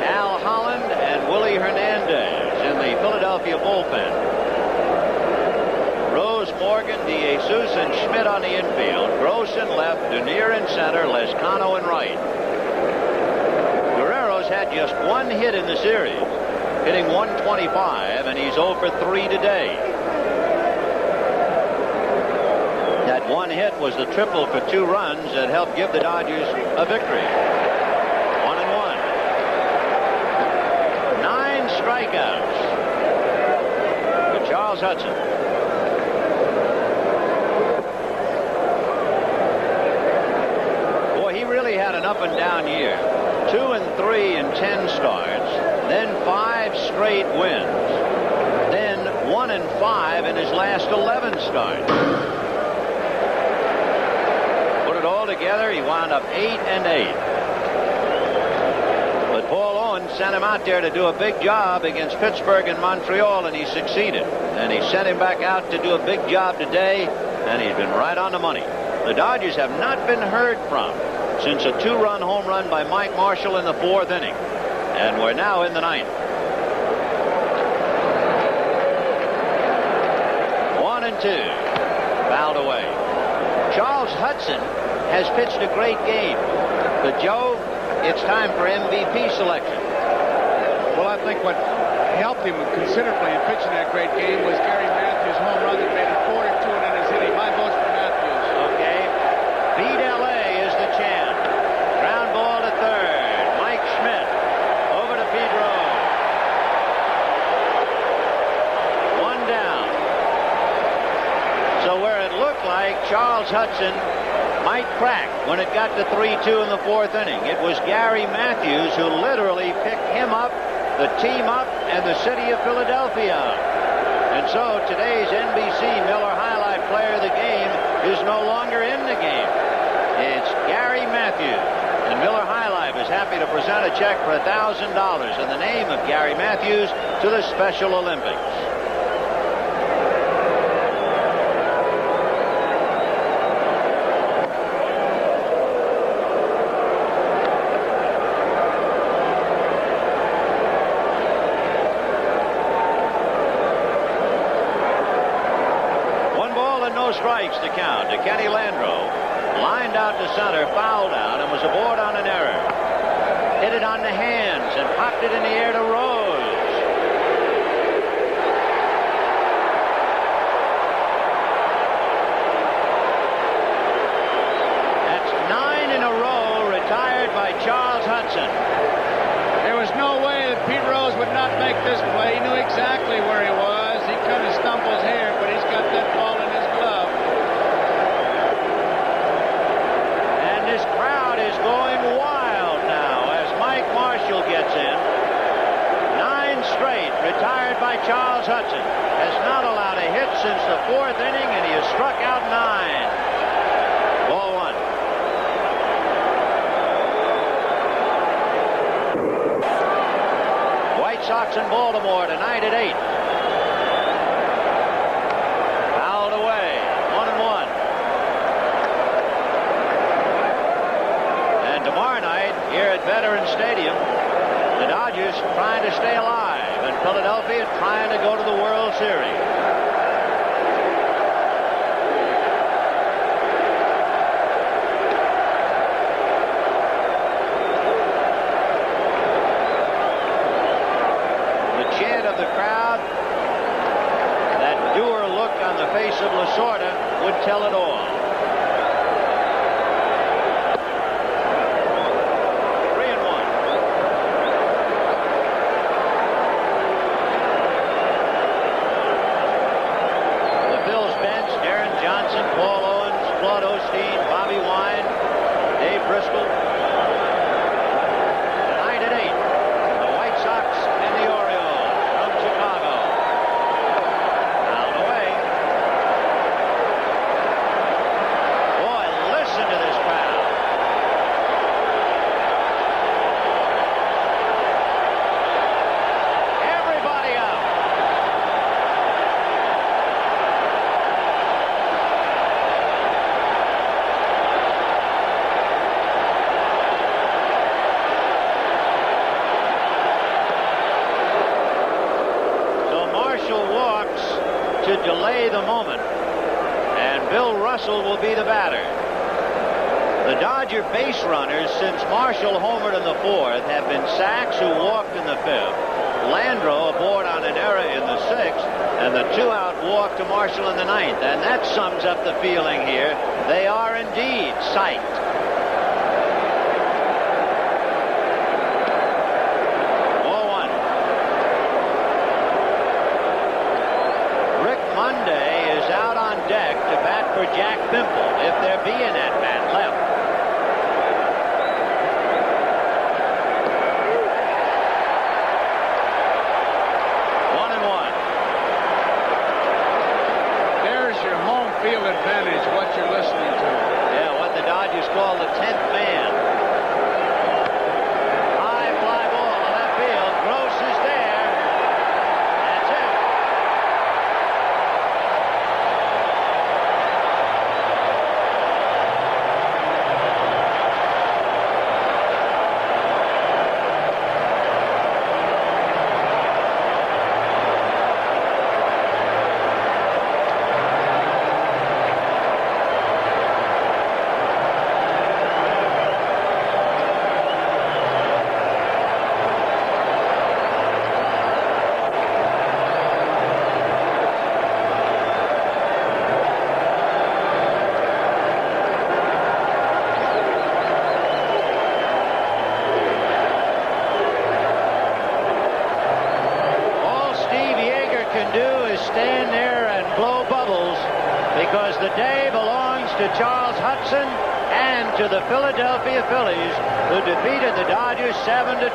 Al Holland and Willie Hernandez in the Philadelphia bullpen. Rose, Morgan, DeJesus, and Schmidt on the infield. Gross in left, Dunier in center, Lescano in right. Guerrero's had just 1 hit in the series, hitting 125, and he's 0 for 3 today. That 1 hit was the triple for 2 runs that helped give the Dodgers a victory. 1-1. 9 strikeouts for Charles Hudson. Boy, he really had an up and down year. 2 and 3 in 10 starts, then 5 straight wins, then 1 and 5 in his last 11 starts. Put it all together, he wound up 8 and 8. But Paul Owens sent him out there to do a big job against Pittsburgh and Montreal, and he succeeded. And he sent him back out to do a big job today, and he's been right on the money. The Dodgers have not been heard from since a 2-run home run by Mike Marshall in the 4th inning. And we're now in the 9th. 1-2. Fouled away. Charles Hudson has pitched a great game. But, Joe, it's time for MVP selection. Well, I think what helped him considerably in pitching that great game was Gary Matthews' home run that made it 4-2 in his inning. My vote's for Matthews. Okay. Beat L.A. is the champ. Ground ball to third. Mike Schmidt over to Pedro. 1 down. So where it looked like Charles Hudson might crack when it got to 3-2 in the 4th inning, it was Gary Matthews who literally picked him up, the team up, and the city of Philadelphia. And so today's NBC Miller Highlight Player of the Game is no longer in the game. It's Gary Matthews. And Miller High Life is happy to present a check for $1,000 in the name of Gary Matthews to the Special Olympics. Strikes to count to Kenny Landro. Lined out to center, fouled out, and was aboard on an error. Hit it on the hands and popped it in the air to Rose. That's 9 in a row retired by Charles Hudson. There was no way that Pete Rose would not make this play. He knew exactly where he was. He kind of stumbles here, but he's got that ball in his glove. And this crowd is going wild now as Mike Marshall gets in. 9 straight retired by Charles Hudson. Has not allowed a hit since the 4th inning, and he has struck out 9. Ball 1. Sox in Baltimore tonight at 8. Fouled away. 1-1. And tomorrow night here at Veterans Stadium, the Dodgers trying to stay alive, and Philadelphia trying to go to the World Series. Of Lasorda would tell it all. 3-1. The Bills bench: Darren Johnson, Paul Owens, Claude Osteen, Bobby Wine, Dave Briscoe. Tonight at 8, the White Sox and the Orioles from Chicago. To delay the moment, and Bill Russell will be the batter. The Dodger base runners since Marshall homered in the 4th have been Sachs, who walked in the 5th, Landreau aboard on an error in the 6th, and the 2-out walk to Marshall in the 9th. And that sums up the feeling here. They are indeed psyched. For Jack Pimple, if there be an at-bat left. One and one. There's your home field advantage, what you're listening to. Yeah, what the Dodgers call the 10th man. High fly ball to left field. Gross is there. That's it. Stand there and blow bubbles, because the day belongs to Charles Hudson and to the Philadelphia Phillies, who defeated the Dodgers 7-2.